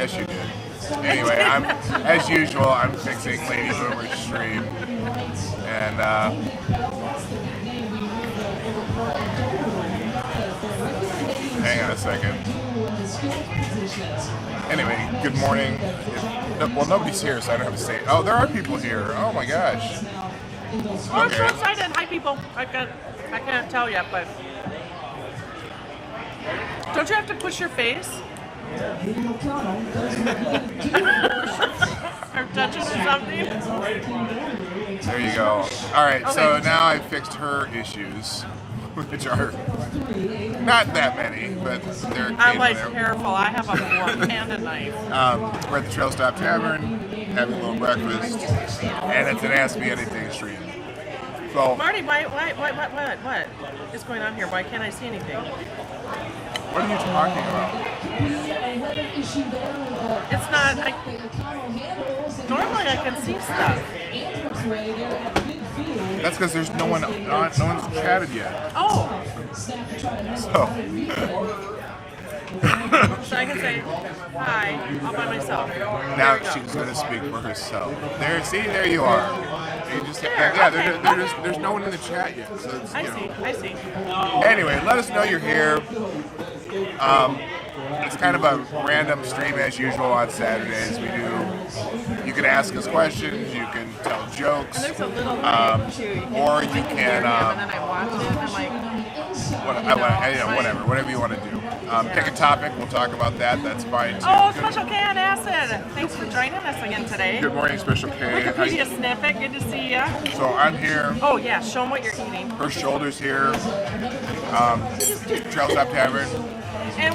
Yes, you did. Anyway, as usual, I'm fixing Lady Boomer's stream. And, hang on a second. Anyway, good morning. Well, nobody's here, so I don't have to say. Oh, there are people here. Oh my gosh. Oh, I'm so excited. Hi, people. I can't tell yet, but don't you have to push your face? Or touch it or something? There you go. All right, okay. So now I've fixed her issues, which are not that many, but they're. I'm like careful. I have a fork and a knife. We're at the Trail Stop Tavern, having a little breakfast, and it's an Ask Me Anything stream. So, Marty, what is going on here? Why can't I see anything? What are you talking about? It's not. Normally I can see stuff. That's because there's no one's chatted yet. Oh. So I can say hi all by myself. Now she's going to speak for herself. There you are. You just, there's no one in the chat yet. So it's, I see. Anyway, let us know you're here. It's kind of a random stream as usual on Saturdays. You can ask us questions, you can tell jokes, and there's a little or you can and then I watch it and I'm like, whatever you want to do. Pick a topic, we'll talk about that. That's fine too. Oh, Special K on Acid. Thanks for joining us again today. Good morning, Special K. Wikipedia snippet. Good to see you. So I'm here. Oh yeah, show them what you're eating. Her shoulder's here. Trail Stop Tavern. And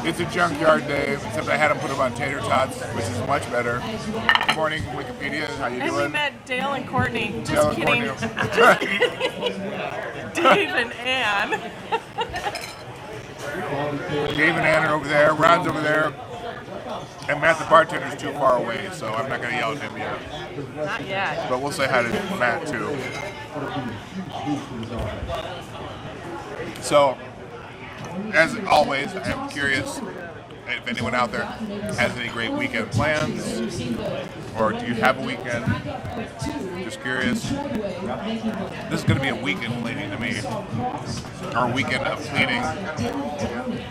it's a junkyard day, except I had to put them on tater tots, which is much better. Good morning, Wikipedia. How you doing? And we met Dale and Courtney. Just kidding. Dave and Ann. Dave and Ann are over there. Ron's over there. And Matt the Bartender is too far away, so I'm not going to yell at him yet. Not yet. But we'll say hi to Matt, too. So, as always, I'm curious if anyone out there has any great weekend plans, or do you have a weekend? Just curious. This is going to be a weekend cleaning to me, or a weekend of cleaning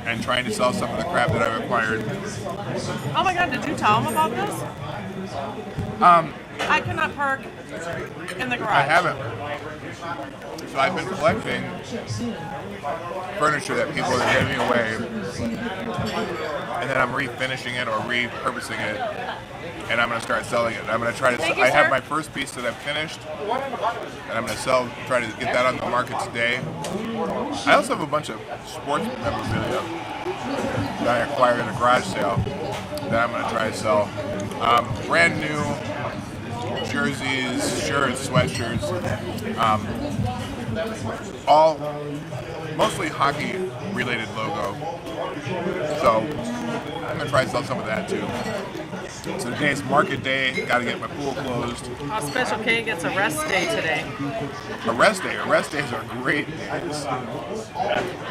and trying to sell some of the crap that I've acquired. Oh my God, did you tell them about this? I cannot park in the garage. I haven't. So I've been collecting furniture that people are giving away, and then I'm refinishing it or repurposing it, and I'm going to start selling it. I'm going to try to. I have my first piece that I've finished, and I'm going to try to get that on the market today. I also have a bunch of sports memorabilia that I acquired at a garage sale that I'm going to try to sell. Brand new jerseys, shirts, sweatshirts, all mostly hockey-related logo. So I'm gonna try to sell some of that too. So today's market day. Got to get my pool closed. Special K gets a rest day today. A rest day. Rest days are great days.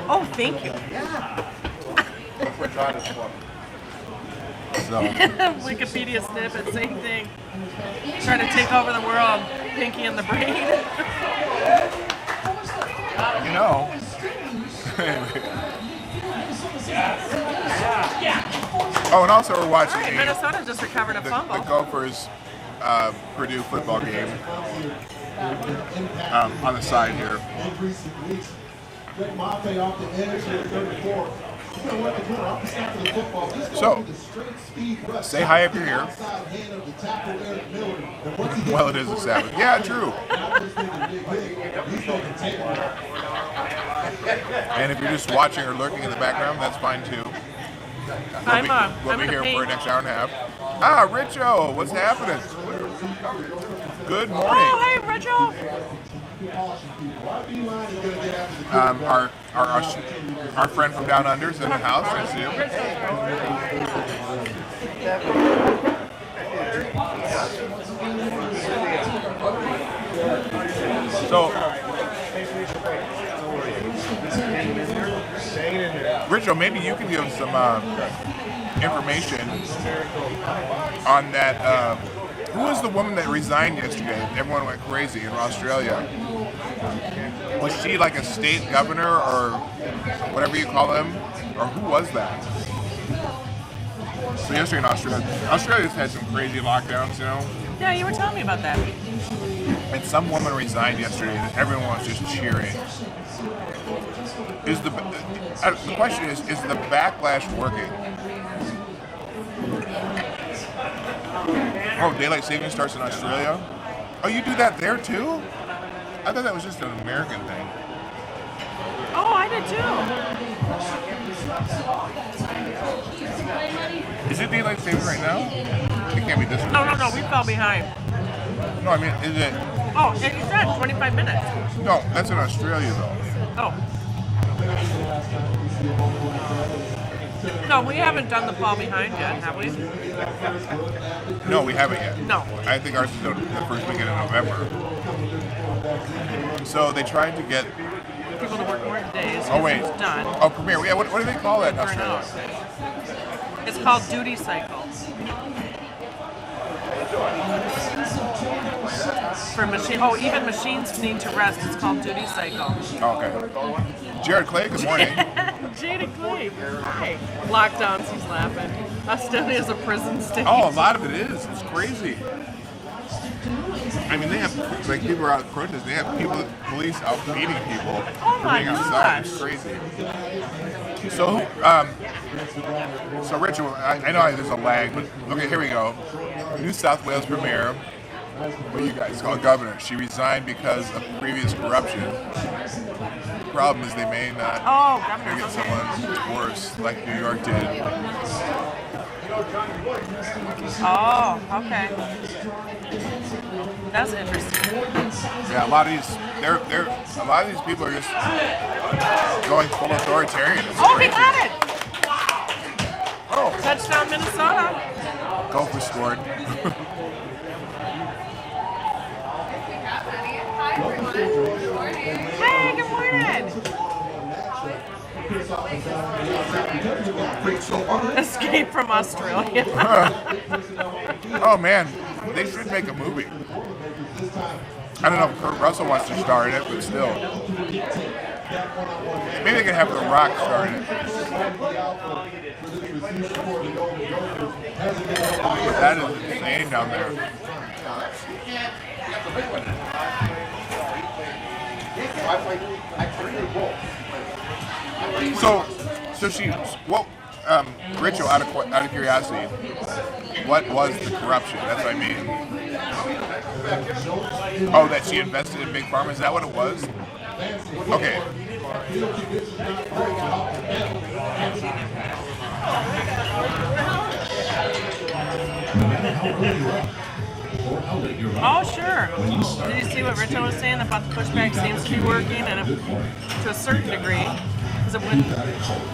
Oh, thank you. So. Wikipedia snippet, same thing. Trying to take over the world, Pinky and the Brain. You know. Oh, and also we're watching Minnesota just recovered a fumble. The Gophers Purdue football game on the side here. So, say hi if you're here. Well, it is a Sabbath. Yeah, true. And if you're just watching or lurking in the background, that's fine too. We'll be here for the next hour and a half. Ah, Richo, what's happening? Good morning. Oh, hey, Richo. Our friend from down under is in the house. I see him. So, Richo, maybe you can give some information on that. Who was the woman that resigned yesterday? Everyone went crazy in Australia. Was she like a state governor or whatever you call them? Or who was that? So yesterday in Australia's had some crazy lockdowns, you know? Yeah, you were telling me about that. And some woman resigned yesterday and everyone was just cheering. The question is the backlash working? Oh, daylight savings starts in Australia? Oh, you do that there too? I thought that was just an American thing. Oh, I did too. Is it daylight savings right now? It can't be this one. No, we fell behind. No, I mean, is it? Oh, yeah, you said 25 minutes. No, that's in Australia though. Oh. No, we haven't done the fall behind yet, have we? No, we haven't yet. No. I think ours is the first weekend in November. So they tried to get people to work more days. Oh wait. It's done. Oh, Premiere. Yeah. What do they call that in Australia? It's called duty cycle. For machine. Oh, even machines need to rest. It's called duty cycle. Oh, okay. Jared Clay. Good morning. Jared Clay. Hi. Lockdowns. He's laughing. Australia is a prison state. Oh, a lot of it is. It's crazy. I mean, they have, like, people are out protesting. They have police out beating people for being outside. It's crazy. So, Rich, I know there's a lag, but okay, here we go. New South Wales Premier, what do you guys call it, governor? She resigned because of previous corruption. The problem is they may not get someone worse, like New York did. Oh, okay. That's interesting. Yeah, a lot of these people are just going full authoritarian. It's oh, crazy. he got it! Oh, touchdown, Minnesota. Gopher scored. Hey, good morning. Escape from Australia. Oh man, they should make a movie. I don't know if Kurt Russell wants to star in it, but still. Maybe they can have The Rock star in it. That is insane down there. So she, well, Rachel, out of curiosity, what was the corruption? That's what I mean. Oh, that she invested in Big Pharma? Is that what it was? Okay. Oh, sure. Did you see what Richard was saying about the pushback seems to be working, and to a certain degree, because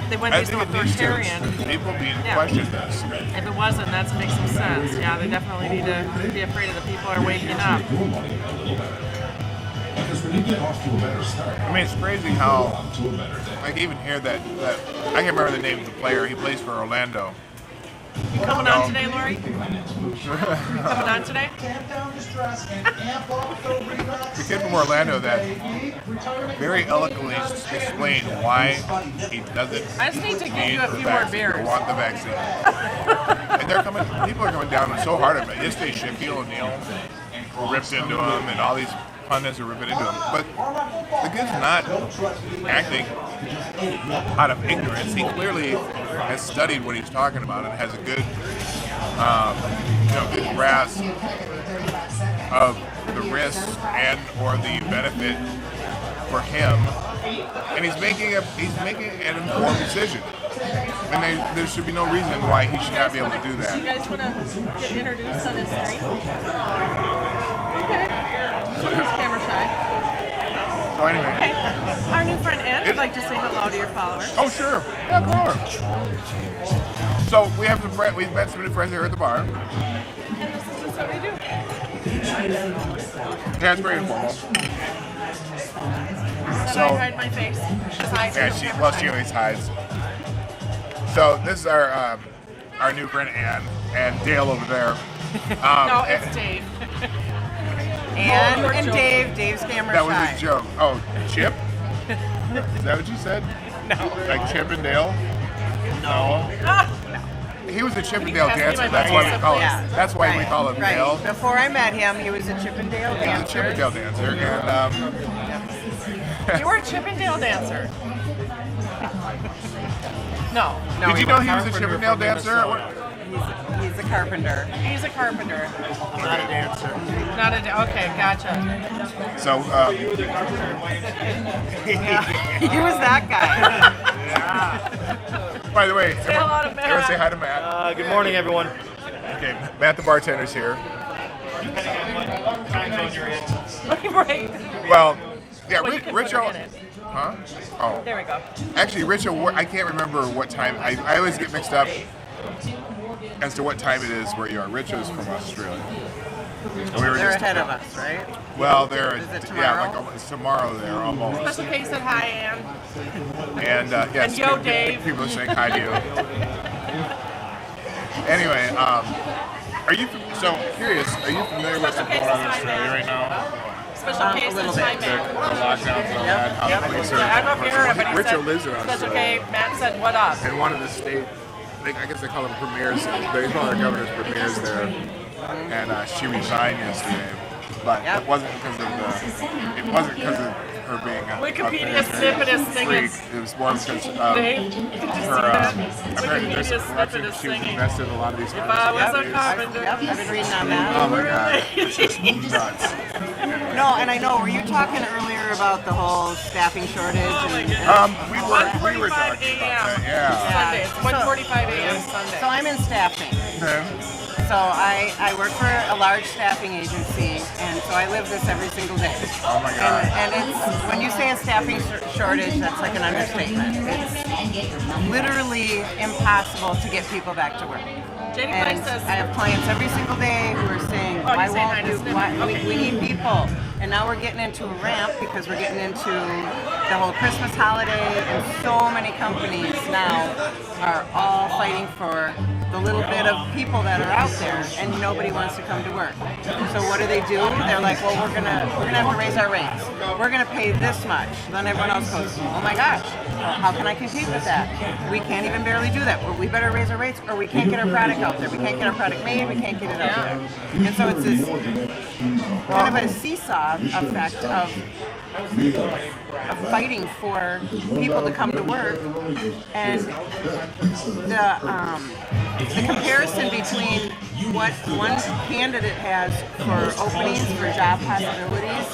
they went based on authoritarian. People being questioned this. If it wasn't, that makes some sense. Yeah, they definitely need to be afraid of the people who are waking up. I mean, it's crazy how, like, even here that I can't remember the name of the player. He plays for Orlando. You coming on today, Lori? Coming on today? The kid from Orlando that very eloquently explained why he doesn't. I just need to give you a few more beers. Want the vaccine. And people are coming down so hard on it. Yesterday, Shaquille O'Neal ripped into him, and all these pundits are ripping into him. But the kid's not acting out of ignorance. He clearly has studied what he's talking about and has a good, good grasp of the risks and or the benefit for him. And he's making an informed decision. And there should be no reason why he should not be able to do that. You guys want to get introduced on this stream? Okay. Camera shy. So anyway. Okay. Our new friend Ed would like to say hello to your followers. Oh, sure. Yeah, come on. So we've met some new friends here at the bar. And this is just what we do. Yeah, it's very informal. So I hide my face. Yeah, she always hides. So this is our our new friend Ann and Dale over there. No, it's Dave. Ann and Dave. Dave's camera That was shy. a joke. Oh, Chip? Is that what you said? No. Like Chip and Dale? No. He was a Chip and Dale Ask me dancer. my That's why we call Yeah. him. That's why we call him Right. Dale. Before I met him, he was a Chippendale He was a dancer. Chip and Dale dancer, and You were a Chippendale dancer. No, did you know he was a Chip and Dale dancer? He's a carpenter. he's a carpenter. Not a dancer. Not a. Okay, gotcha. So, He was that guy. by the way, Say hello to Matt. everyone say hi to Matt. Good morning, everyone. Okay, Matt the bartender's here. Right. Well, yeah, Well, you can Rich. put it in it. Huh? Oh. There we go. Actually, Rich, I can't remember what time. I always get mixed up as to what time it is where you are. Rich is from Australia. We were They're just- ahead of us, right? Well, they're Is it yeah, tomorrow? like almost tomorrow there almost. Special case said hi, Ann. And yes, And yo, Dave. people are saying hi to you. Anyway, are you so curious? Are you familiar with what's Special going case on in is hi, Australia Matt. right now? Special case a little says hi, bit. The Matt. lockdowns and all that. How the police are. I don't know if you heard it, but he Richard said, lives in Special Australia. case, Matt said, what up? And one of the state, I guess they call them premiers. They call their governors premiers there. And she resigned yesterday, but Yep. it wasn't because of her being a Wikipedia a snippet is freak. singing. It was more because Dave, did you see her. that? Apparently, there's Wikipedia some snippet corruption. is She was singing. invested in a lot of these If I was a companies. carpenter. Yep, I've been reading on that. Oh my god, it's just nuts. No, and I know, were you talking earlier about the whole staffing shortage? Oh my And, goodness. We were 1:45 talking about that. Yeah. Sunday. It's 1:45 a.m. so Sunday. I'm in staffing. Okay. So I work for a large staffing agency, and so I live this every single day. Oh my god. And it's, when you say a staffing shortage, that's like an understatement. It's literally impossible to get people back to work. JD And Price says, I have clients every single day who are saying, Oh, why he's saying won't hi to you, Snip. why, Okay. we need people. And now we're getting into a ramp because we're getting into the whole Christmas holiday, and so many companies now are all fighting for the little bit of people that are out there, and nobody wants to come to work. So what do? They're like, well, we're gonna have to raise our rates. We're gonna pay this much. Then everyone else goes, oh my gosh, well, how can I compete with that? We can't even barely do that. Well, we better raise our rates, or we can't get our product out there. We can't get our product made. We can't get it out there. And so it's this kind of a seesaw effect of fighting for people to come to work, and the comparison between what one candidate has for openings for job possibilities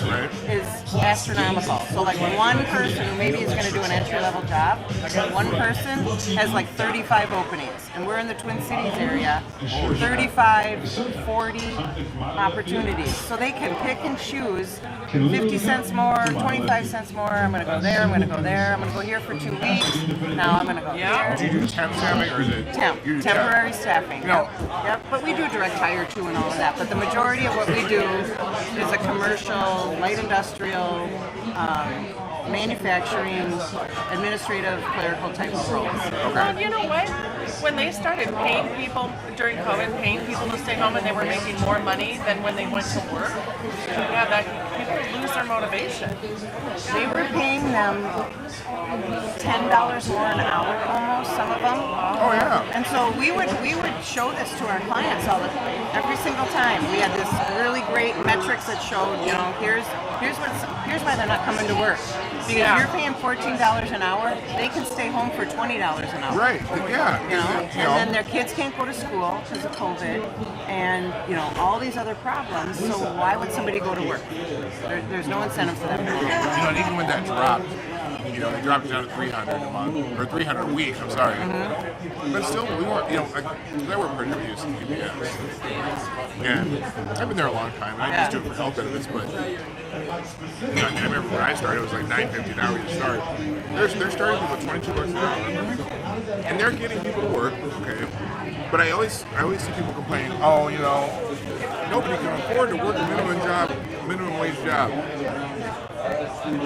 is astronomical. So like one person who maybe is going to do an entry-level job, one person has like 35 openings, and we're in the Twin Cities area, 35, 40 opportunities. So they can pick and choose 50 cents more, 25 cents more, I'm going to go there, I'm going to go there, I'm going to go here for 2 weeks, now I'm going to go Yeah. Do here. you do temp staffing or is it you do Temporary temp? staffing. No. Yep, but we do direct hire too and all of that. But the majority of what we do is a commercial, light industrial, manufacturing, administrative, clerical type of roles. Well, you know what? When they started paying people during COVID, paying people to stay home, and they were making more money than when they went to work, yeah, that people lose their motivation. They were paying them $10 more an hour almost, some of them. Oh yeah. And so we would show this to our clients every single time. We had this really great metrics that showed, you know, here's why they're not coming to work. Because you're paying $14 an hour, they can stay home for $20 an hour. Right. Yeah. You know, and then their kids can't go to school because of COVID, and you know all these other problems. So why would somebody go to work? There's no incentive for them to go. and even when that dropped, they dropped it down to 300 a month or 300 a week. I'm sorry, but still, we weren't. I work pretty used to PBS, and I've been there a long time. And I just do it for health benefits, but I remember when I started, it was like $9.50 an hour to start. They're starting people at $22 an hour, and they're getting people to work. Okay, but I always see people complaining. Oh, nobody can afford to work a minimum wage job.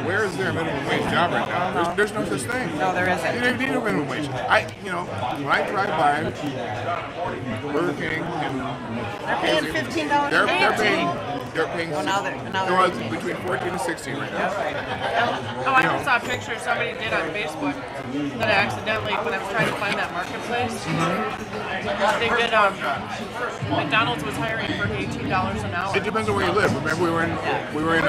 where is there a minimum wage job right now? There's no such thing. No, there isn't. You don't need a minimum wage. When I drive by Burger King and They're paying $15 they're an paying hour. they're paying now it's between 14 and 16 right now. I just saw a picture somebody did on Facebook that I accidentally, when I was trying to find that marketplace, they did, McDonald's was hiring for $18 an hour. It depends on where you live. Remember we were in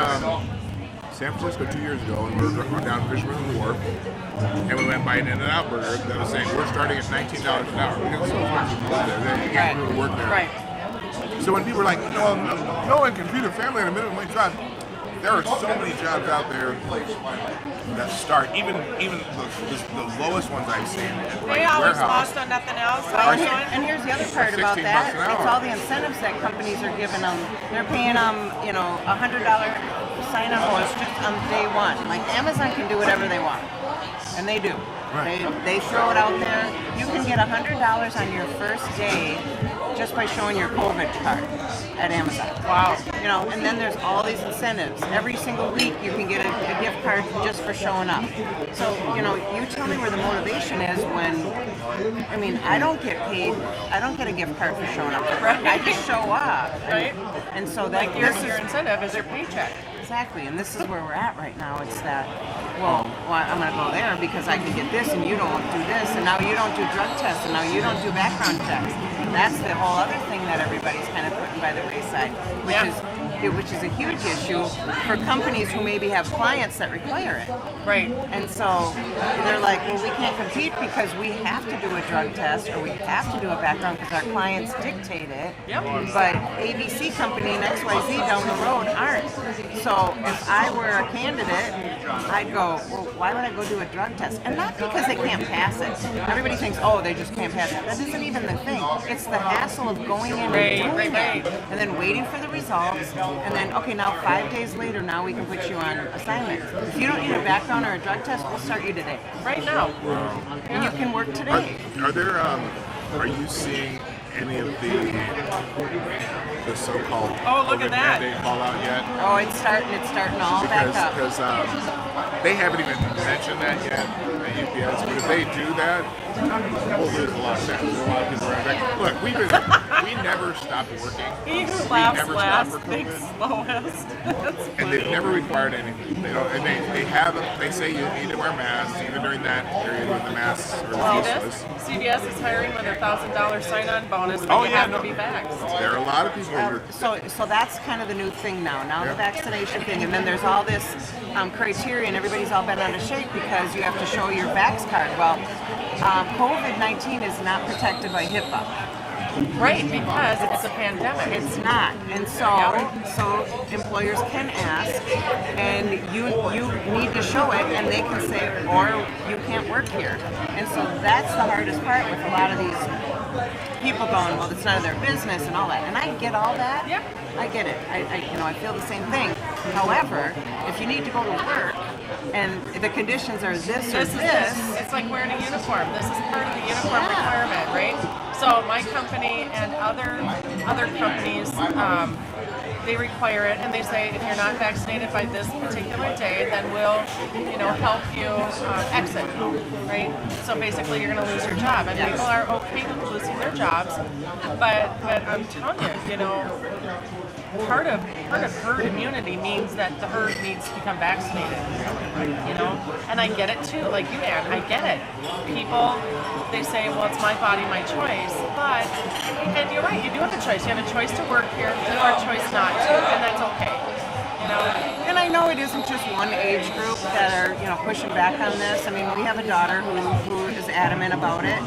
San Francisco 2 years ago, and we were going down Fisherman's Wharf, and we went by an In-N-Out burger that was saying we're starting at $19 an hour because so much people there. You can't really work there. Right. So when people are like, no one can feed a family on a minimum wage job, there are so many jobs out there that start, even the lowest ones I've seen. Like They always warehouse. lost on nothing else. And here's the other part about 16 that. bucks an hour. It's all the incentives that companies are giving them. They're paying them, $100 sign-on bonus just on day one. Like Amazon can do whatever they want, and they do. Right. They throw it out there. You can get $100 on your first day just by showing your COVID card at Amazon. Wow. And then there's all these incentives. Every single week you can get a gift card just for showing up. So, you tell me where the motivation is when, I don't get paid, I don't get a gift card for showing up. Right. I just show up. Right. And so that Like your incentive is your paycheck. Exactly, and this is where we're at right now. It's that, well, I'm going to go there because I can get this, and you don't do this, and now you don't do drug tests, and now you don't do background checks. That's the whole other thing that everybody's kind of putting by the wayside, which is a huge issue for companies who maybe have clients that require it. Right. And so they're like, well, we can't compete because we have to do a drug test or we have to do a background because our clients dictate it. Yep. But ABC company and XYZ down the road aren't. So if I were a candidate, I'd go, well, why would I go do a drug test? And not because they can't pass it. Everybody thinks, oh, they just can't pass it. That isn't even the thing. It's the hassle of going in and doing it, and then waiting for the results, and then, okay, now 5 days later, now we can put you on assignment. If you don't need a background or a drug test, we'll start you today. Right now. And you can work today. Are you seeing any of the so-called Look at COVID that. mandate fallout yet? Oh, it's starting all back up. Because they haven't even mentioned that yet at UPS. But if they do that, we'll lose a lot of that. A lot of people are like, look, we never stopped working. He who We laughs never last stopped for thinks COVID. slowest. That's And they've never required anything. They don't. And they say you need to wear masks even during that period when the masks are useless. CVS is hiring with a $1,000 sign-on bonus, but you have to be vaxxed. There are a lot of people who are. So that's kind of the new thing now. Now the vaccination thing, and then there's all this criteria, and everybody's all bent out of shape because you have to show your vax card. Well, COVID-19 is not protected by HIPAA. Right, because it's a pandemic. It's not, and so employers can ask, and you need to show it, and they can say, or you can't work here. And so that's the hardest part with a lot of these people going, well, it's none of their business and all that. And I get all that. Yep. I get it. I feel the same thing. However, if you need to go to work and the conditions are this or this, it's like wearing a uniform. This is part of the uniform requirement, right? So my company and other companies, they require it, and they say if you're not vaccinated by this particular day, then we'll, help you exit, right? So basically, you're going to lose your job, and people are okay with losing their jobs, but I'm telling you, part of herd immunity means that the herd needs to become vaccinated, and I get it too, like you, Ann, I get it. People, they say, well, it's my body, my choice, and you're right, you do have a choice. You have a choice to work here, or a choice not to, and that's okay. And I know it isn't just one age group that are, pushing back on this. I mean, we have a daughter who is adamant about it.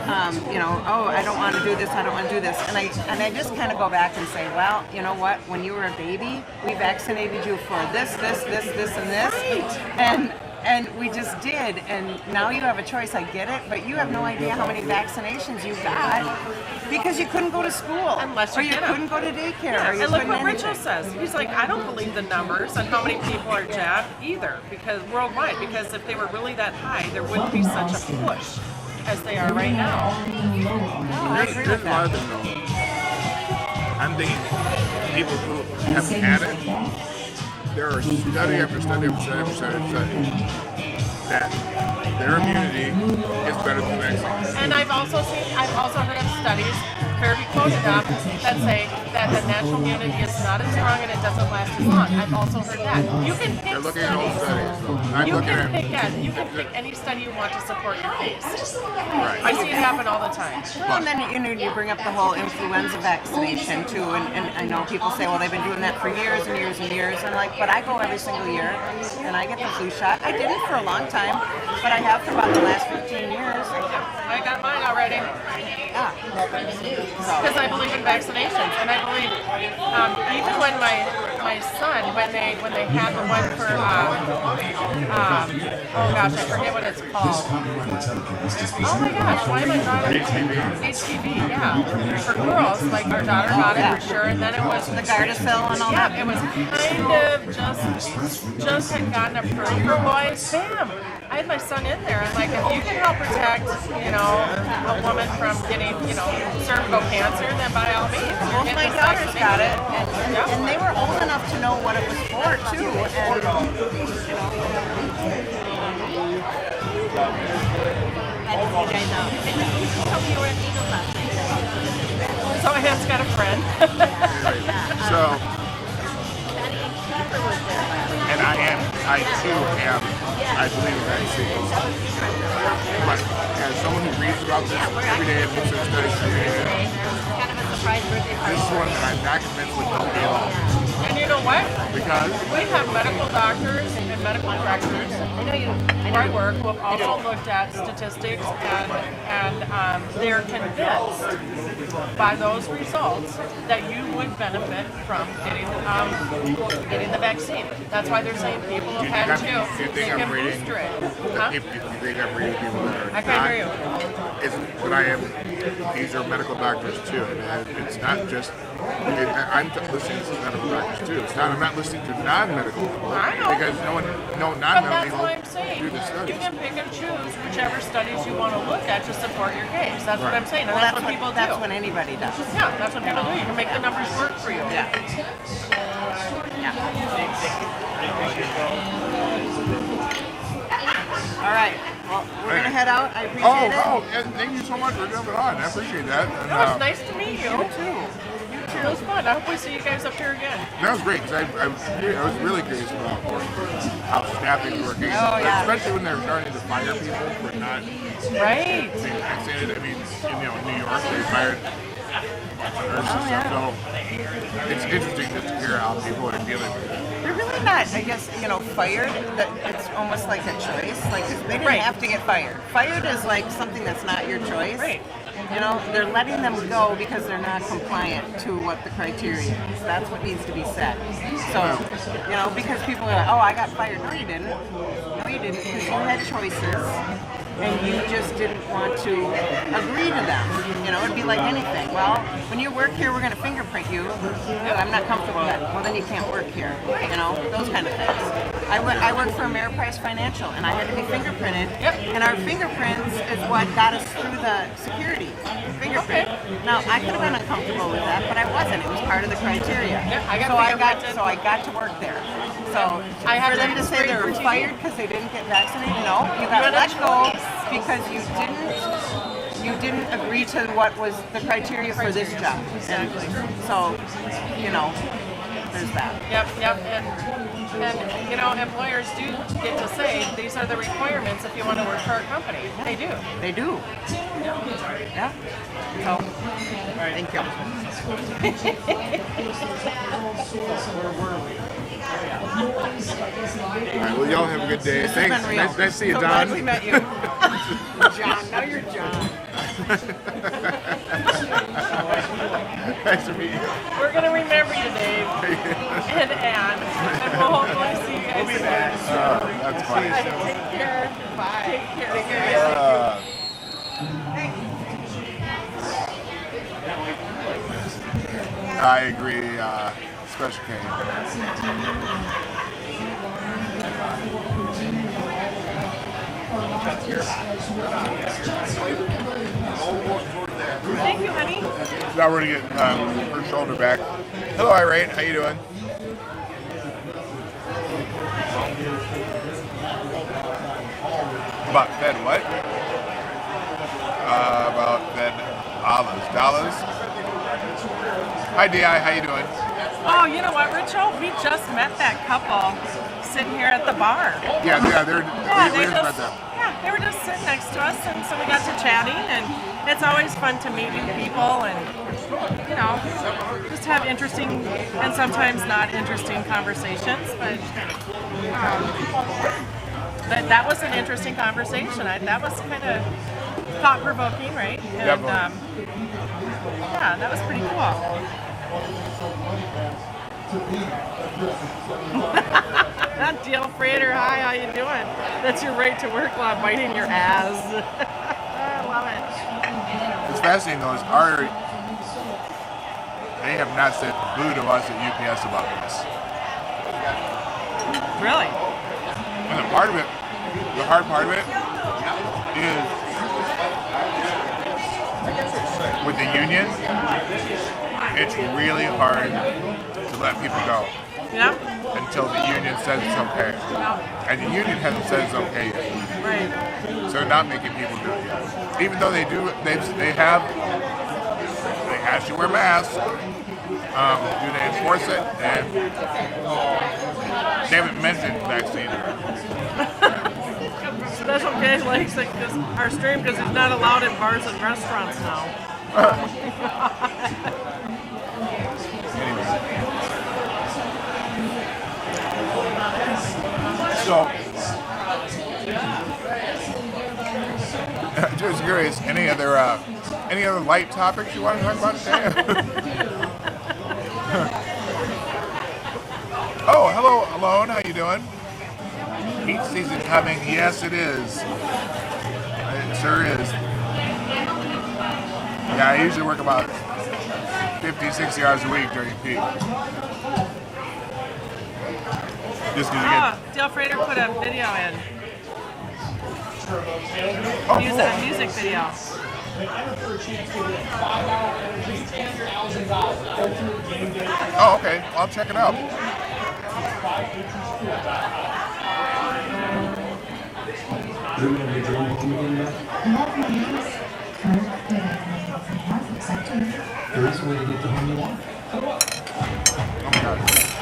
Oh, I don't want to do this, I don't want to do this. And I just kind of go back and say, well, you know what? When you were a baby, we vaccinated you for this, and this. And we just did, and now you have a choice, I get it, but you have no idea how many vaccinations you got because you couldn't go to school. Unless or you you get 'em. couldn't go to daycare. Or you And look couldn't what anything. Richard says. He's like, I don't believe the numbers on how many people are jabbed either, because worldwide, because if they were really that high, there wouldn't be such a push as they are right now. No, I agree with There's a lot of that. them though. I'm thinking people who have had it, there are study after study after study after study after study that their immunity is better than the vaccine. And I've also heard of studies, very quoted up, that say that the natural immunity is not as strong and it doesn't last as long. I've also heard that. You can pick They're looking at old studies. So I'm You looking can at pick any study you want to support your case. right. I see it happen all the time. Well, and then you bring up the whole influenza vaccination too, and I know people say, well, they've been doing that for years and years and years. And like, but I go every single year, and I get the flu shot. I didn't for a long time, but I have for about the last 15 years. I got mine already. Yeah. Because I believe in vaccinations, and I believe even when my son, when they had the one for oh gosh, I forget what it's called. Oh my gosh, why am I drawing HPV? Yeah, for girls, like our daughter got it for sure, and then it was The Gardasil and all that. yeah, it was kind of just had gotten approved for boys. Bam! I had my son in there, and like, if you can help protect, a woman from getting, cervical cancer, then by all means. Both my daughters got it, and they were old enough to know what it was for too. And How did you guys out? Tell me you were at Eagles last night. So Ann's got a friend. So, Daddy and Keeper was there last night. and I too am, I believe in vaccines. But as someone who reads about this every day and looks at studies every day, Kind of a surprise birthday this party. is one that I'm not convinced would help me at all. And you know what? Because We have medical doctors and medical directors at work who have also looked at statistics and they're convinced by those results that you would benefit from getting the vaccine. That's why they're saying people have had to. you They think I'm can reading, booster it. the Huh? people, you think I'm reading people that are I can't hear you. not, isn't, but I am, these are medical doctors too. And it's not just, I'm listening to medical doctors too. It's not, I'm not listening to non-medical people I know. because no But non-medical that's people what I'm saying. do the You studies. can pick and choose whichever studies you want to look at to support your case. That's what Right. I'm saying, and well, that's what people do. that's what anybody does. Yeah, that's what people do. You can make the numbers work for you. Yeah. All right. Well, we're gonna head out. I appreciate it. Yeah, thank you so much for jumping on. I appreciate that. And, No, it's nice to meet you. You too. It was fun. I hope we see you guys up here again. That was great because I was really curious about how staffing is working, yeah. especially when they're starting to fire people for not Right. being vaccinated. I mean, in New York, they fired a bunch of nurses and stuff. So it's interesting just to hear how people are dealing with it. They're really not, I guess, fired. That it's almost like a choice. Like, 'cause they didn't Right. have to get fired. Fired is like something that's not your choice. Right. They're letting them go because they're not compliant to what the criteria is. That's what needs to be said. So, because people are like, oh, I got fired. No, you didn't. No, you didn't. Because you had choices. And you just didn't want to agree to them. It'd be like anything. Well, when you work here, we're going to fingerprint you. But I'm not comfortable with that. Well, then you can't work here. Those kind of things. I worked for Ameriprise Financial, and I had to be fingerprinted. Yep. And our fingerprints is what got us through the security fingerprint. Now, I could have been uncomfortable with that, but I wasn't. It was part of the criteria. Yeah, I got fingerprinted. So I got to work there. So I had for them to to say they were for TV. fired because they didn't get vaccinated, no, you got had a let go choice. because you didn't agree to what was the criteria for this job. Exactly. And so, there's that. Yep. And employers do get to say these are the requirements if you want to work for our company. They do. They do. Yeah. So, thank you. All right, well, y'all have a good day. This Thanks. has been real. Nice to see you, So Don. glad we met you. John, now you're John. Nice to meet you. We're gonna remember you, Dave and Ann, and we'll hopefully see you guys soon. That's funny. Take care. Bye. Take care. I agree. Special K. Thank you, honey. Now we're gonna get her shoulder back. Hello, Irene. How you doing? About fed what? About fed dollars. Hi Di, how you doing? Oh, you know what, Richo? We just met that couple sitting here at the bar. Yeah, they they're were just sitting next to us, and so we got to chatting, and it's always fun to meet new people and, you know, just have interesting and sometimes not interesting conversations, but that was an interesting conversation. That was kind of thought-provoking, right? And yeah, that was pretty cool. Deal Freighter, hi, how you doing? That's your right to work law biting your ass. I love it. It's fascinating though, they have not said boo to us at UPS about this. Really? And the hard part of it is with the union, it's really hard to let people go. Yeah. Until the union says it's okay. Yeah. And the union hasn't said it's okay yet. Right. So they're not making people do it yet. Even though they ask you to wear masks. Do they enforce it? And they haven't mentioned vaccine. Special K likes our stream because he's not allowed in bars and restaurants now. Anyway. So, just curious, any other light topics you want to talk about today? Oh, hello, Alone. How you doing? Heat season coming. Yes, it is. It sure is. Yeah, I usually work about 50, 60 hours a week during peak. Just because you get... Deal Freighter put a video in. Oh, A music video. Oh, okay. I'll check it out. There is a way to get the home you want. Oh my God.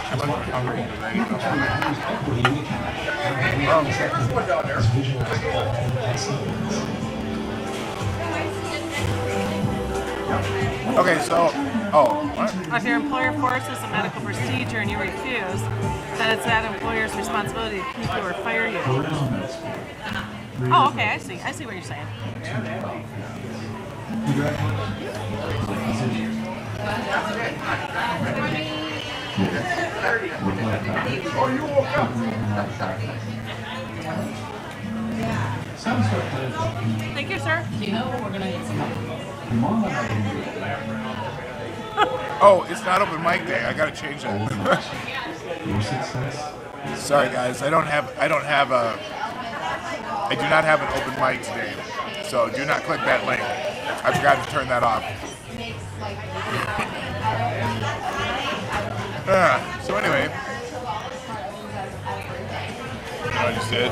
I'm hungry. Okay, so, what? If your employer forces a medical procedure and you refuse, then it's that employer's responsibility to keep you or fire you. Oh, okay, I see. I see what you're saying. Thank you, sir. Oh, it's not open mic day. I gotta change that. Sorry, guys. I do not have an open mic today, so do not click that link. I forgot to turn that off. So anyway, I just did.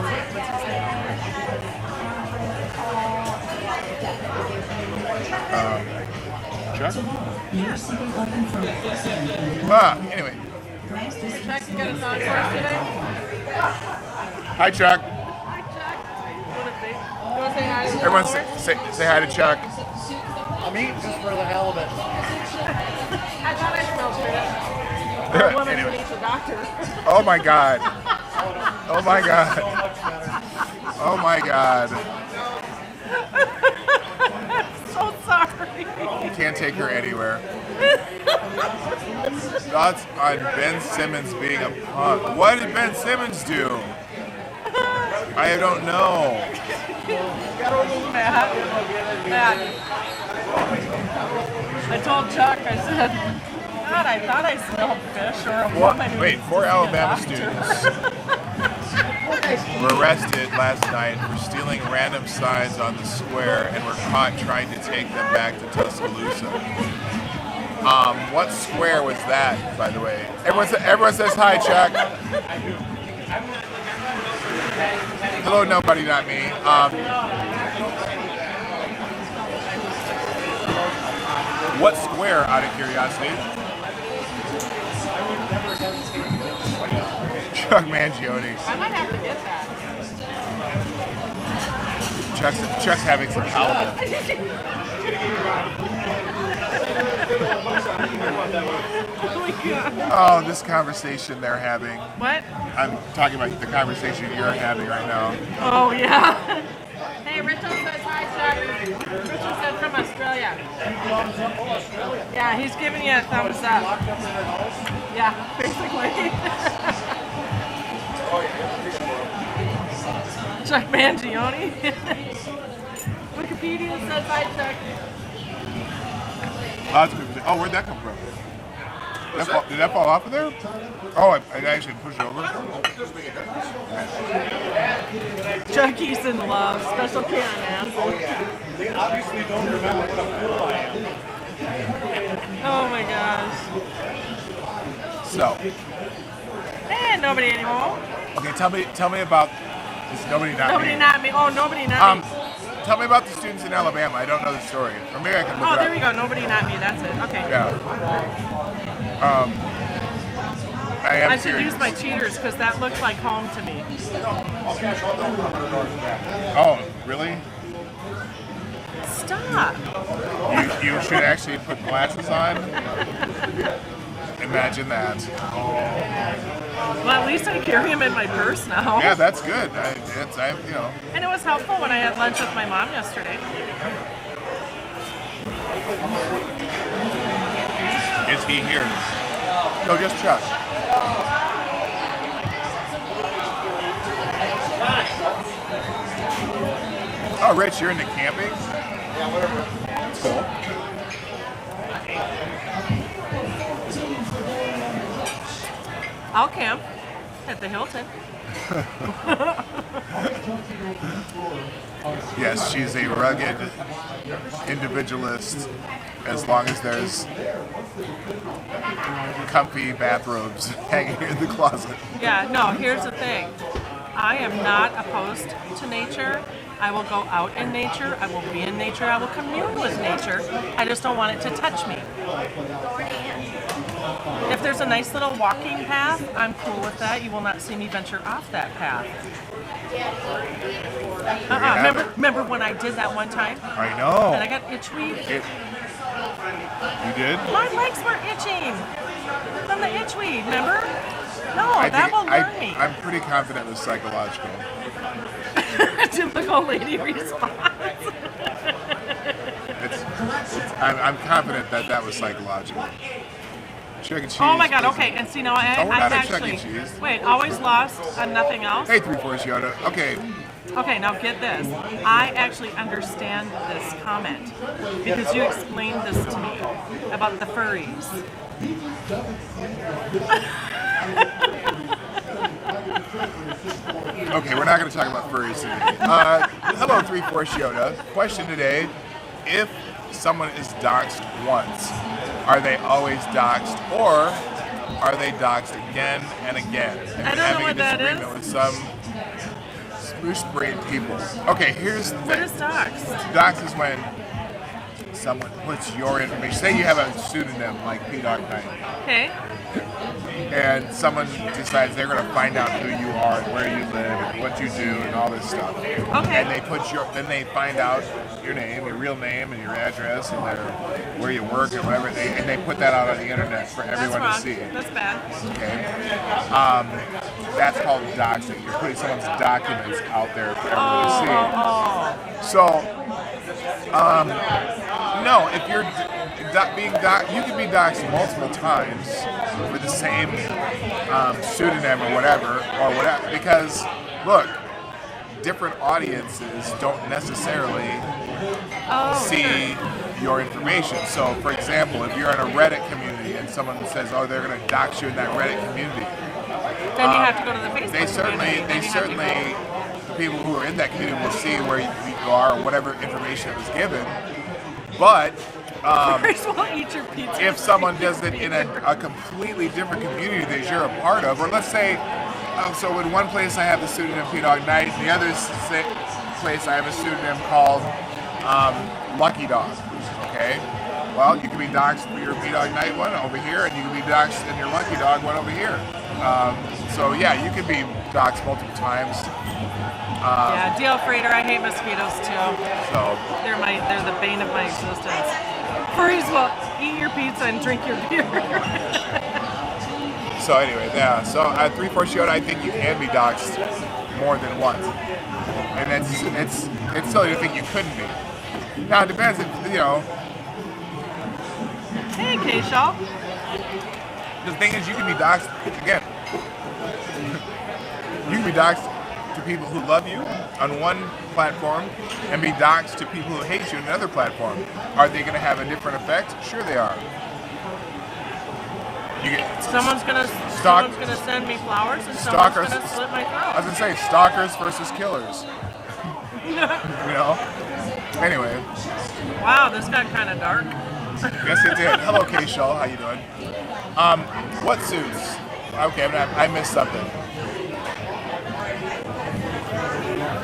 Chuck? Anyway. Chuck, you got a song for us today? Hi, Chuck. Hi, Chuck. You want to say hi to the Everyone followers? say hi to Chuck. I'm eating just for the hell of it. I thought I smelled good. Or a woman who Anyway. needs a doctor. Oh my God. Oh my God. Oh my God. So sorry. You can't take her anywhere. Thoughts on Ben Simmons being a punk. What did Ben Simmons do? I don't know. Matt. I told Chuck, I said, God, I thought I smelled fish or a woman who Wait, needs 4 to see a Alabama doctor. students were arrested last night for stealing random signs on the square and were caught trying to take them back to Tuscaloosa. What square was that, by the way? Everyone says hi, Chuck. Hello, nobody, not me. What square, out of curiosity? Chuck Mangione. I might have to get that. Chuck's having some halibut. Oh, this conversation they're having. What? I'm talking about the conversation you're having right now. Oh, yeah. Hey, Richard says hi, Chuck. Richard said from Australia. Yeah, he's giving you a thumbs up. Yeah, basically. Chuck Mangione. Wikipedia says hi, Chuck. Lots of people say, oh, where'd that come from? Did that fall off of there? Oh, I actually pushed it over. Chucky's in love. Special can, man. They obviously don't remember what a fool I am. Oh my gosh. So, And nobody anymore. okay, tell me about this. Nobody not Nobody me. not me. Oh, nobody not me. Tell me about the students in Alabama. I don't know the story, or maybe I can look Oh, it there up. we go. Nobody not me. That's it. Okay. Yeah. I am I should serious. use my cheaters because that looks like home to me. Oh, really? Stop. You should actually put glasses on. Imagine that. Well, at least I carry them in my purse now. Yeah, that's good. You know. And it was helpful when I had lunch with my mom yesterday. Is he here? No, just Chuck. Oh, Rich, you're into camping? Yeah, whatever. That's cool. I'll camp at the Hilton. Yes, she's a rugged individualist as long as there's comfy bathrobes hanging in the closet. Yeah, no, here's the thing. I am not opposed to nature. I will go out in nature. I will be in nature. I will commune with nature. I just don't want it to touch me. If there's a nice little walking path, I'm cool with that. You will not see me venture off that path. Remember when I did that one time? I know. And I got itchweed? You did? My legs were itching from the itchweed, remember? No, that will learn me. I'm pretty confident it was psychological. Typical lady response. I'm confident that was psychological. Chuck E. Cheese. Oh my God, okay, and see now I we're not at Chuck actually, E. Cheese. wait, always lost on nothing else? Hey, 3/4 Yoda. Okay. Okay, now get this. I actually understand this comment because you explained this to me about the furries. Okay, we're not going to talk about furries today. Hello, 3/4 Yoda. Question today: if someone is doxxed once, are they always doxxed, or are they doxxed again and again? And I don't know having what a that disagreement is. with some spruce-brained people. Okay, here's the What thing. is doxed? Dox is when someone puts your information. Say you have a pseudonym like PDawgKnight, Okay. and someone decides they're going to find out who you are and where you live and what you do and all this stuff. Okay. And then they find out your name, your real name, and your address, and where you work and whatever. And they put that out on the internet for That's everyone wrong. to see. That's bad. Okay. That's called doxing. You're putting someone's documents out there for everyone to see. So, no, if you're being doxed, you can be doxed multiple times for the same pseudonym or whatever, because, look, different audiences don't necessarily see your information. So, for example, if you're in a Reddit community and someone says, oh, they're going to dox you in that Reddit community, Then you have to go to the Facebook they community, and then you have to certainly, the people who are in that community will see where you are or whatever information was given. But First of all, eat your pizza. if someone does it in a completely different community that you're a part of, or let's say So in one place I have the pseudonym PDawgKnight, in the other place I have a pseudonym called Lucky Dog. Okay? Well, you can be doxxed for your PDawgKnight one over here, and you can be doxxed in your Lucky Dog one over here. So yeah, you can be doxxed multiple times. Yeah, deal freighter. I hate mosquitoes too. So They're the bane of my existence. Furries will eat your pizza and drink your beer. So anyway, yeah. So at 3/4 Yoda, I think you can be doxxed more than once, and it's silly to think you couldn't be. Now it depends if Hey, Cashapp. The thing is, you can be doxxed again. You can be doxxed to people who love you on one platform, and be doxxed to people who hate you on another platform. Are they going to have a different effect? Sure, they are. Someone's gonna send me flowers, and someone's gonna slit my I throat. was gonna say stalkers versus killers. Anyway. Wow, this got kind of dark. Yes, it did. Hello, K-Shaw. How you doing? What suits? Okay, I missed something.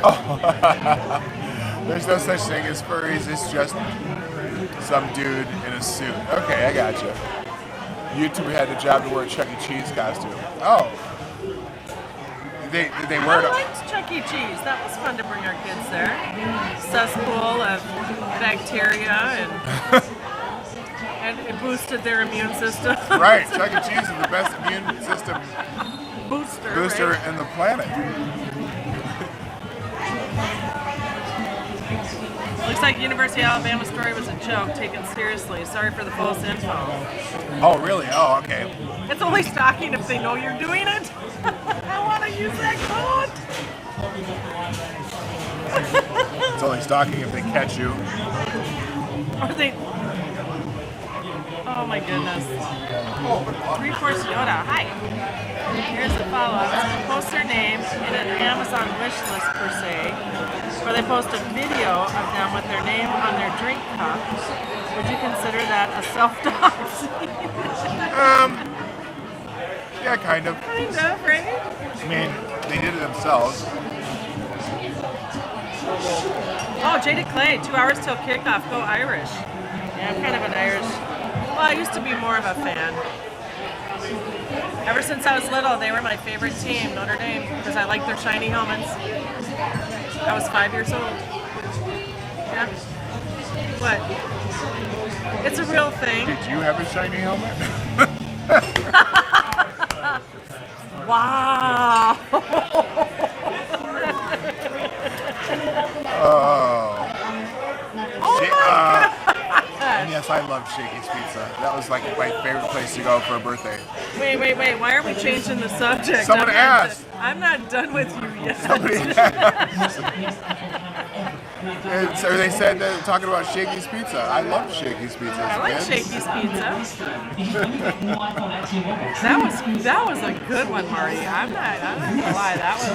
Oh, there's no such thing as furries. It's just some dude in a suit. Okay, I got you. You two had the job to wear a Chuck E. Cheese costume. Oh. They wear it. I liked Chuck E. Cheese. That was fun to bring our kids there. Cesspool of bacteria and it boosted their immune system. Right. Chuck E. Cheese is the best immune system booster right? in the planet. Looks like University of Alabama story was a joke taken seriously. Sorry for the false info. Oh, really? Oh, okay. It's only stalking if they know you're doing it. I want to use that code. It's only stalking if they catch you. Or they... Oh my goodness. 3/4 Yoda. Hi. Here's the follow-up. Someone posts their name in an Amazon wish list per se, or they post a video of them with their name on their drink cup. Would you consider that a self-dox? Yeah, kind of. Kind of, right? I mean, they did it themselves. Oh, Jaded Clay, 2 hours till kickoff. Go Irish. Yeah, I'm kind of an Irish. Well, I used to be more of a fan. Ever since I was little, they were my favorite team, Notre Dame, because I liked their shiny helmets. I was 5 years old. Yeah. What? It's a real thing. Did you have a shiny helmet? Wow. Oh my God. And yes, I love Shakey's Pizza. That was like my favorite place to go for a birthday. Wait. Why are we changing the subject? Someone asked. I'm not done with you yet. Somebody asked. So they said they're talking about Shakey's Pizza. I love Shakey's Pizza. I like Shakey's Pizza. That was a good one, Marty. I'm not gonna lie. That was.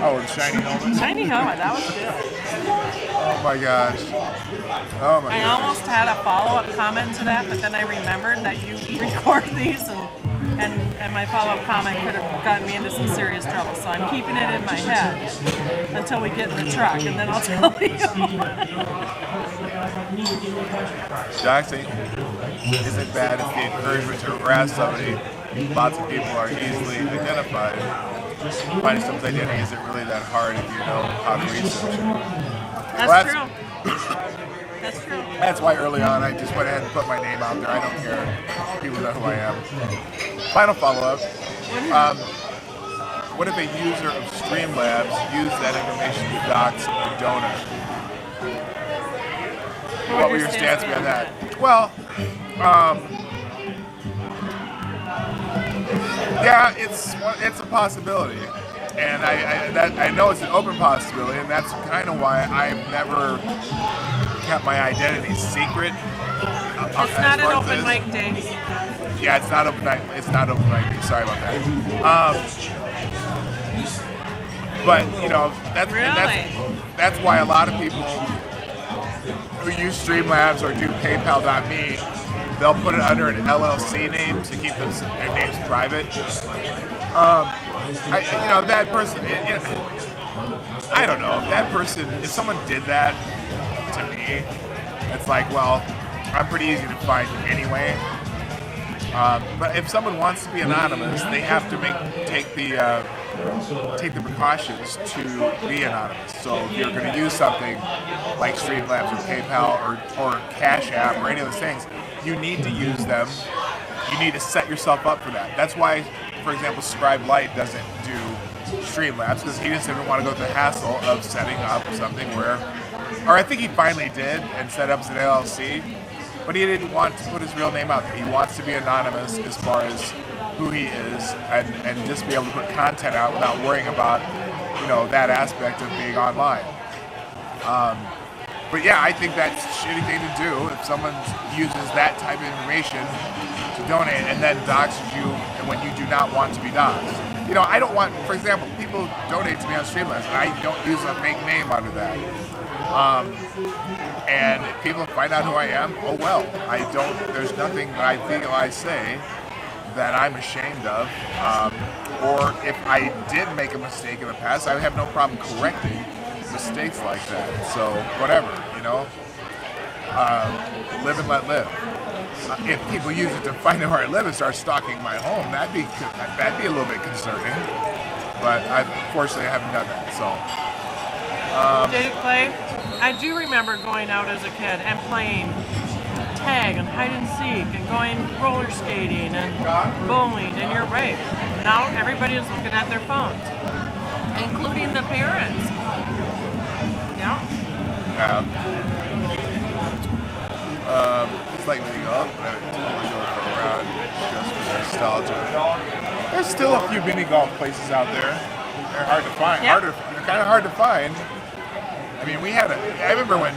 Oh, the shiny helmet. Shiny helmet. That was good. Oh my gosh. Oh my I gosh. almost had a follow-up comment to that, but then I remembered that you record these, and my follow-up comment could have gotten me into some serious trouble. So I'm keeping it in my head until we get in the truck, and then I'll tell you. Doxing isn't bad if the encouragement to harass somebody. Lots of people are easily identified. Finding someone's identity isn't really that hard if you know how to research it. That's true. That's true. That's why early on I just went ahead and put my name out there. I don't care. People know who I am. Final follow-up. What if a user of Streamlabs used that information to dox a donor? What were your stance on that? Well, yeah, it's a possibility. And I know it's an open possibility, and that's kind of why I've never kept my identity secret. It's not an open mic day. Yeah, it's not open mic. It's not open mic day. Sorry about that. But you know, that's why a lot of people who use Streamlabs or do PayPal.me, they'll put it under an LLC name to keep their names private. That person. I don't know. That person, if someone did that to me, it's like, well, I'm pretty easy to find anyway. But if someone wants to be anonymous, they have to take the precautions to be anonymous. So if you're going to use something like Streamlabs or PayPal or Cashapp or any of those things, you need to use them. You need to set yourself up for that. That's why, for example, Scribe Light doesn't do Streamlabs, because he just didn't want to go through the hassle of setting up something where, or I think he finally did and set up as an LLC, but he didn't want to put his real name out there. He wants to be anonymous as far as who he is and just be able to put content out without worrying about, that aspect of being online. But yeah, I think that's a shitty thing to do if someone uses that type of information to donate and then doxes you when you do not want to be doxed. I don't want, for example, people donate to me on Streamlabs and I don't use a fake name under that. And if people find out who I am, oh well. There's nothing that I feel I say that I'm ashamed of. Or if I did make a mistake in the past, I would have no problem correcting mistakes like that. So whatever, live and let live. If people use it to find out where I live and start stalking my home, that'd be a little bit concerning. But unfortunately, I haven't done that. So. Did it play? I do remember going out as a kid and playing tag and hide and seek and going roller skating and bowling. And you're right. Now everybody is looking at their phones, including the parents. Yeah. It's like when you go up and totally go around just for nostalgia. There's still a few mini golf places out there. They're hard to find. Yeah. They're kind of hard to find. I mean, I remember when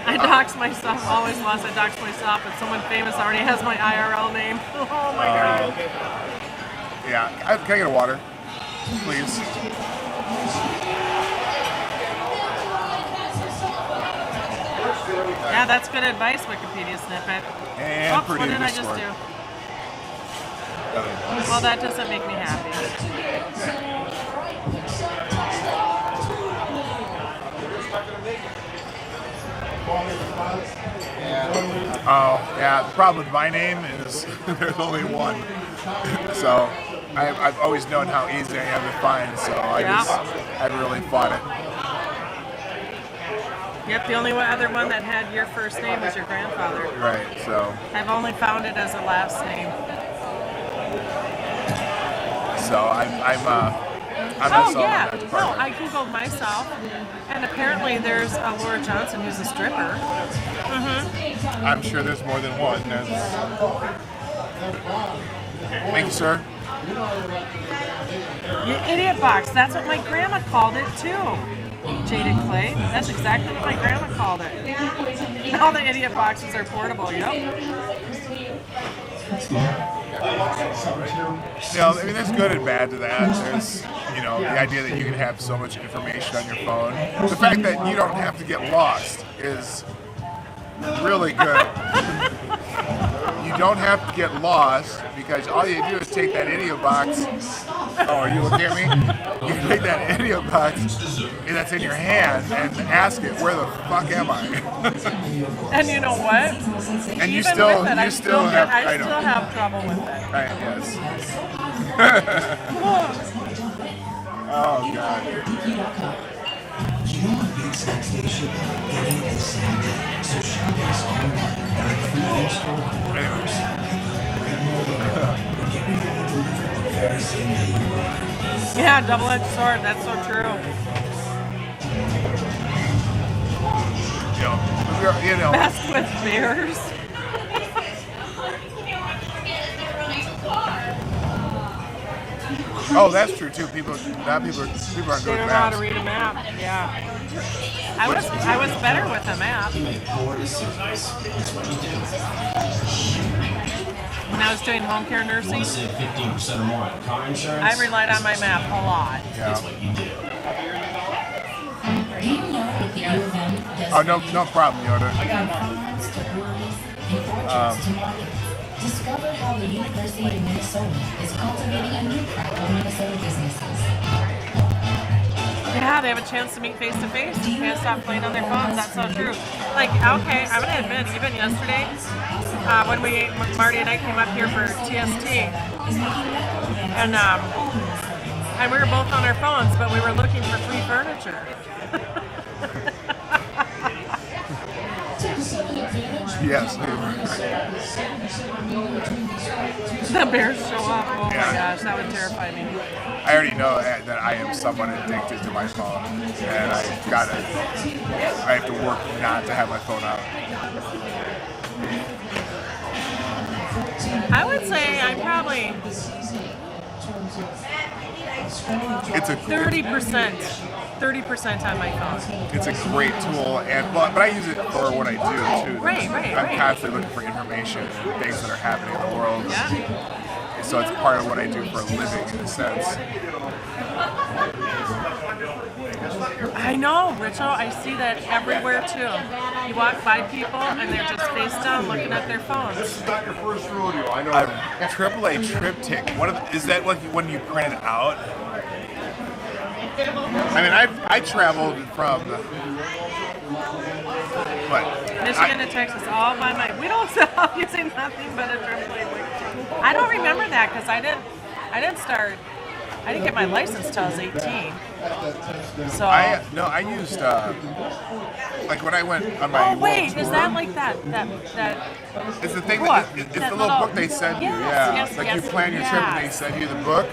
I dox myself, always lost. I dox myself, but someone famous already has my IRL name. Oh my god. Yeah, can I get a water, please? Yeah, that's good advice, Wikipedia snippet. And Oops, what did I just do? Well, that doesn't make me happy. Oh, yeah, the problem with my name is there's only one. So I've always known how easy I am to find, so I really fought it. Yep, the only other one that had your first name was your grandfather. Right, so. I've only found it as a last name. So I'm oh yeah, no, I googled myself, and apparently there's a Laura Johnson who's a stripper. Mm-hmm. I'm sure there's more than one. Thank you, sir. You idiot box. That's what my grandma called it too. Jaded clay. That's exactly what my grandma called it. Now the idiot boxes are portable. Yep. I mean, there's good and bad to that. There's, the idea that you can have so much information on your phone. The fact that you don't have to get lost is really good. You don't have to get lost because all you do is take that idiot box. Oh, are you looking at me? You take that idiot box that's in your hand and ask it, where the fuck am I? And you know what? And you Even still, with it, you still have, I still have trouble with it. Right, yes. Oh, God. Yeah, double-edged sword. That's so true. Best with bears. Oh, that's true too. People aren't good They with don't know how to maps. read a map. Yeah. I was better with a map. When I was doing home care nursing, I relied on my map a lot. Yeah. Oh, no problem, Yoda. Discover how the University of Minnesota is cultivating a new crop of Minnesota businesses. Yeah, they have a chance to meet face to face. They can't stop playing on their phones. That's so true. Like, okay, I'm gonna admit, even yesterday, when Marty and I came up here for TST, and we were both on our phones, but we were looking for free furniture. Yes. The bears show up. Oh my Yeah. gosh, that would terrify me. I already know that I am somewhat addicted to my phone, and I have to work not to have my phone out. I would say I'm probably It's a 30% on my phone. It's a great tool, but I use it for what I do too. Right. I'm constantly looking for information and things that are happening in the world. Yeah. So it's part of what I do for a living, in a sense. I know, Richo. I see that everywhere too. You walk by people and they're just face down looking at their phones. This is not your first rodeo, I know. AAA triptych. Is that like when you print it out? I mean, I traveled from Michigan to Texas, all by my. We don't sell using nothing but a AAA wig. I don't remember that because I didn't get my license till I was 18. So I used like when I went on my oh wait, world is tour, that like that? It's the thing book? it's That the little book they little- send you. Yes, Yeah, yes, like yes, you plan your trip and they yes. send you the book.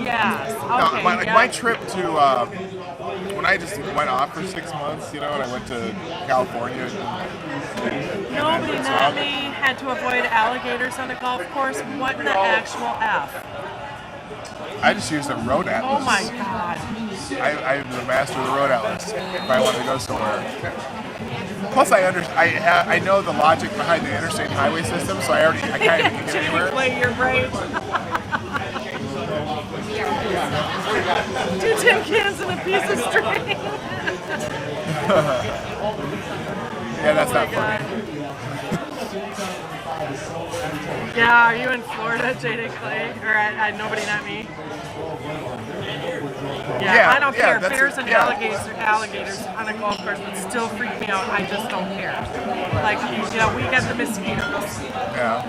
Yes. No, Okay. my trip to when I just went off for 6 months, and I went to California. Nobody not me had to avoid alligators on a golf course. What in the actual F? I just used a road atlas. Oh my God. I'm the master of the road atlas if I want to go somewhere. Plus, I know the logic behind the interstate highway system, so I kind of can get anywhere. Play your brain. 2 tin cans and a piece of string. Yeah, that's not Oh my funny. Yeah, are you in Florida, J.D. Clay? Or nobody, not me? Yeah, I don't care. that's Bears it, and yeah. alligators on a golf course would still freak me out. I just don't care. Like, we got the mosquitoes. Yeah.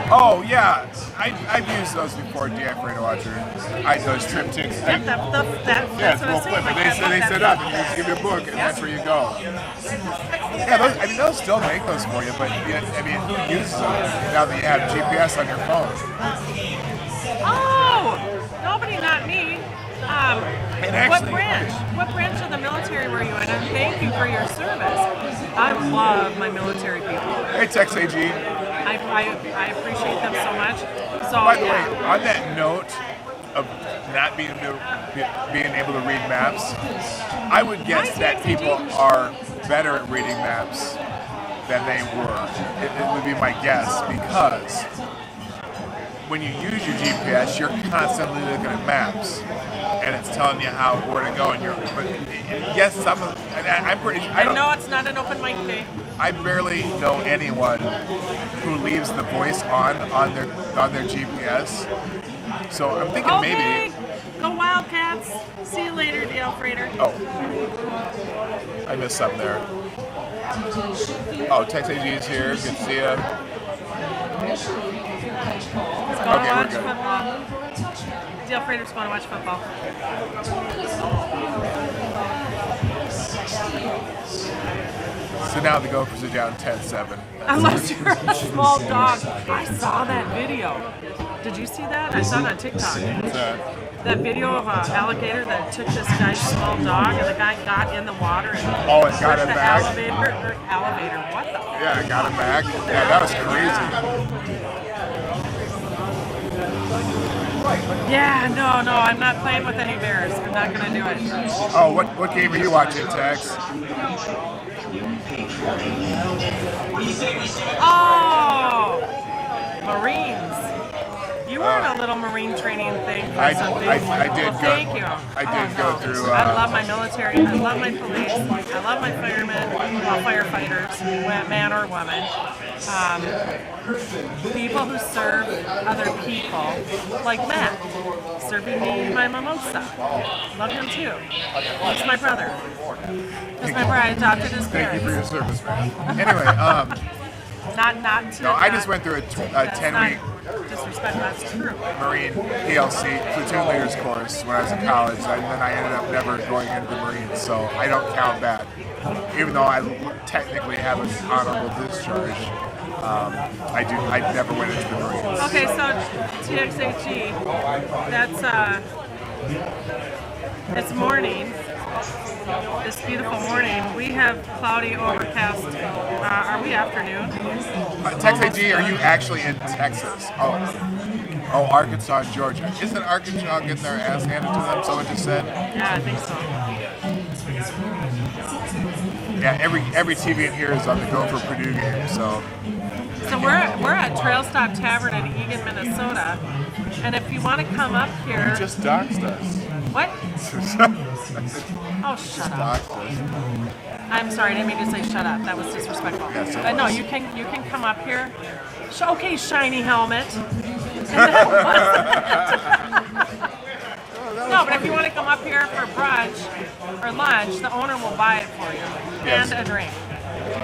Oh yeah, I've used those before. Deactivator watcher. Those triptychs. Yep, that's Yeah, what it's I'm real saying. quick. Like They that set up and they just give you a book, and that's where you go. Yeah, they'll still make those for you, but who uses them now that you have GPS on your phone? Oh, nobody, not me. What actually- branch? What branch of the military were you in? And thank you for your service. I love my military people. Hey, Tex AG. I appreciate them so much. So By the way, on that note of not being able to read maps, I would guess that people are better at reading maps than they were. It would be my guess, because when you use your GPS, you're constantly looking at maps, and it's telling you where to go. And yes, some of, and I'm pretty. I know it's not an open mic day. I barely know anyone who leaves the voice on their GPS. So I'm thinking Okay, maybe. go Wildcats. See you later, DL Freighter. Oh, I missed something there. Oh, Tex AG is here. Good to see you. Let's go Okay, we're watch good. football. DL Freighter's going to watch football. So now the Gophers are down 10-7. Unless you're a small dog. I saw that video. Did you see that? I saw it on TikTok. That video of an alligator that took this guy's small dog, and the guy got in the water and Oh, it got him the back? elevator. What the? Yeah, I got him back. Yeah, that was crazy. Yeah, no, I'm not playing with any bears. I'm not gonna do it. Oh, what game are you watching, Tex? Oh, Marines. You weren't a little Marine training thing. I did Well, thank you. I did go through. I love my military. I love my police. I love my firemen, firefighters, man or woman. People who serve other people, like Matt, serving me my mimosa. Love him too. He's my brother. That's my brother. I adopted his Thank you for parents. your service, man. Anyway, Not to. no, I just went through a 10-week disrespect. That's true. Marine PLC platoon leaders course when I was in college, and then I ended up never going into the Marines, so I don't count that. Even though I technically have an honorable discharge, I never went into the Marines. Okay, so TXAG, that's it's morning. This beautiful morning. We have cloudy, overcast. Are we afternoon? Texas AG, are you actually in Texas? Oh, Arkansas and Georgia. Isn't Arkansas getting their ass handed to them? Someone just said. Yeah, I think so. Yeah, every TV in here is on the go for Purdue game. So we're at Trail Stop Tavern in Eagan, Minnesota, and if you want to come up here, you just doxed us. What? Oh, shut up. Doxed us. I'm sorry, I didn't mean to say shut up. That was disrespectful. Yes, it But no, was. you can come up here. Okay, shiny helmet. No, but if you want to come up here for brunch or lunch, the owner will buy it for you. Yes. And a drink.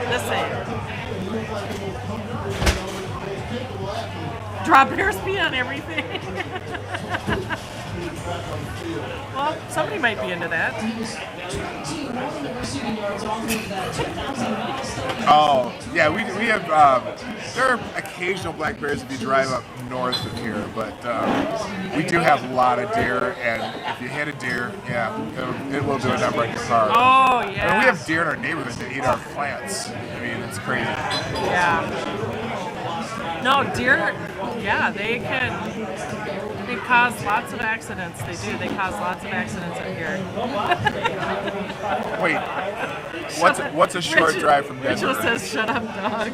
Listen. Drop airspeed on everything. Well, somebody might be into that. Oh, yeah, we have, there are occasional black bears if you drive up north of here, but we do have a lot of deer, and if you hit a deer, yeah, it will do a number on your car. Oh, yeah. And we have deer in our neighborhood that eat our plants. I mean, it's crazy. Yeah. No, deer, yeah, they cause lots of accidents. They do. They cause lots of accidents up here. Wait, what's a short drive from Denver? Rachel says, "Shut up, dog."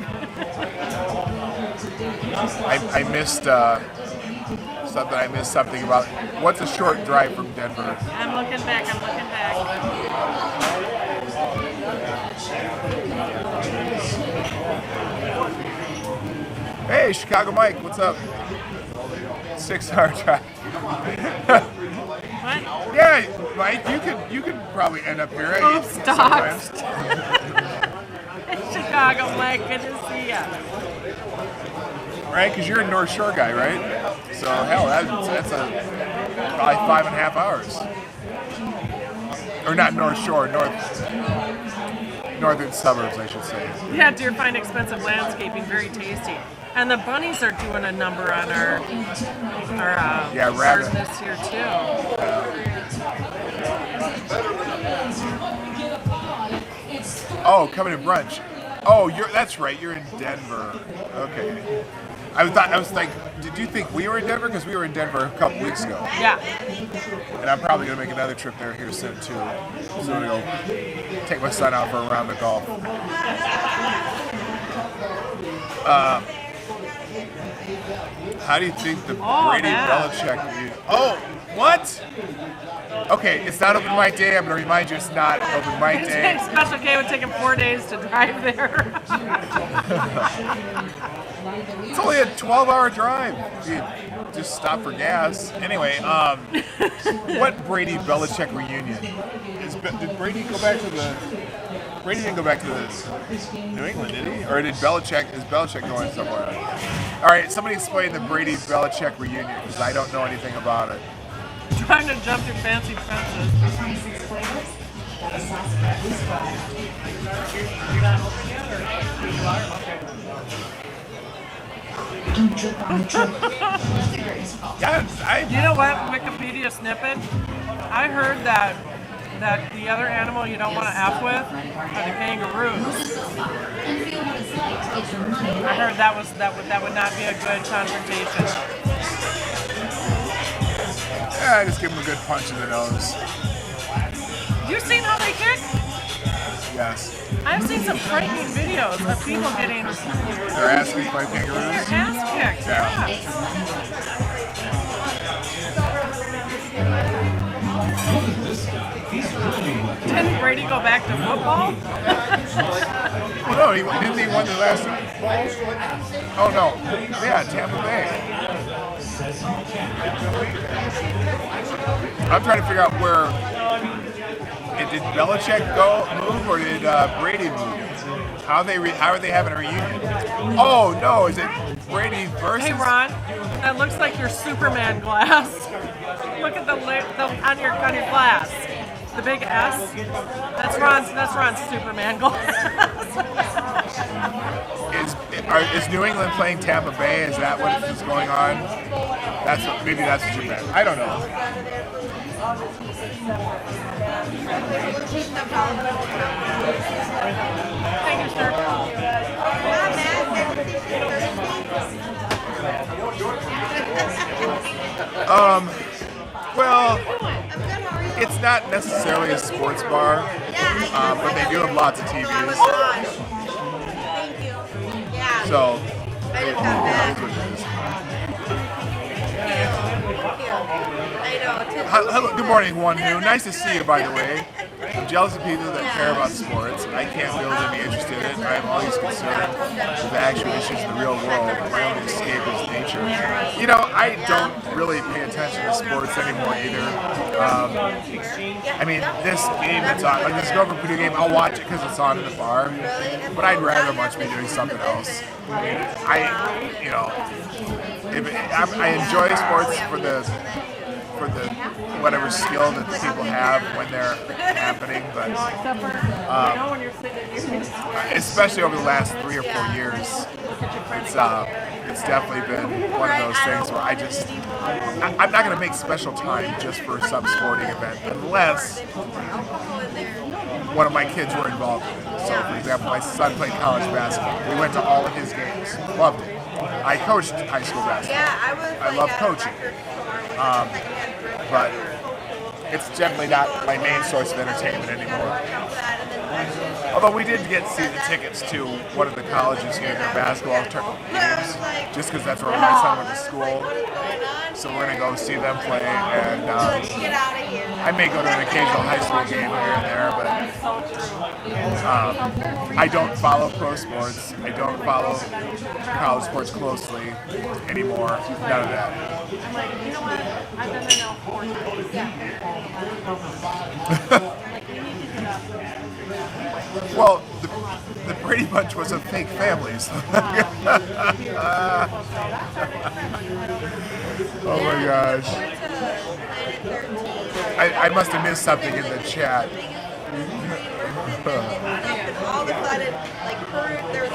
I missed something. I missed something about what's a short drive from Denver. I'm looking back. Hey, Chicago Mike, what's up? 6-hour drive. What? Yeah, Mike, you could probably end up here. Oh, stop. sometimes. Chicago, Mike, good to see ya. Right? Because you're a North Shore guy, right? So, hell, that's probably 5.5 hours. Or not North Shore, northern suburbs, I should say. Yeah, deer find expensive landscaping very tasty. And the bunnies are doing a number on our Yeah, garden rabbit. this year too. Oh, coming to brunch. Oh, that's right. You're in Denver. Okay. I was like, did you think we were in Denver? Because we were in Denver a couple weeks ago. Yeah. And I'm probably gonna make another trip there here soon too. So I'm gonna go take my son out for a round of golf. How do you think the Brady man. Belichick? Oh, what? Okay, it's not open mic day. I'm gonna remind you, it's not open mic day. It's Special K would take him 4 days to drive there. It's only a 12-hour drive. You just stop for gas. Anyway, what Brady Belichick reunion? Did Brady go back to the? Brady didn't go back to New England, did he? Or is Belichick going somewhere? All right, somebody explain the Brady Belichick reunion because I don't know anything about it. Trying to jump through fancy fences. Yeah, You know what? Wikipedia snippet. I heard that the other animal you don't want to F with are the kangaroos. I heard that would not be a good confrontation. I just give him a good punch in the nose. You seen how they kick? Yes. I've seen some frightening videos of people getting They're asking by kangaroos. their ass kicked. Yeah. Yeah. Didn't Brady go back to football? Well, no, didn't he win the last time? Oh no, yeah, Tampa Bay. I'm trying to figure out where. Did Belichick move or did Brady move? How are they having a reunion? Oh no, is it Brady versus? Hey Ron, that looks like your Superman glass. Look at the on your glass. The big S. That's Ron's Superman glass. Is New England playing Tampa Bay? Is that what is going on? Maybe that's what you meant. I don't know. Thank you, sir. Well, it's not necessarily a sports bar, but they do have lots of TVs. Thank you. Yeah. So, I just got that. I know. Hello, good morning, one who. Nice to see you, by the way. I'm jealous of people that care about sports. I can't be able to be interested in it. I'm always concerned with the actual issues in the real world. My own escapist nature. You know, I don't really pay attention to sports anymore either. I mean, this game that's on, like this Grover Purdue game, I'll watch it because it's on in the bar. But I'd rather much be doing something else. I mean, I enjoy sports for the whatever skill that people have when they're happening, but especially over the last 3 or 4 years, it's definitely been one of those things where I'm not going to make special time just for some sporting event unless one of my kids were involved in it. So, for example, my son played college basketball. We went to all of his games. Loved it. I coached high school basketball. I love coaching. But it's definitely not my main source of entertainment anymore. Although we did get season tickets to one of the colleges here, their basketball games, just because that's where my son went to school. So we're going to go see them play, and I may go to an occasional high school game here and there, but I don't follow pro sports. I don't follow college sports closely anymore. None of that. I'm like, you know what? I've been there now 4 times. Well, the Brady Bunch was a fake family. So. Oh my gosh. I must have missed something in the chat.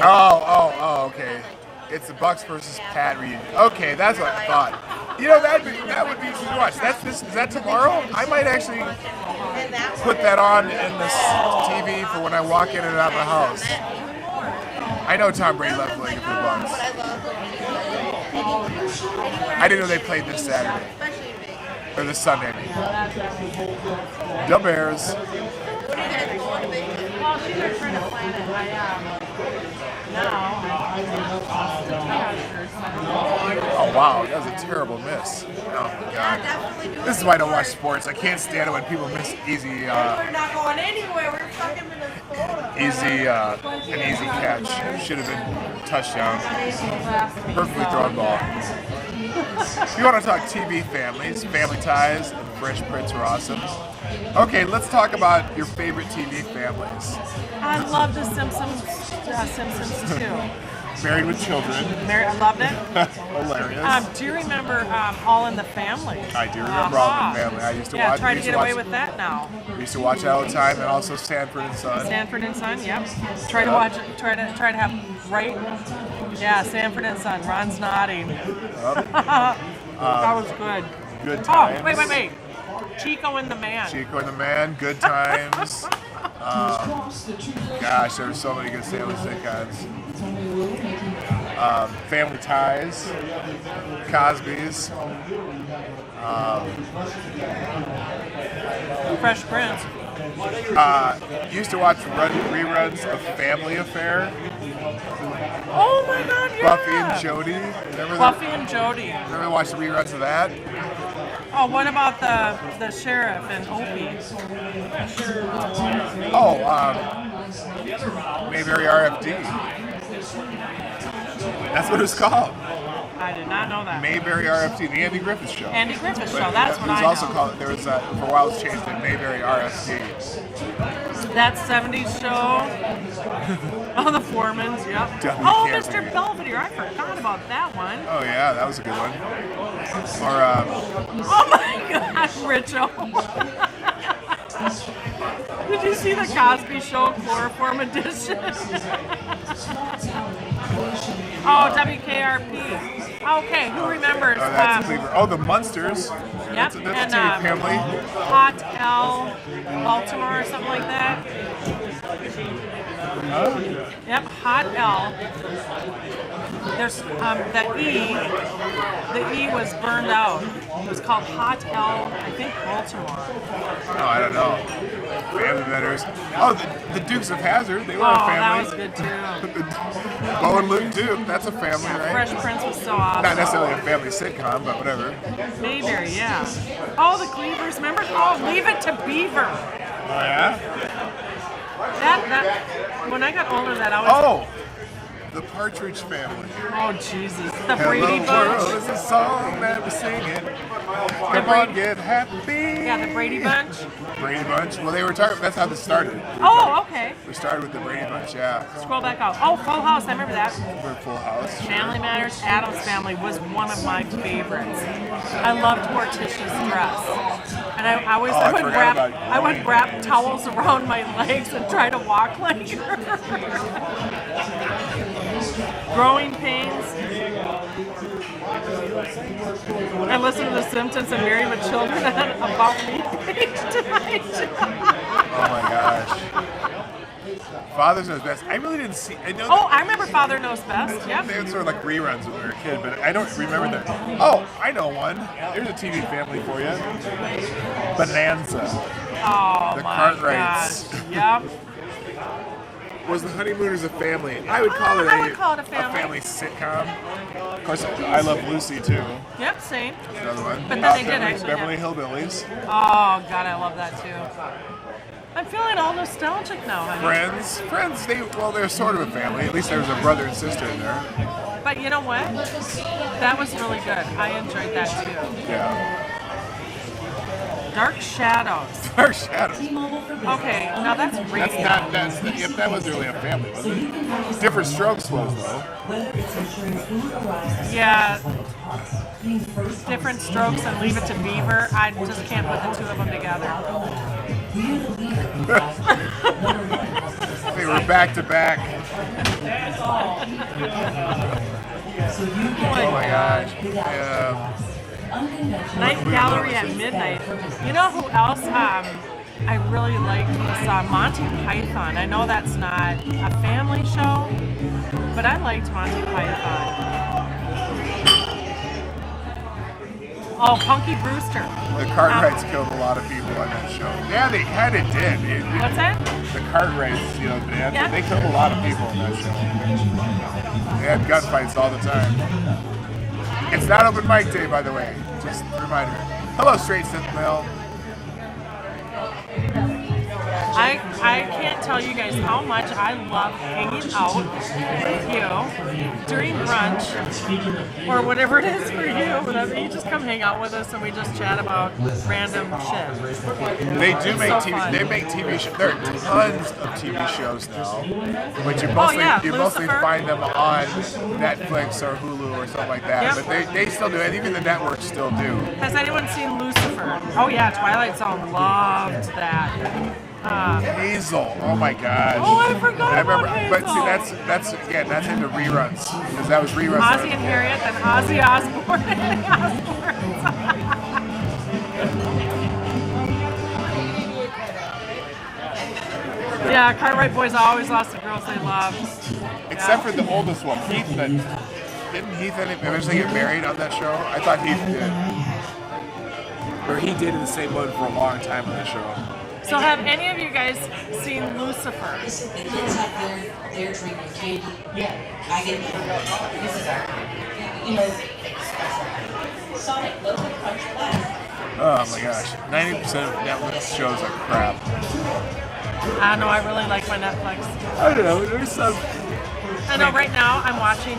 Oh, okay. It's the Bucks versus Pat reunion. Okay, that's what I thought. You know, that would be interesting to watch. Is that tomorrow? I might actually put that on in this TV for when I walk in and out of the house. I know Tom Brady loves playing for the Bucks. I didn't know they played this Saturday. Or this Sunday. The Bears. Well, she's been trying to plan it. Oh wow, that was a terrible miss. Oh my god. This is why I don't watch sports. I can't stand it when people miss easy We're not going anywhere. We're fucking Minnesota. an easy catch. Should have been a touchdown. Perfectly thrown ball. If you want to talk TV families, Family Ties and Fresh Prince are awesome. Okay, let's talk about your favorite TV families. I love The Simpsons too. Married with Children. I loved it. Hilarious. Do you remember All in the Family? I do remember All in the Family. I used to watch. Try to get away with that now. We used to watch that all the time, and also Sanford and Son. Sanford and Son, yep. Try to watch it. Try to have right. Yeah, Sanford and Son. Ron's nodding. That was good. Good times. Oh, wait. Chico and the Man. Good times. Gosh, there were so many good Stanley sitcoms. Family Ties, Cosby's, Fresh Prince. Used to watch reruns of Family Affair. Oh my God, yeah. Buffy and Jody. Buffy and Jody. Remember watch the reruns of that? Oh, what about the sheriff and Opie? Oh, Mayberry RFD. That's what it's called. I did not know that. Mayberry RFD, the Andy Griffith Show. Andy Griffith But Show, that's what I it was know. also called, there was, for a while it was changed to Mayberry RFD. That 70s show. Oh, the Foremans, yep. Definitely Oh, can't Mr. think. Belvedere, I forgot about that one. Oh yeah, that was a good one. Or, Oh my gosh, Richo. Did you see the Cosby Show Chloroform Edition? Oh, WKRP. Okay, who remembers? that's Cleaver. Oh, the Munsters. Yep, That's a and TV family. Hot L, Baltimore or something like that. Yep, Hot L. There's the E was burned out. It was called Hot L, I think Baltimore. Oh, I don't know. Family Matters. Oh, the Dukes of Hazzard. They were a Oh, family. that was good too. Bo and Luke Duke. That's a family, right? Fresh Prince was so awesome. Not necessarily a family sitcom, but whatever. Mayberry, yeah. Oh, the Cleavers, remember? Oh, Leave It to Beaver. Oh yeah. That when I got older, that always. Oh, the Partridge Family. Oh Jesus, the Brady Hello Bunch. World is a song that we're singing. Come Brady- on, get happy. Yeah, the Brady Bunch. Brady Bunch. Well, they were talking. That's how this started. Oh, okay. We started with the Brady Bunch. Yeah. Scroll back out. Oh, Full House. I remember that. We're Full House. Family Matters. Addams Family was one of my favorites. I loved Morticia's dress, and I always Oh, I forgot about I would wrap towels around my legs and try to walk like her. Growing Pains. I listened to The Simpsons and Married with Children and About Me page tonight. Oh my gosh. Father's Knows Best. I really didn't see. I know. Oh, I remember Father Knows Best. Yep. They had sort of like reruns when we were a kid, but I don't remember that. Oh, I know one. There's a TV family for you. Bonanza. Oh The my Cartwrights. gosh. Yep. Was the Honeymooners a family? I would call it I would call it a family. sitcom. Of course, I Love Lucy too. Yep, same. Another one. But then they did actually Beverly Hillbillies. Oh God, I love that too. I'm feeling all nostalgic now, honey. Friends. They're sort of a family. At least there was a brother and sister in there. But you know what? That was really good. I enjoyed that too. Yeah. Dark Shadows. Dark Shadows. Okay, now that's radio. That wasn't really a family, was it? Different Strokes was though. Yeah. Different Strokes and Leave It to Beaver. I just can't put the two of them together. They were back to back. Oh my gosh. Yeah. Night Gallery at Midnight. You know who else I really liked was Monty Python. I know that's not a family show, but I liked Monty Python. Oh, Punky Brewster. The Cartwrights killed a lot of people on that show. Yeah, they kind of did. What's that? The Cartwrights, they killed a lot of people on that show. They had gunfights all the time. It's not open mic day, by the way. Just a reminder. Hello, Straight Synth Mail. I can't tell you guys how much I love hanging out with you during brunch or whatever it is for you. Whatever, you just come hang out with us and we just chat about random shit. They do make so TV. fun. They make TV shows. There are tons of TV shows now, but you mostly Lucifer. find them on Netflix or Hulu or something like that. Yep. But they still do it. Even the networks still do. Has anyone seen Lucifer? Oh yeah, Twilight Zone loved that. Hazel. Oh my gosh. Oh, I forgot I remember, about but see, Hazel. that's in the reruns because that was reruns. Ozzy and Harriet and Ozzy Osbourne and the Osbournes. Yeah, Cartwright Boys always lost the girls they loved. Except for the oldest one, Heath. Didn't Heath eventually get married on that show? I thought Heath did. Or he did in the same one for a long time on the show. So have any of you guys seen Lucifer? Listen, the kids out there, they're drinking candy. Yeah, I get it. This is our, you know, Sonic, local crunch blast. Oh my gosh, 90% of Netflix shows are crap. I know, I really like my Netflix. I don't know, there's some. I know right now I'm watching,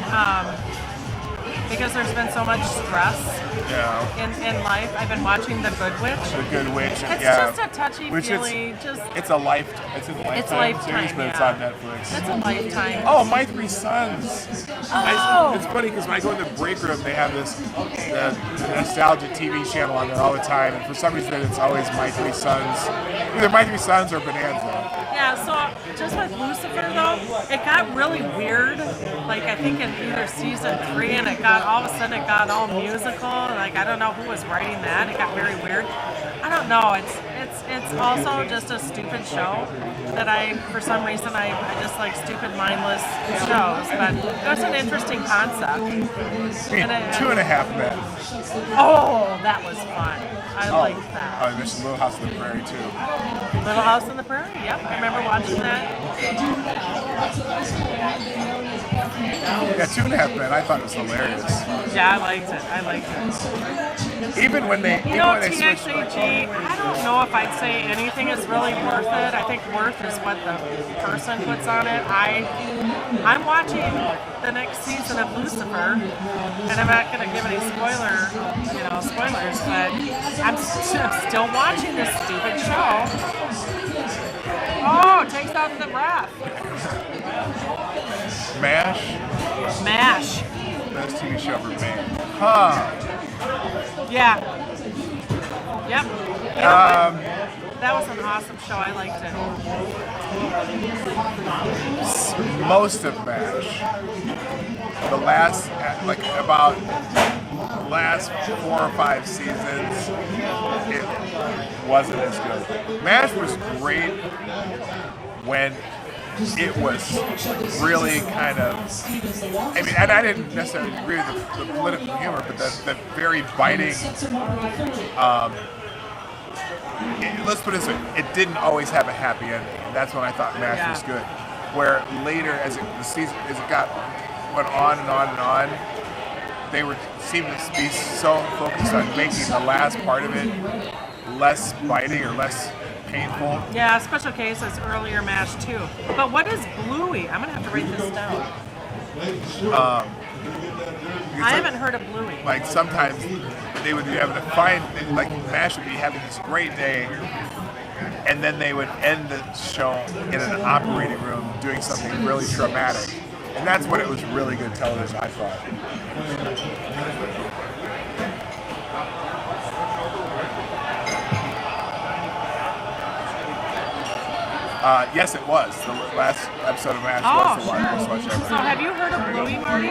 because there's been so much stress in life, I've been watching The Good Witch. The Good Witch, It's yeah. just a touchy-feely, It's a lifetime series, but it's on Netflix. It's a lifetime. Oh, My Three Sons. Oh. It's funny because when I go in the break room, they have the nostalgia TV channel on there all the time, and for some reason it's always My Three Sons. Either My Three Sons or Bonanza. Yeah, so just with Lucifer though, it got really weird. Like I think in either season 3, and it got all of a sudden it got all musical. Like I don't know who was writing that. It got very weird. I don't know. It's also just a stupid show that for some reason I just like stupid mindless shows. But it was an interesting concept. Hey, 2.5 Men. Oh, that was fun. I liked that. Oh, there's Little House on the Prairie too. Little House on the Prairie. Yep, I remember watching that. Yeah, 2.5 Men. I thought it was hilarious. Yeah, I liked it. Even when they, You know, TXAG, I don't know if I'd say anything is really worth it. I think worth is what the person puts on it. I'm watching the next season of Lucifer, and I'm not going to give any spoilers, but I'm still watching this stupid show. Oh, it takes out the breath. MASH. Best TV show ever made. Huh. Yeah. Yep. That was an awesome show. I liked it. Most of MASH. The last, about the last 4 or 5 seasons, it wasn't as good. MASH was great when it was really kind of, I mean, and I didn't necessarily agree with the political humor, but the very biting, let's put it this way, it didn't always have a happy ending. And that's when I thought MASH was good. Where later, as it went on and on and on, they seemed to be so focused on making the last part of it less biting or less painful. Yeah, Special K says earlier MASH too. But what is Bluey? I'm gonna have to write this down. I haven't heard of Bluey. Like sometimes they would be having to find, like MASH would be having this great day, and then they would end the show in an operating room doing something really traumatic. And that's when it was really good television, I thought. Yes, it was. The last episode of MASH was the most watched ever. So have you heard of Bluey, Marty?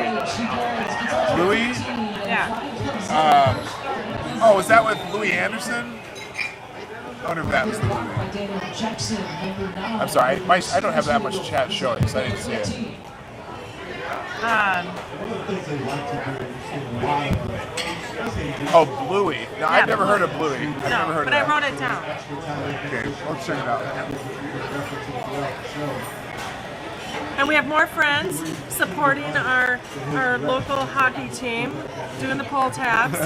Louis? Yeah. Oh, was that with Louis Anderson? I wonder if that was the movie. I'm sorry, I don't have that much chat showing, so I didn't see it. Oh, Bluey. No, I've never heard of Bluey. I've never heard of that. I wrote it down. Okay, let's check it out. And we have more friends supporting our local hockey team, doing the pull tabs.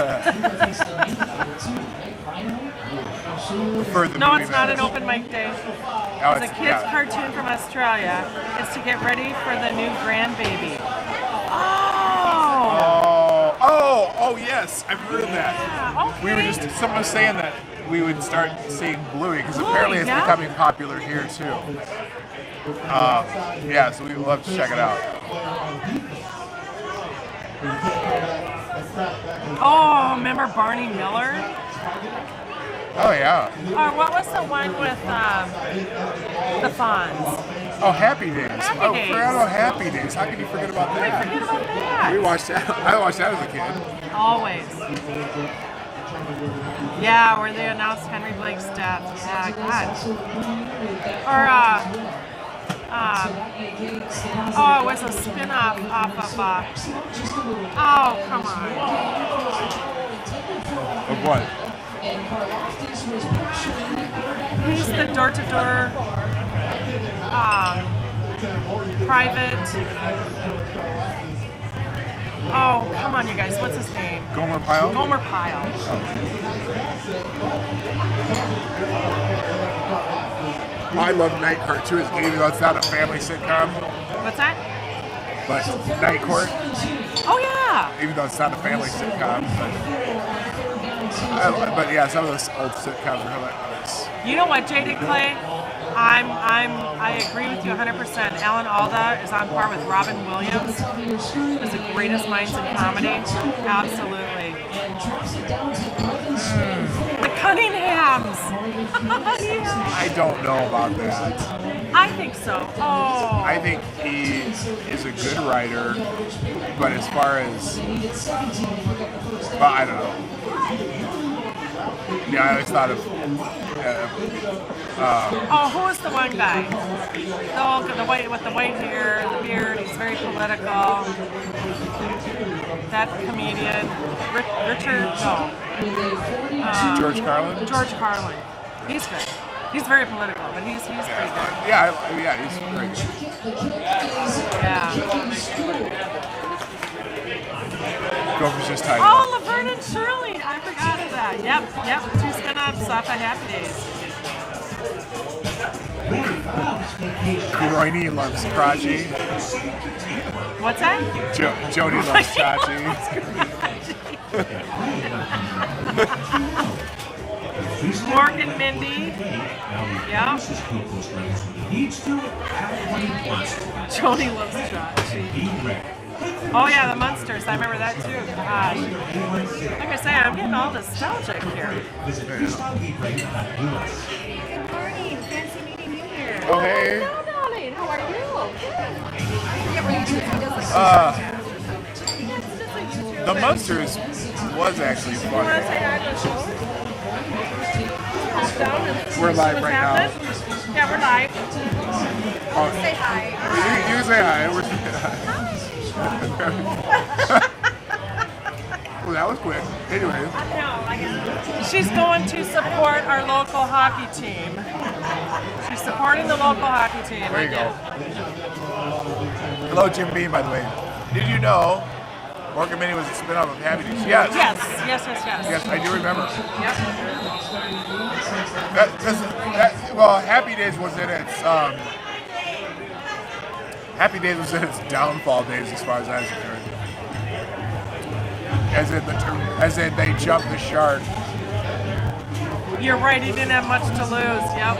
No, it's not an open mic day. It's a kid's cartoon from Australia. It's to get ready for the new grandbaby. Oh, yes, I've heard of that. Yeah, okay. We were someone was saying that we would start seeing Bluey, because apparently it's becoming popular here too. Yeah, so we would love to check it out. Oh, remember Barney Miller? Oh, yeah. Or what was the one with the Fonz? Oh, Happy Days. Happy Days. Forgot about Happy Days. How can you forget about that? Forget about that. We watched that. I watched that as a kid. Always. Yeah, where they announced Henry Blake's death. Yeah, God. Or, it was a spin-off off of, oh, come on. Of what? He's the door-to-door, private. Oh, come on, you guys. What's his name? Gomer Pyle? Gomer Pyle. I love Night Court too, even though it's not a family sitcom. What's that? But Night Court, Oh yeah. even though it's not a family sitcom, but yeah, some of those old sitcoms are hilarious. You know what, J.D. Clay? I agree with you 100%. Alan Alda is on par with Robin Williams as the greatest minds in comedy. Absolutely. The Cunninghams. Yeah. I don't know about that. I think so. Oh. I think he is a good writer, but as far as, well, I don't know. Yeah, I always thought of. Who was the one guy? The white with the white hair, the beard. He's very political. That comedian, Richard. No. George Carlin. George Carlin. He's good. He's very political, but he's pretty good. Yeah, he's very good. Yeah. Gopher's just tight. Oh, Laverne and Shirley. I forgot of that. Yep. Two spin-offs off of Happy Days. Groiny loves Crotchy. What's that? Jody loves Chachi. Mork and Mindy. Yeah. Jody loves Chachi. Oh yeah, the Munsters. I remember that too. Gosh. Like I say, I'm getting all nostalgic here. Good morning. Fancy meeting you here. Oh, hey. Hello, darling. How are you? The Munsters was actually You want to fun. say hi to the show? Pop down and see We're live what's right happening? Yeah, we're live. Say hi. You say hi. We're saying hi. Well, that was quick. Anyway, She's going to support our local hockey team. She's supporting the local hockey team. there you go. Hello, Jim Beam, by the way. Did you know Mork and Mindy was a spin-off of Happy Days? Yes. Yes. Yes, I do remember. Yep. Well, Happy Days was in its downfall days, as far as I was concerned. As in they jumped the shark. You're right, he didn't have much to lose. Yep.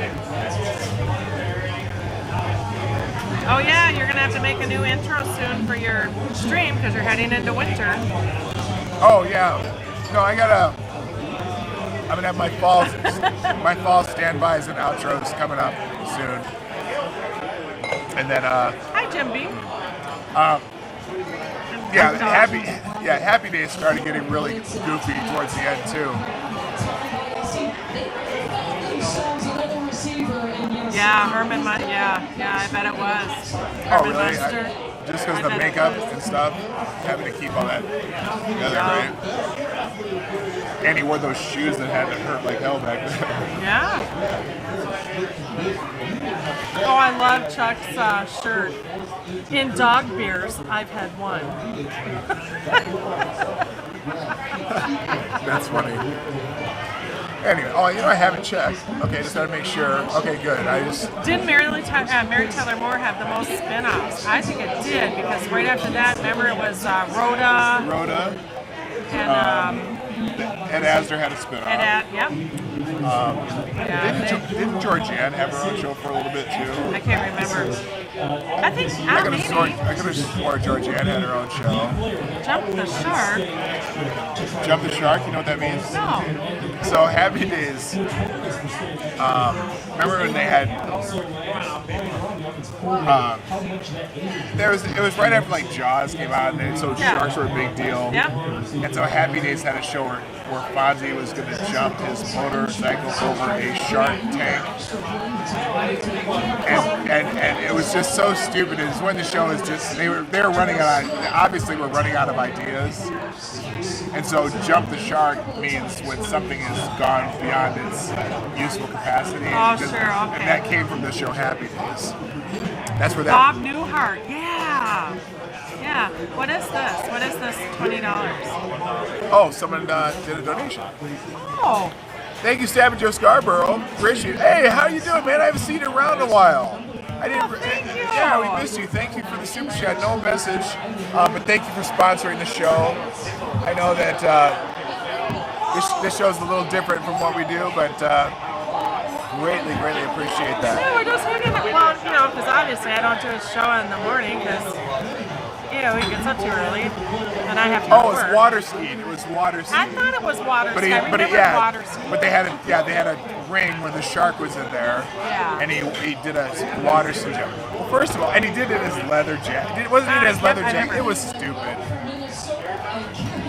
Oh yeah, you're gonna have to make a new intro soon for your stream because you're heading into winter. Oh yeah. No, I'm gonna have my fall standbys and outros coming up soon. And then Hi, Jim B. Happy Days started getting really goofy towards the end too. Yeah, Herman. Yeah, I bet it was. Oh Herman really? Munster. Just because I the bet it makeup was. and stuff, having to keep all that together, right? And he wore those shoes that had to hurt like hell back then. Yeah. Oh, I love Chuck's shirt. In dog beers, I've had one. That's funny. Anyway, I haven't checked. Okay, just gotta make sure. Okay, good. Did Mary Tyler Moore have the most spin-offs? I think it did, because right after that, remember it was Rhoda. And Ed Asner had a spin-off. yep. Didn't Georgianne have her own show for a little bit too? I can't remember. I think I could have sworn Georgianne had her own show. Jump the Shark. Jump the Shark, you know what that means? No. So Happy Days. Remember when they had? It was right after like Jaws came out, and so sharks were a big deal. Yeah. And so Happy Days had a show where Fonzie was going to jump his motorcycle over a shark tank, and it was just so stupid. It was when the show was just they were running out. Obviously, we're running out of ideas. And so jump the shark means when something has gone beyond its useful capacity. Oh, sure, okay. And that came from the show Happy Days. That's where that... Bob Newhart, yeah. Yeah. What is this? What is this $20? Oh, someone did a donation. Oh. Thank you, Stab and Joe Scarborough. Appreciate it. Hey, how you doing, man? I haven't seen you around in a while. I didn't. Thank you. Yeah, we missed you. Thank you for the super chat. No message, but thank you for sponsoring the show. I know that this show's a little different from what we do, but greatly appreciate that. Yeah, we're just hanging out. Well, you know, because obviously I don't do a show in the morning because, you know, he gets up too early, and I have to Oh, work. it's water skiing. It was water skiing. I thought it was water But skiing. I remember water skiing. but they had a ring where the shark was in there, Yeah. and he did a water ski jump. Well, first of all, and he did it in his leather jacket. It wasn't in his leather jacket. It was stupid.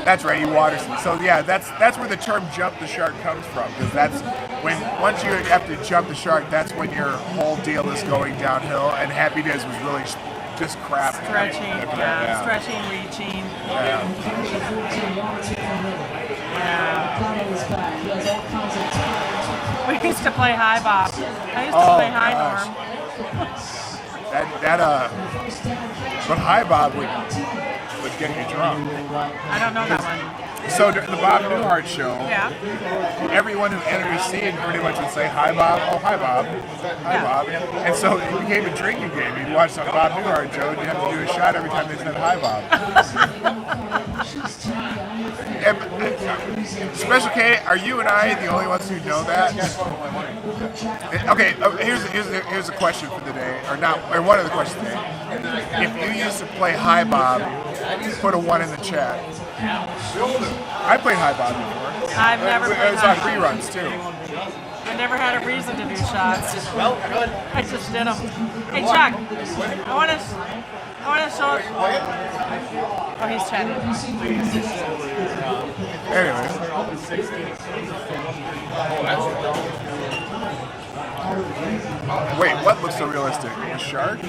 That's right, he water ski. So yeah, that's where the term "jump the shark" comes from, because that's when once you have to jump the shark, that's when your whole deal is going downhill. And Happy Days was really just crap. Stretching, yeah. Stretching, reaching. Yeah. We used to play high bob. I used to play high gosh. norm. But high bob would get you drunk. I don't know that one. So during the Bob Newhart show, Yeah. everyone who entered a scene pretty much would say, "Hi Bob, oh hi Bob, hi Yeah. Bob," and so it became a drinking game. You'd watch the Bob Newhart show, and you have to do a shot every time they said "Hi Bob." Special K, are you and I the only ones who know that? Okay, here's a question for the day, or one of the questions today. If you used to play Hi Bob, put a 1 in the chat. I played Hi Bob before. I've never It played was high on bob. reruns too. I never had a reason to do shots. Well, good. I just did them. Hey Chuck, I want to show. Oh, he's chatting. Anyway. Wait, what looks so realistic? A shark?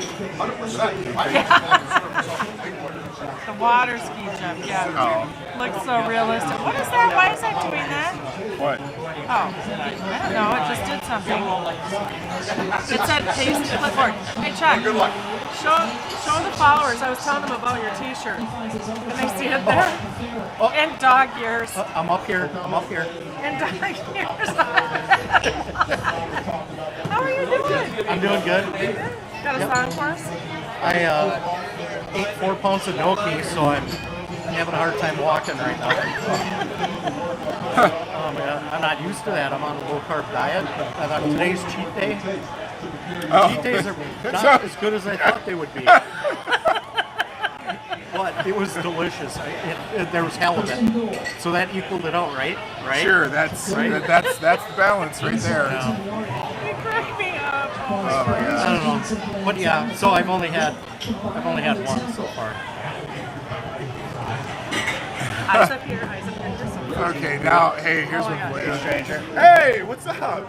The water ski jump, yeah. Oh. Looks so realistic. What is that? Why is that doing that? What? Oh, I don't know. It just did something. It said paste clipboard. Hey, Chuck. Good luck. Show the followers. I was telling them about your T-shirt. Can they see it there? And dog ears. I'm up here. And dog ears. How are you doing? I'm doing good. Got a song for us? I ate 4 pounds of gnocchi, so I'm having a hard time walking right now. I'm not used to that. I'm on a low-carb diet. I thought today's cheat day. Cheat days are not as good as I thought they would be. But it was delicious. There was halibut, so that equaled it out, right? Sure, that's the balance right there. You crack me up. Oh my Oh my I God. don't know, but yeah. So I've only had one so far. Eyes up here, eyes up here. Okay, now, hey, here's one for you. Stranger. Hey, what's up? Oh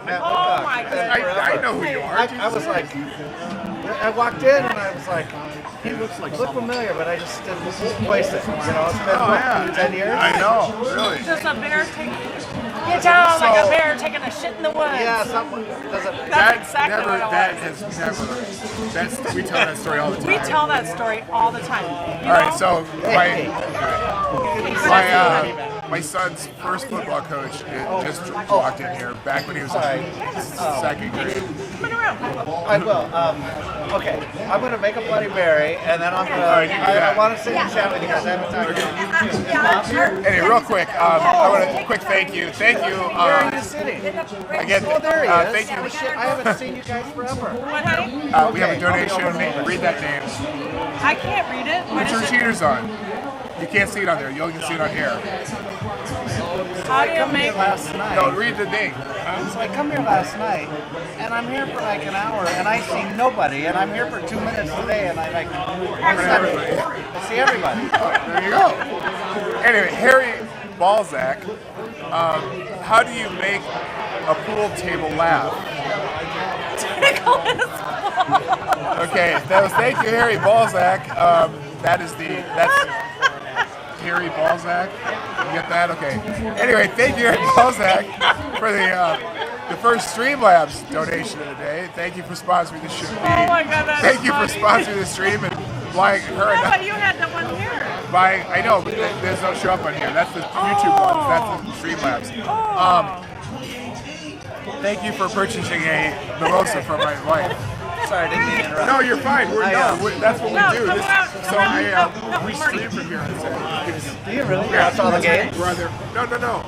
my goodness. I know who you are. I was like, I walked in and I was like, he looks familiar, but I just didn't place it. You know, it's been 10 years. I know, really. Does a bear take... Get down like a bear taking a shit in the woods. Yeah, something. Does it? That's exactly what it was. We tell that story all the time. We tell that story all the time. All right, so my son's first football coach just walked in here back when he was in second grade. Come around. I will. Okay, I'm going to make a Bloody Mary, and then I'm going to. I want to sit and chat with you guys. I haven't talked to you. Anyway, real quick, I want to quick thank you. Thank you. Where are you sitting? Again, Oh, there he is. thank you. I haven't seen you guys forever. What, honey? We have a donation. Read that name. I can't read it. What Put your is it? cheaters on. You can't see it on there. You only can see it on here. How do you make... Last night. No, read the name. So I come here last night, and I'm here for like an hour, and I see nobody, and I'm here for 2 minutes today, and I see everybody. There you go. Anyway, Harry Balzac, how do you make a pool table laugh? Okay, thank you, Harry Balzac. That's Harry Balzac. You get that? Okay. Anyway, thank you, Harry Balzac, for the first Streamlabs donation of the day. Thank you for sponsoring the show. Oh my God, that's Thank you funny. for sponsoring the stream and flying her. Yeah, but you had the one I know, but there's no show up on here. That's the YouTube ones. That's the Streamlabs. Thank you for purchasing a mimosa for my wife. Sorry, didn't mean to interrupt. No, you're fine. That's what we do. come out, So come out. we stream from here. Do you really? That's all the games? Brother. No.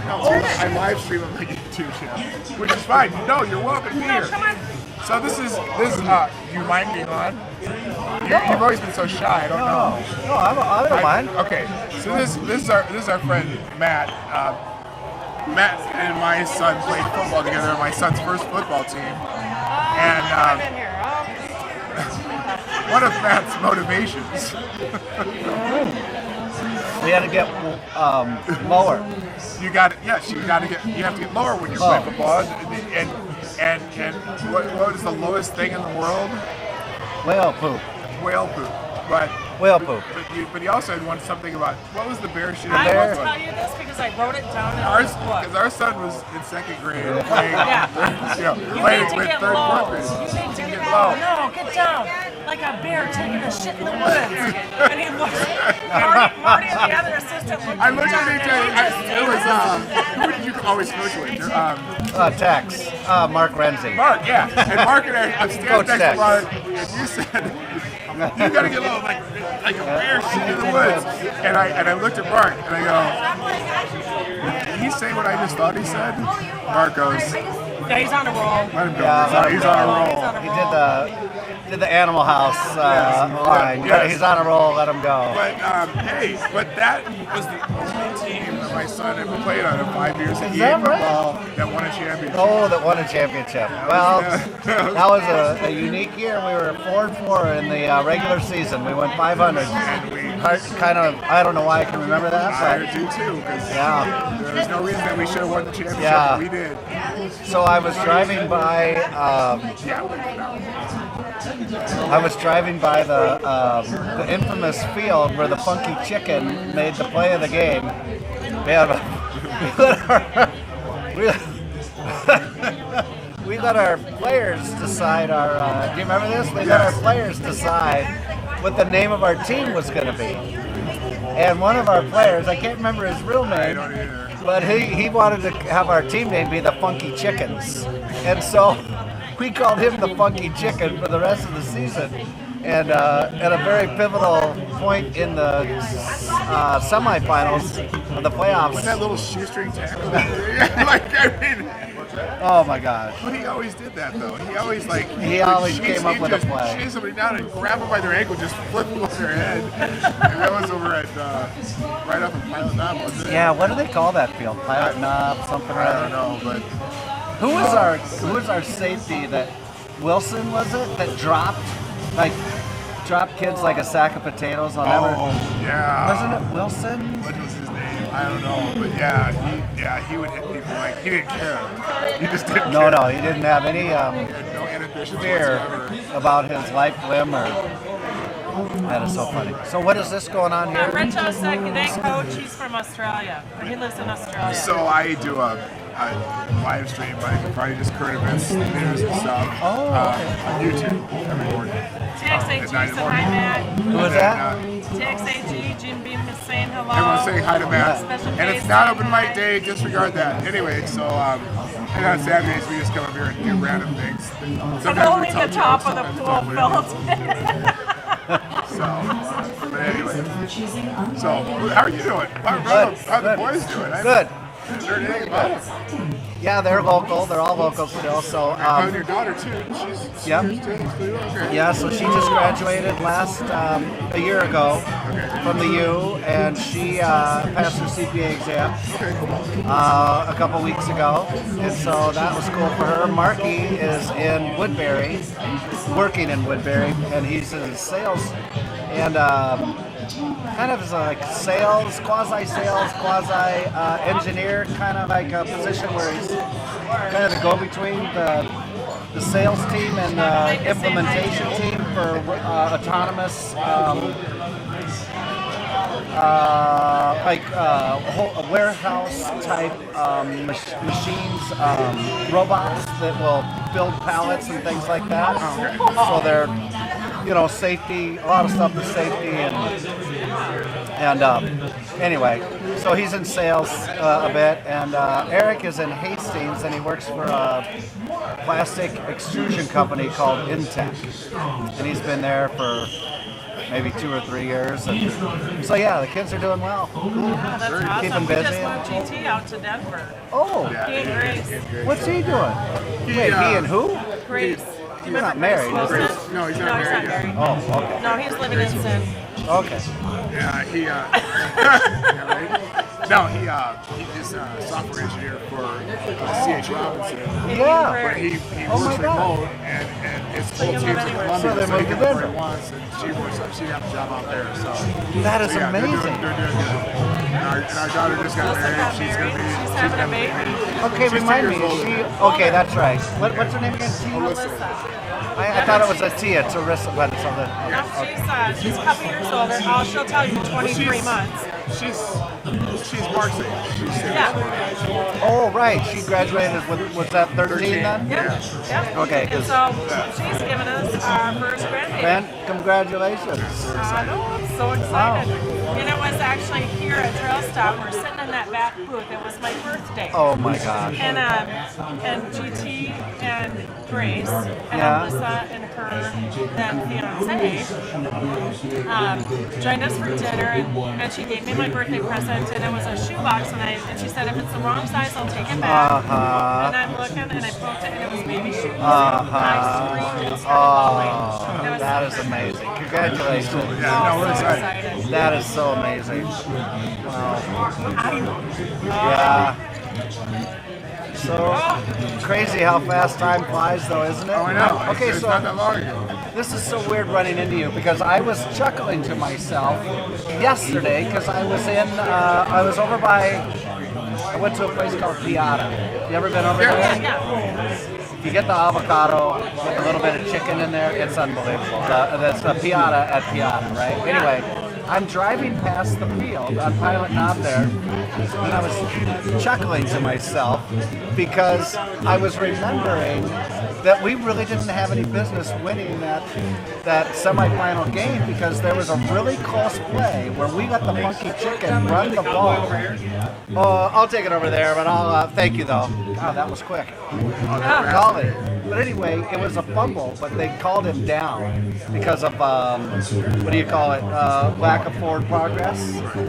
I live stream on my YouTube channel, which is fine. No, you're welcome to be here. Come on. So this is you mind being on? You've always been so shy. I don't know. No, I don't mind. Okay, so this is our friend Matt. Matt and my son played football together on my son's first football team, and I'm in here. one of Matt's motivations. We had to get lower. You have to get lower when you play football, and what is the lowest thing in the world? Whale poop. Whale poop, but. Whale poop. But he also had something about what was the bear shit? I will tell you this because I wrote it down in this book. Because our son was in second grade playing, You playing need to with get third, low. fourth grade. You need to get low. low. No, get down. Like a bear taking a shit in the woods. And he looked, Marty and the other assistant looked I looked at each other. Who did you always coach with? Tex. Mark Renzi. Mark, yeah. And Mark and I was Coach standing next Tex. to Mark, and you said, you gotta get low, like a bear shit in the woods. And I looked at Mark, and I go, did he say what I just thought he said? Mark goes, Yeah, he's on a roll. let him go. Yeah, He's on a roll. He did the Animal House line. Yes. He's on a roll, let him go. But but that was the only team that my son ever played on in 5 years of that right? football that won a championship. Oh, that won a championship. Well, that was a unique year. We were 4-4 in the regular season. We went 500. And we Kind of, I don't know why I can remember that, I but do too, because yeah. there was no reason that we should have won the championship. Yeah. But we did. So I was driving by. I was driving by the infamous field where the Funky Chicken made the play of the game. We let our players decide our. Do you remember this? We let our players decide what the name of our team was going to be. And one of our players, I can't remember his real name, I don't either. but he wanted to have our team name be the Funky Chickens. And so we called him the Funky Chicken for the rest of the season. And at a very pivotal point in the semifinals of the playoffs. With that little shoestring tackle. Like, I mean. Oh my God. But he always did that though. He always came up with a play. Chase somebody down and grab them by their ankle, just flip them over their head. And that was over at right up in Pilot Knob, wasn't it? Yeah, what do they call that field? Pilot Knob, something I like don't know, but Who was our safety that Wilson was it that dropped kids like a sack of potatoes on yeah. Wasn't it Wilson? What was his name? I don't know, but he would hit people like he didn't care. He just didn't care. No, he didn't have any He had no inhibitions fear whatsoever. about his life, limb, or. That is so funny. So what is this going on here? Rento second day coach. He's from Australia. Or he lives in Australia. So I do a live stream, like probably just current events, news and stuff on YouTube every morning. TXAG said hi, Matt. Who is that? TXAG, Jim Beam is saying hello. Everyone say hi to Matt. Special And case it's not open segment. mic day, disregard that. Anyway, so and on Saturdays we just come up here and do random things. And only the top of the pool filled. So, but anyway. So, how are you doing? How are the boys doing? Good. Heard anything about it? Yeah, they're local. They're all local still. So, How's your daughter too? She's Yep. okay. yeah. So she just graduated a year ago from the U, and she passed her CPA exam a couple weeks ago, and so that was cool for her. Marky is in Woodbury, working in Woodbury, and he's in sales and. Kind of as like sales, quasi-engineer, kind of like a position where he's kind of the go-between the sales team and the implementation team for autonomous, warehouse type machines, robots that will build pallets and things like that. So they're, safety, a lot of stuff is safety and And anyway, so he's in sales a bit, and Eric is in Hastings, and he works for a plastic extrusion company called Intech, and he's been there for maybe 2 or 3 years. And so yeah, the kids are doing well. Yeah, that's awesome. Keeping We busy. just moved GT out to Denver. Oh, He and Grace. what's he doing? Wait, he and who? Grace. Do you He's not remember married, Grace is he? Wilson? No, he's No, not he's not married married. Oh, okay. No, he's living in Sin. Okay. Yeah, he is a software engineer for C.H. Robinson. Yeah. But he Oh my works God. remote, and his So whole you team's live in anywhere. Columbia, So they so he moved can to go where he Denver. wants, and she got a job out there. So That is yeah, amazing. They're doing good. And our daughter just got Wilson married. got She's gonna married. be. She's having a baby. Okay, She's remind 2 me. years older. She, okay, that's right. What's her name again? Tia? Melissa. I thought it was a Tia. It's Arissa, but it's something. No, she's a couple years older. She'll tell you 23 months. She's Mark's age. She's Yeah. Oh, right. She graduated with, was that 13 then? Yep. Yep. Okay, And 'cause- so she's given us our first grandbaby. Ben, congratulations. No, I'm so excited. And it was actually here at Trail Stop. We're sitting in that back booth. It was my birthday. Oh my gosh. And GT and Grace and Yeah. Alyssa and her then fiance joined us for dinner, and she gave me my birthday present, and it was a shoebox, and she said if it's the wrong size, I'll take it back. And I'm looking, and I poked it, and it was baby shoes. I screamed and started bawling. It was That so is pretty. amazing. Congratulations. Yeah, no, we're so excited. That is so amazing. Yeah. So crazy how fast time flies, though, isn't it? Oh, I know. Okay, It's so not that long ago. this is so weird running into you because I was chuckling to myself yesterday because I was over by, I went to a place called Piata. You ever been over there? Yeah. You get the avocado with a little bit of chicken in there. It's unbelievable. That's the Piata at Piata, right? Anyway, I'm driving past the field on Pilot Knob there, and I was chuckling to myself because I was remembering that we really didn't have any business winning that semifinal game because there was a really close play where we let the funky chicken run the ball. Oh, I'll take it over there, but I'll thank you though. God, that was quick. Golly. But anyway, it was a fumble, but they called him down because of what do you call it? Lack of forward progress.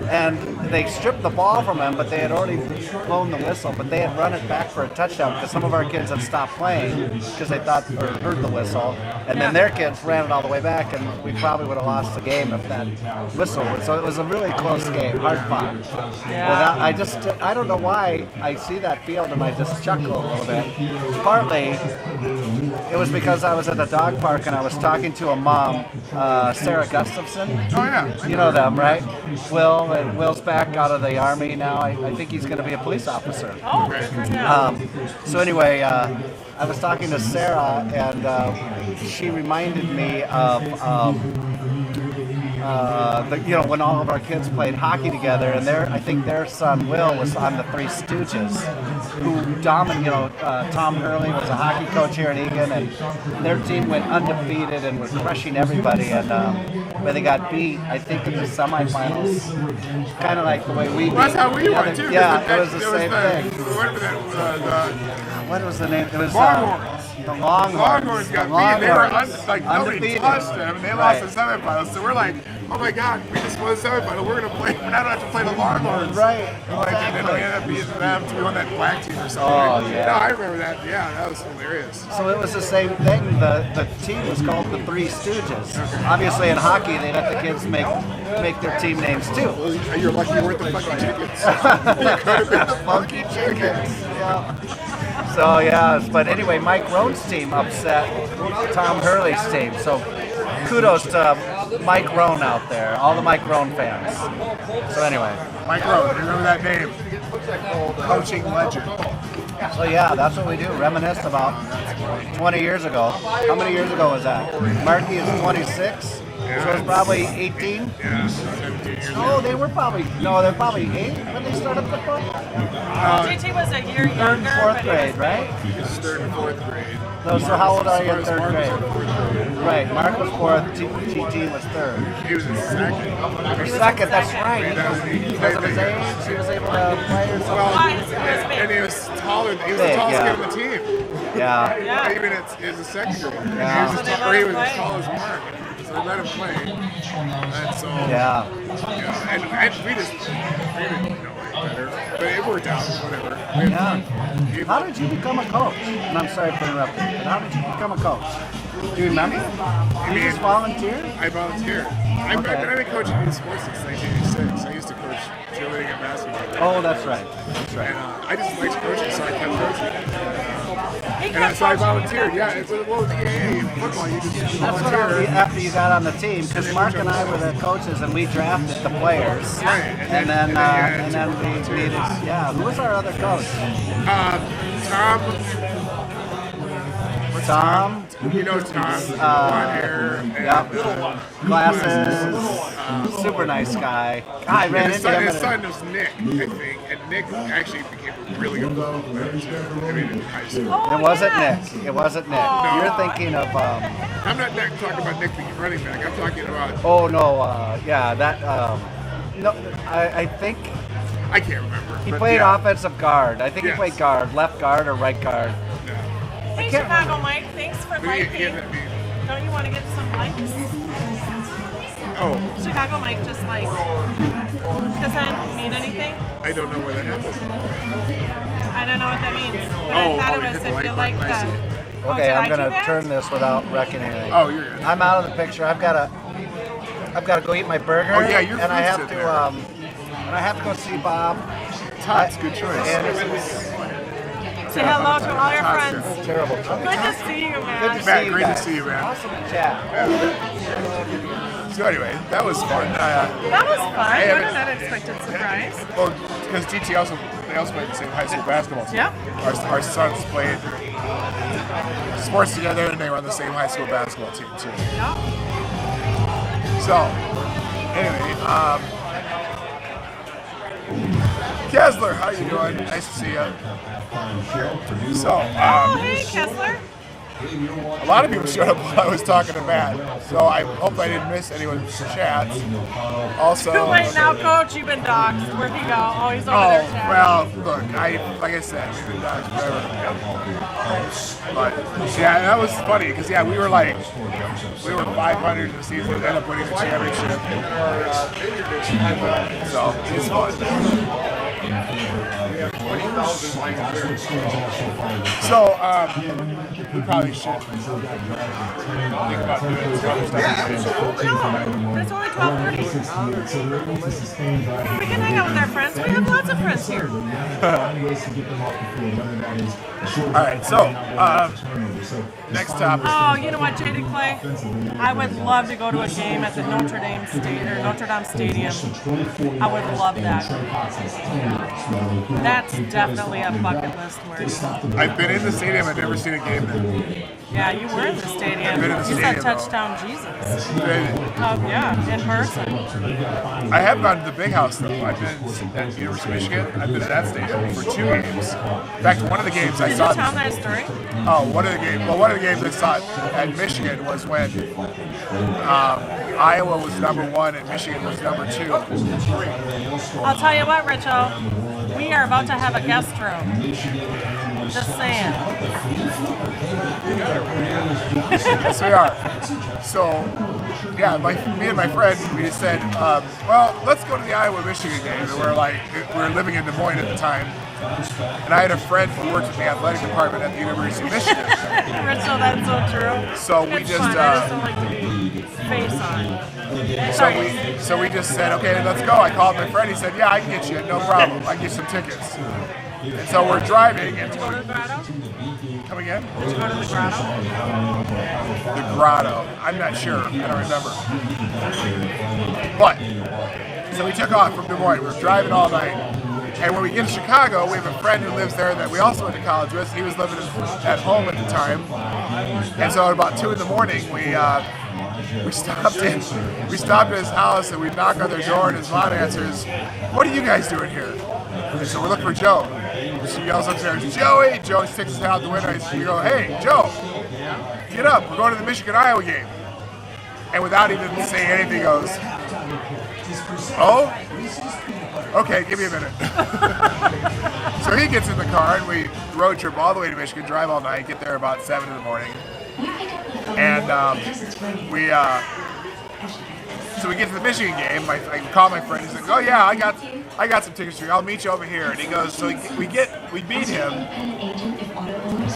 And they stripped the ball from him, but they had already blown the whistle. But they had run it back for a touchdown because some of our kids had stopped playing because they thought or heard the whistle, and then their kids ran it all the way back, and we probably would have lost the game if that whistle was. So it was a really close game, hard fought. Without, I don't know why I see that field and I just chuckle a little bit. Partly, it was because I was at the dog park and I was talking to a mom, Sarah Gustafson. Oh yeah. You know them, right? Will's back out of the army now. I think he's going to be a police officer. Oh, good for him. So anyway, I was talking to Sarah, and she reminded me of when all of our kids played hockey together, and I think their son Will was on the Three Stooges, who dominated. Tom Hurley was a hockey coach here in Egan, and their team went undefeated and was crushing everybody. And when they got beat, I think in the semifinals, kind of like the way we beat. Well, that's how we went too. Yeah, it was the same thing. thing. What was the name? It was Longhorns. The Longhorns. Longhorns got beat. Longhorns. They were nobody Undefeated. touched them. And they Right. lost the semifinals. So we're like, oh my God, we just won the semifinal. We're gonna play. We're not gonna have to play the Longhorns. Right. Like, and then we ended up beating them to win that black team or something. Oh, yeah. No, I remember that. Yeah, that was hilarious. So it was the same thing. The team was called the Three Stooges. Obviously, in hockey, they let the kids make their team names too. Well, you're lucky you weren't the fucking chickens. The Funky Chickens. Yeah. So yeah, but anyway, Mike Roan's team upset Tom Hurley's team. So kudos to Mike Roan out there, all the Mike Roan fans. So anyway, Mike Rowe, remember that name? Coaching legend. so yeah, that's what we do. Reminisce about 20 years ago. How many years ago was that? Marky is 26. So it's probably 18. Yeah, 17 years ago. Oh, they're probably 8 when they started football. GT was a year Third younger. and fourth but he grade, was right? It's third and fourth grade. So how old are you in third grade? Right, Mark was fourth, GT was third. He was in second. You're second, that's right. Because of his age, he was able to play or something. Well, and he was taller. He was the tallest kid on the team. Yeah. Even as a second grade. Yeah. He was as tall as Mark. So they let him play. And so, Yeah. and we just didn't know any better. But it worked out, whatever. We had fun. How did you become a coach? And I'm sorry for interrupting, but how did you become a coach? Do you remember? You just volunteered? I volunteered. I've been coaching youth sports since 1986. I used to coach cheerleading and basketball. Oh, that's right. That's right. And I just liked coaching, so I kept coaching. He And kept so I coaching. volunteered. Yeah, it's well, in football, you just That's what volunteer. after you got on the team, because Mark and I were the coaches and we drafted the players. Right. And then we needed, who was our other coach? Tom. Tom. You know Tom. Blonde hair. And, Glasses. Super nice guy. I ran and into him. his son was Nick, I think. And Nick actually became a really good football player too. I mean, in high school. It wasn't Nick. It wasn't Nick. You're thinking of. I'm not talking about Nick being running back. I'm talking about. Oh no. That. No, I think I can't remember. he but played yeah. offensive guard. I think he Yes. played guard, left guard or right guard. Hey, Chicago Mike, thanks for But liking. Don't you want to get some likes? Oh, Chicago Mike just like. Does that mean anything? I don't know where that happens. I don't know what that means. But Oh, I thought you it hit was the if like you like button, I see. the. Okay, did I'm I do gonna that? turn this without wrecking anything. Oh, you're good. I'm out of the picture. I've got to go eat my burger. Oh, yeah, your and I food's have in to there. and I have to go see Bob. Tots, good choice. And Say hello to all your friends. it's terrible. Good to see you, man. Good to see Matt, you great to guys. see you, man. Awesome chat. So anyway, that was fun. That was fun. What haven't- an unexpected surprise. Well, because GT they also played the same high school basketball team. Yeah. Our sons played sports together, and they were on the same high school basketball team too. Yeah. So, anyway, Kessler, how you doing? Nice to see you. So, Oh, hey, Kessler. a lot of people showed up while I was talking to Matt, so I hope I didn't miss anyone's chats. Also, Too late now, Coach. You've been doxxed. Where'd he go? Oh, he's over oh, there chatting. well, look, like I said, we've been done forever. But, yeah, that was funny, because, we were 500 in the season, ended up winning the championship. So, it's fun. So, we probably should think about doing some other stuff. No, it's only 12:30. We can hang out with our friends. We have lots of friends here. All right, so next topic. Oh, you know what, Jaded Clay? I would love to go to a game at the Notre Dame Stadium. I would love that. That's definitely a bucket list worthy. I've been in the stadium. I've never seen a game there. Yeah, you were in the stadium. been in the You said stadium, touchdown Jesus. But Yeah, in person. I have gone to the big house though. I've been at University of Michigan. I've been at that stadium for 2 games. In fact, one of the games I Did you saw. tell that story? One of the games. Well, one of the games I saw at Michigan was when Iowa was #1 and Michigan was #2. I'll tell you what, Richo. We are about to have a guest room. Just saying. Yes, we are. So, yeah, me and my friend, we just said, well, let's go to the Iowa-Michigan game. And we were living in Des Moines at the time. And I had a friend who worked in the athletic department at the University of Michigan. Richo, that's so true. So we It's just, fun. I just don't like to be face on. So we just said, okay, let's go. I called my friend. He said, yeah, I can get you. No problem. I can get some tickets. And so we're driving. And Did you go to the grotto? come again? Did you go to the grotto? The grotto. I'm not sure. I don't remember. But, so we took off from Des Moines. We were driving all night. And when we get to Chicago, we have a friend who lives there that we also went to college with. He was living at home at the time. And so at about 2 in the morning, we stopped at his house and we knock on their door and his mom answers, "What are you guys doing here?" And so we're looking for Joe. She yells upstairs, "Joey!" Joe sticks his head out the window and we go, "Hey, Joe, get up, we're going to the Michigan-Iowa game. And without even saying anything, goes, oh? Okay, give me a minute. So he gets in the car and we road trip all the way to Michigan, drive all night, get there about 7 in the morning. And so we get to the Michigan game. I call my friend. He's like, "Oh yeah, I got some tickets for you. I'll meet you over here." And he goes, so we meet him,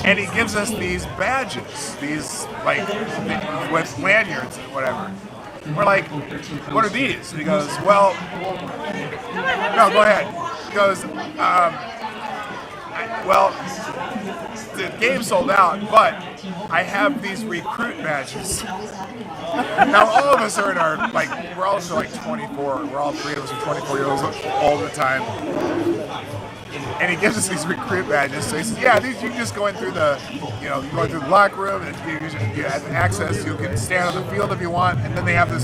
and he gives us these badges, these like with lanyards and whatever. We're like, "What are these?" And he goes, "Well, no, go ahead." He goes, "Well, the game sold out, but I have these recruit badges." Now all of us are in our, like, we're all like 24. We're all 3 of us are 24 years old all the time. And he gives us these recruit badges. So he says, yeah, these you can just go in through the, you go through the locker room and you have access. You can stand on the field if you want. And then they have the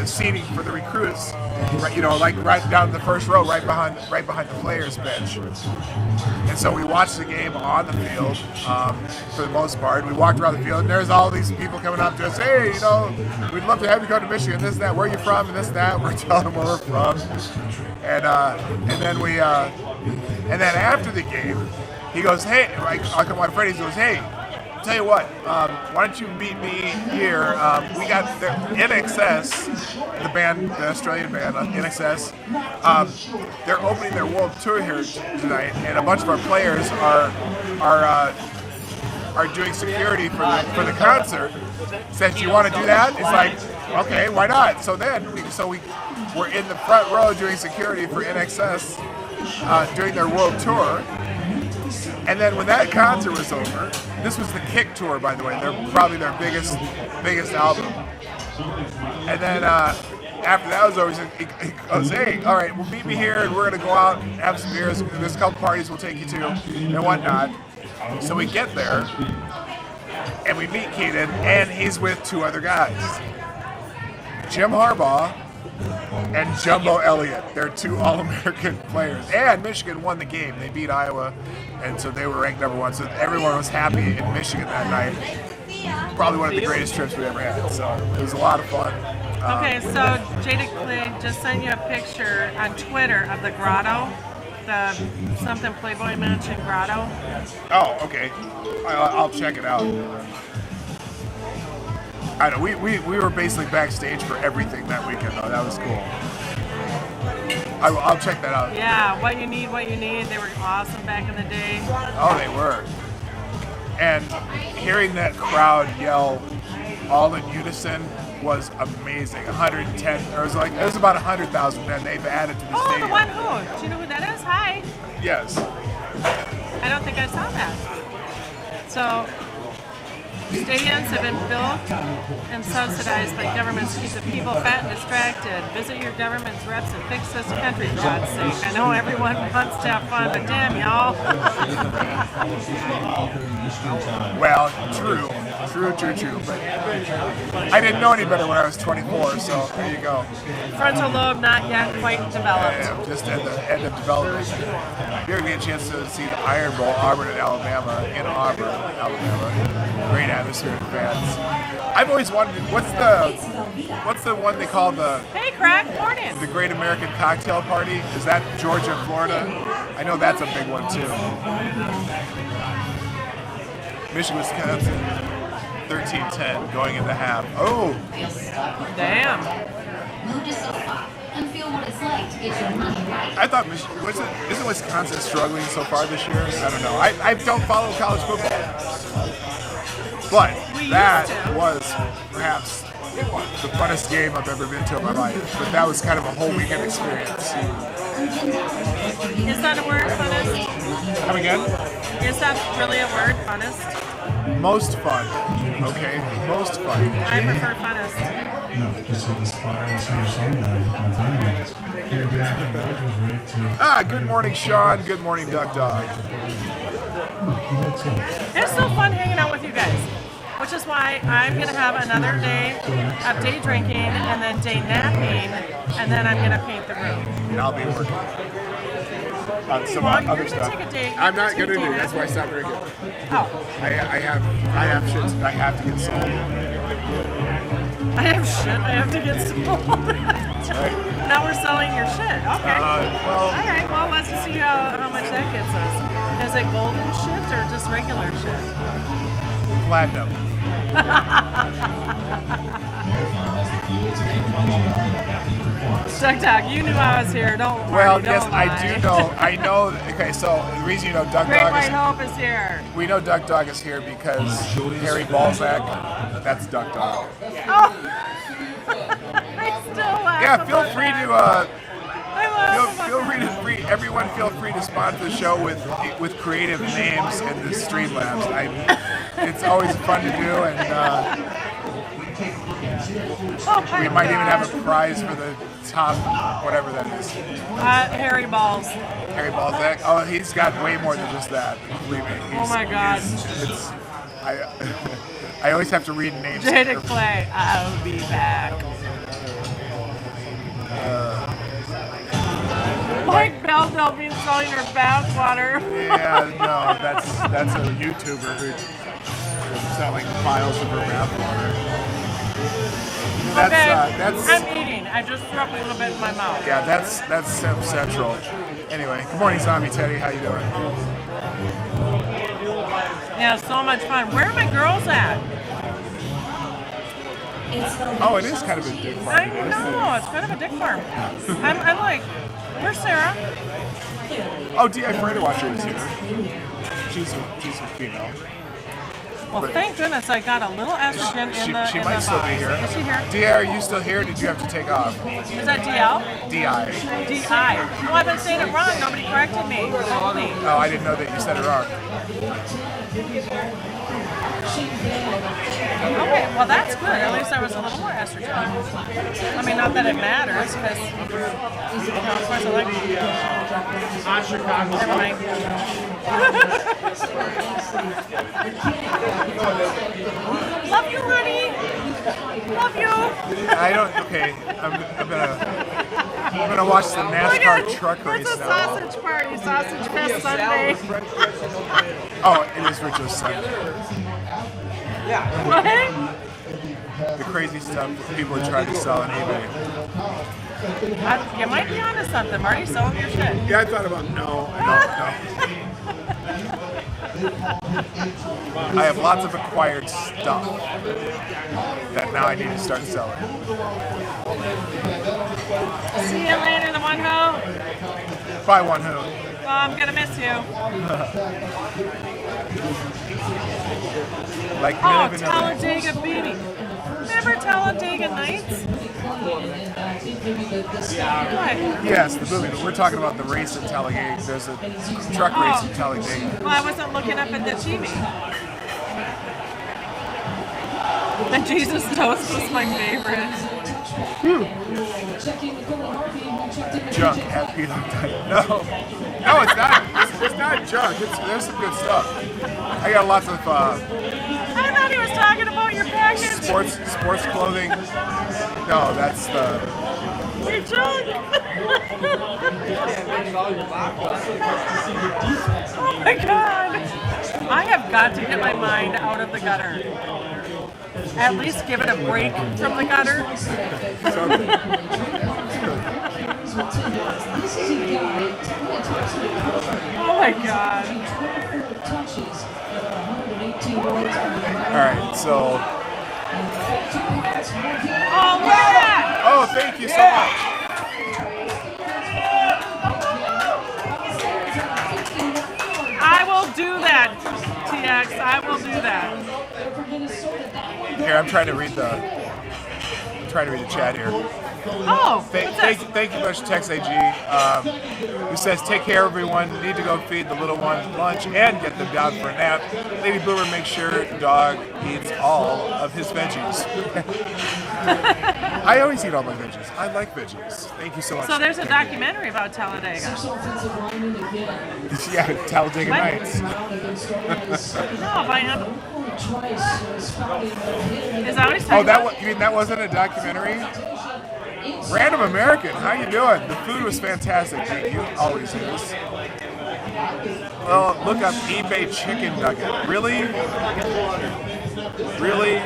seating for the recruits, right, like right down the first row, right behind the players' bench. And so we watched the game on the field for the most part. We walked around the field, and there's all these people coming up to us. Hey, we'd love to have you come to Michigan. This and that. Where are you from? And this and that. We're telling them where we're from. And then after the game, he goes, hey, I come to my friend. He goes, hey, tell you what, why don't you meet me here? We got the NXS, the band, the Australian band, NXS. They're opening their world tour here tonight, and a bunch of our players are doing security for the concert. Said, you want to do that? It's like, okay, why not? So we're in the front row doing security for NXS during their world tour. And then when that concert was over, this was the Kick tour, by the way. They're probably their biggest album. And then after that was over, he goes, hey, all right, well, meet me here, and we're going to go out and have some beers. There's a couple parties we'll take you to and whatnot. So we get there, and we meet Keenan, and he's with 2 other guys. Jim Harbaugh and Jumbo Elliott. They're 2 All-American players. And Michigan won the game. They beat Iowa, and so they were ranked number 1. So everyone was happy in Michigan that night. Probably one of the greatest trips we ever had. So it was a lot of fun. Okay, so Jada Clay just sent you a picture on Twitter of the grotto, the something Playboy Mansion grotto. Oh, okay. I'll check it out. I know, we were basically backstage for everything that weekend, though. That was cool. I'll check that out. Yeah, what you need. They were awesome back in the day. Oh, they were. And hearing that crowd yell all in unison was amazing. 110, it was about 100,000 men they've added to the stadium. Oh, the one who? Do you know who that is? Hi. Yes. I don't think I saw that. So, stadiums have been built and subsidized by governments to keep the people fat and distracted. Visit your government's reps and fix this country, for God's sake. I know everyone wants to have fun, but damn, y'all. Well, true. But I didn't know any better when I was 24, so there you go. Frontal lobe not yet quite developed. Yeah, just at the end of development. You're going to get a chance to see the Iron Bowl, Auburn and Alabama, in Auburn, Alabama. Great atmosphere and fans. I've always wondered, what's the one they call the... Hey, Craig, morning. The Great American Cocktail Party? Is that Georgia, Florida? I know that's a big one, too. Michigan, Wisconsin. 13-10 going into half. Oh! Damn. I thought isn't Wisconsin struggling so far this year? I don't know. I don't follow college football. But that was perhaps the funnest game I've ever been to in my life. But that was kind of a whole weekend experience. Is that a word, funnest? Come again? Is that really a word, funnest? Most fun. Okay? Most fun. I prefer funnest. Good morning, Sean. Good morning, Duck Dog. It's so fun hanging out with you guys, which is why I'm going to have another day of day drinking and then day napping, and then I'm going to paint the room. And I'll be working on some other stuff. Take a day. I'm not going to do it. That's why I stopped drinking. I have shit. I have to get sold. I have shit. I have to get sold. Now we're selling your shit. Okay. Well, All right. Well, let's see how much that gets us. Is it golden shit or just regular shit? platinum. Dawg, you knew I was here. Don't worry. Well, don't yes, lie. I do know. I know. Okay, so the reason you know Dawg Great Dog White is Hope is here. we know Dawg Dog is here because Harry Balzac. That's Dawg Dog. Oh. I still laugh. Yeah, feel about free that. to. I love Everyone feel free to sponsor the show with creative names in the Streamlabs. It's always fun to do, and we might even have a prize for the top, whatever that is. Harry Balls. Harry Balzac. Oh, he's got way more than just that. Believe me. Oh my God. I always have to read names. Jada Clay, I'll be back. Mike Bell being selling her bathwater. Yeah, no, that's a YouTuber who's selling files of her bathwater. That's I'm eating. I just threw up a little bit in my mouth. yeah, that's Sim Central. Anyway, good morning, Zombie Teddy. How you doing? Yeah, so much fun. Where are my girls at? Oh, it is kind of a dick farm. I know, it's kind of a dick farm. I'm like, where's Sarah? Oh, D.I. Freighter Watcher is here. She's a female. Well, thank goodness I got a little estrogen in the She in might the still box. be here. Is she here? D.I., are you still here? Or did you have to take off? Is that DL? D.I. DI. Well, I've been saying it wrong. Nobody corrected me. Holy. Oh, I didn't know that you said it wrong. Okay, well that's good. At least there was a little more estrogen. I mean, not that it matters, because of course I like Chicago. Never mind. Love you, honey. Love you. I don't. Okay, I'm gonna watch the NASCAR truck race It's a now. sausage party, Sausage Fest Sunday. Oh, it is Richard's Sunday. What? The crazy stuff people are trying to sell on eBay. You might be onto something, Marty. Selling your shit. Yeah, I thought about no. I have lots of acquired stuff that now I need to start selling. See you later, the one hoe. Buy one who. Oh, I'm gonna miss you. Like Oh, Millie Vanilli. Talladega Beanie. Remember Talladega Nights? What? Yes, the movie, but we're talking about the race in Talladega. There's a truck race in Talladega. Well, I wasn't looking up at the TV. The Jesus Toast was my favorite. Junk at PDawgKnight. No, it's not. It's not junk. There's some good stuff. I got lots of I thought he was talking about your package. sports clothing. No, that's the. You're drunk. Oh my God. I have got to get my mind out of the gutter. At least give it a break from the gutter. Oh my God. All right, so. Oh, look at that. Oh, thank you so much. I will do that, TX. I will do that. Here, I'm trying to read the chat here. Oh, Thank you much, Tex AG. Who says, take care, everyone. Need to go feed the little ones lunch and get them down for a nap. Lady Boomer, make sure Dawg eats all of his veggies. I always eat all my veggies. I like veggies. Thank you so much. So there's a documentary about Talladega. Yeah, Talladega What? Nights. No, but I have. Is that what he's talking about? You mean that wasn't a documentary? Random American, how you doing? The food was fantastic. Thank you. Always is. Well, look up eBay chicken nugget. Really? Really?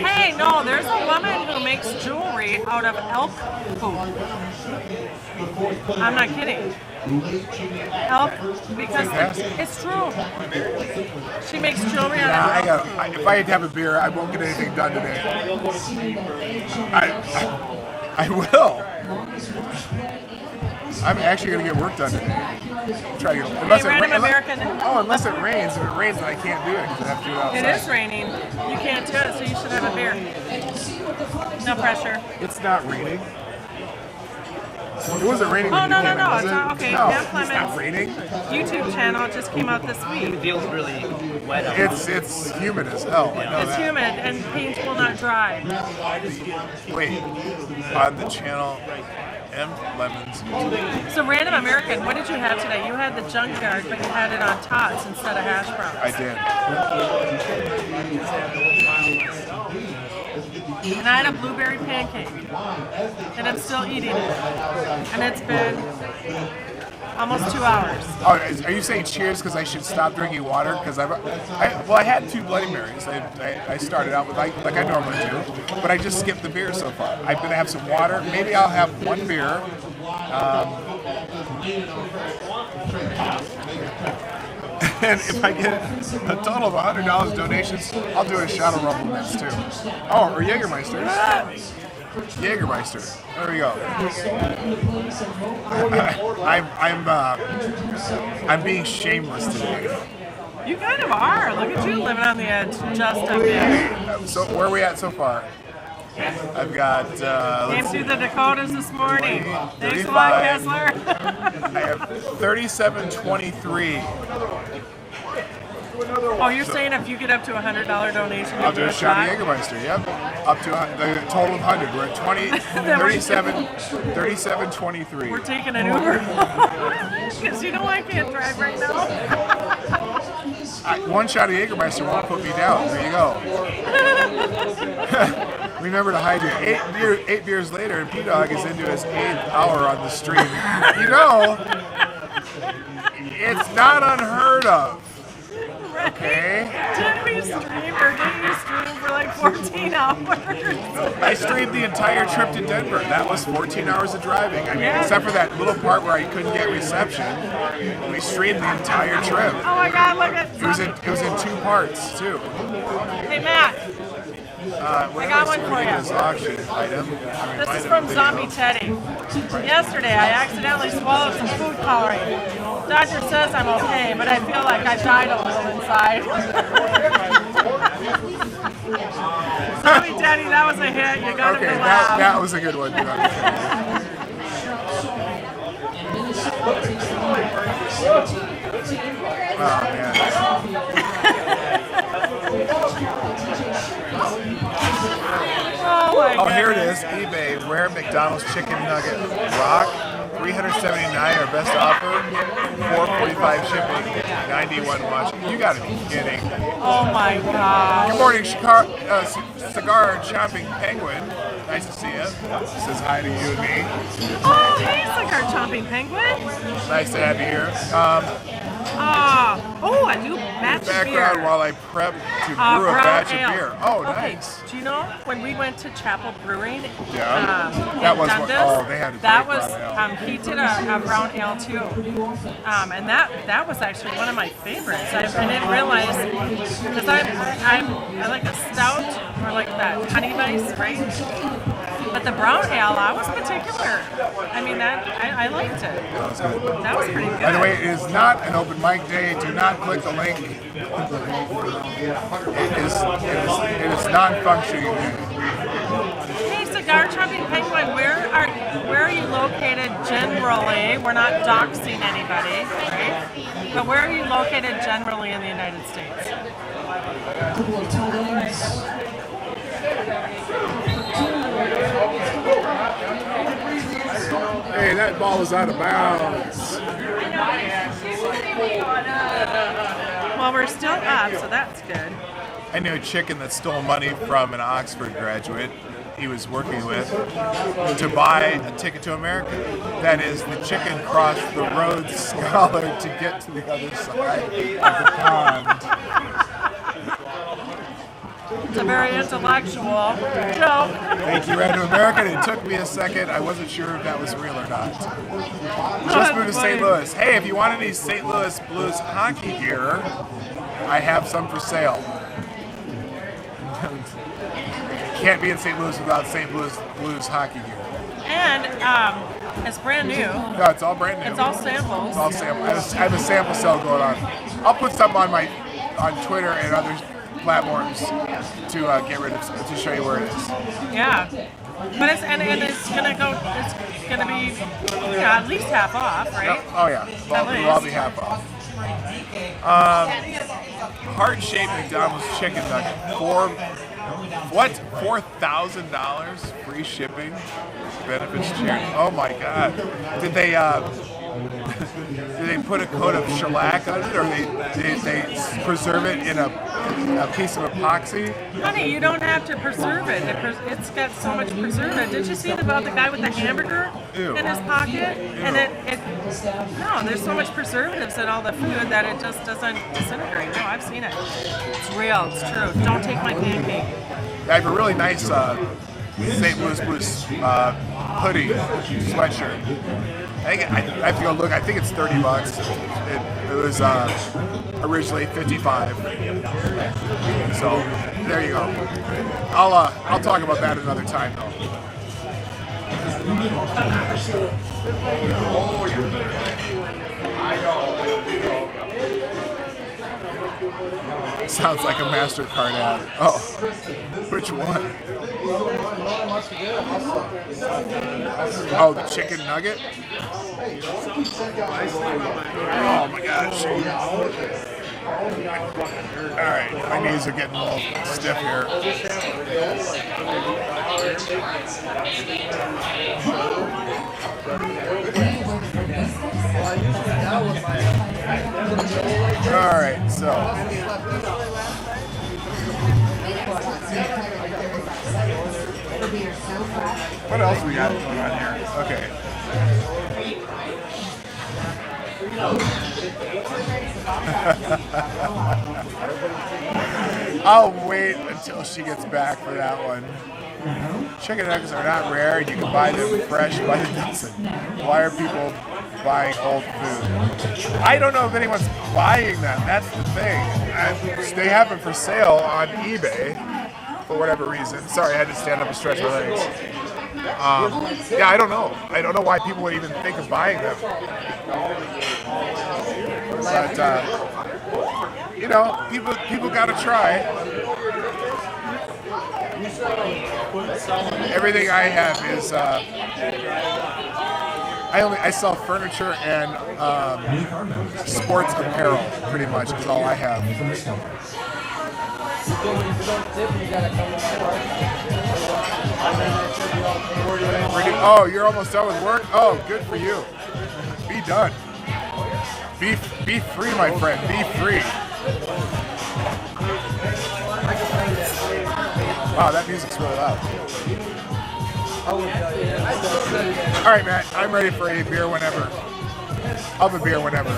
Hey, no, there's a woman who makes jewelry out of elk poop. I'm not kidding. Elk, because it's true. She makes jewelry out of elk. If I had to have a beer, I won't get anything done today. I will. I'm actually going to get work done today. Try to get, unless unless it rains. If it rains, then I can't do it because I have to do it outside. It is raining. You can't do it, so you should have a beer. No pressure. It's not raining. It wasn't raining when no, you came in, was it's it? not. Okay, No, Matt it's not Clemens' raining. YouTube channel just came out this week. It feels really wet out. It's humid as hell. I know It's that. humid and paint will not dry. Wait, on the channel M Lemons. So Random American, what did you have today? You had the junkyard, but you had it on tots instead of hash browns. I did. And I had a blueberry pancake, and I'm still eating it. And it's been almost 2 hours. Oh, are you saying cheers because I should stop drinking water? Because I had 2 Bloody Marys. I started out with like I normally do, but I just skipped the beer so far. I'm gonna have some water. Maybe I'll have 1 beer. And if I get a total of $100 donations, I'll do a shot of Rumble Mints too. Oh, or Jägermeister. Jägermeister. There we go. I'm being shameless today. You kind of are. Look at you living on the edge just a bit. So where are we at so far? I've got. Came through the Dakotas this morning. 30, Thanks a lot, 35. Kessler. I have 37.23. Oh, you're saying if you get up to $100 donation, I'll do a shot of Jägermeister. Yep, up to the total of 100. We're at 37.23. We're taking an Uber. Because you know I can't drive right now. 1 shot of Jägermeister won't put me down. There you go. Remember to hydrate. 8 beers later, and P-Dawg is into his 8th hour on the stream. You know, it's not unheard of. Okay. Did we stream or did you stream for like 14 hours? I streamed the entire trip to Denver. That was 14 hours of driving. I mean, except for that little part where I couldn't get reception, we streamed the entire trip. Oh my God! Look at It was in 2 parts too. Hey Matt, I got one for you. This auction item. This is from Zombie Teddy. Yesterday, I accidentally swallowed some food coloring. Doctor says I'm okay, but I feel like I died a little inside. Zombie Teddy, that was a hit. You got Okay, him to laugh. that was a good one. Oh man. Oh, here it is. eBay. Rare McDonald's chicken nugget. Rock. $379 our best offer. $4.45 shipping. 91 watching. You gotta be kidding. Oh my God. Good morning, cigar chomping penguin. Nice to see you. Says hi to you and me. Oh, hey, cigar chomping penguin. Nice to have you here. Oh, a new batch of Background beer. while I prep to brew a Brown batch ale. of beer. Oh, Okay, nice. do you know when we went to Chapel Brewing? Yeah. In That was Dundas, what- they had a that great was brown ale. he did a brown ale too, and that was actually one of my favorites. I didn't realize because I like a stout or like that honey vice, right? But the brown ale, I was particular. I mean I liked it. That was pretty good. By the way, it is not an open mic day. Do not click the link. It is non-functioning. Hey, cigar chomping penguin, where are you located generally? We're not doxing anybody, right? But where are you located generally in the United States? Hey, that ball is out of bounds. Well, we're still up, so that's good. I knew a chicken that stole money from an Oxford graduate. he was working with to buy a ticket to America. That is, the chicken crossed the Rhodes Scholar to get to the other side of the pond. It's a very intellectual joke. Thank you, Ran to America. And it took me a second. I wasn't sure if that was real or not. Just moved to St. Louis. Hey, if you want any St. Louis Blues hockey gear, I have some for sale. Can't be in St. Louis without St. Louis Blues hockey gear. And it's brand new. No, it's all brand new. It's all samples. It's all sample. I have a sample sale going on. I'll put some on Twitter and other platforms to get rid of, to show you where it is. Yeah, but it's gonna be at least half off, right? Yep. Oh yeah, it'll all be half off. Heart-shaped McDonald's chicken nugget. $4,000 free shipping benefits charity. Oh my God! Did they put a coat of shellac on it, or they preserve it in a piece of epoxy? Honey, you don't have to preserve it. It's got so much preservative. Did you see about the guy with the hamburger in his pocket? Ew. And no, there's so much preservatives in all the food that it just doesn't disintegrate. No, I've seen it. It's real. It's true. Don't take my pancake. I have a really nice St. Louis Blues hoodie sweatshirt. I have to go look. I think it's $30. It was originally $55. So there you go. I'll talk about that another time though. Sounds like a MasterCard ad. Oh, which one? Oh, the chicken nugget? Oh my gosh. Alright, my knees are getting a little stiff here. Alright, so what else we got going on here? Okay. I'll wait until she gets back for that one. Chicken nuggets are not rare. You can buy them fresh by the dozen. Why are people buying old food? I don't know if anyone's buying them. That's the thing. They have them for sale on eBay for whatever reason. Sorry, I had to stand up and stretch my legs. Yeah, I don't know. I don't know why people would even think of buying them. But, you know, people got to try. Everything I have is I sell furniture and sports apparel, pretty much is all I have. Oh, you're almost done with work? Oh, good for you. Be done. Be free, my friend. Be free. Wow, that music's really loud. All right, Matt, I'm ready for a beer whenever. I'll have a beer whenever.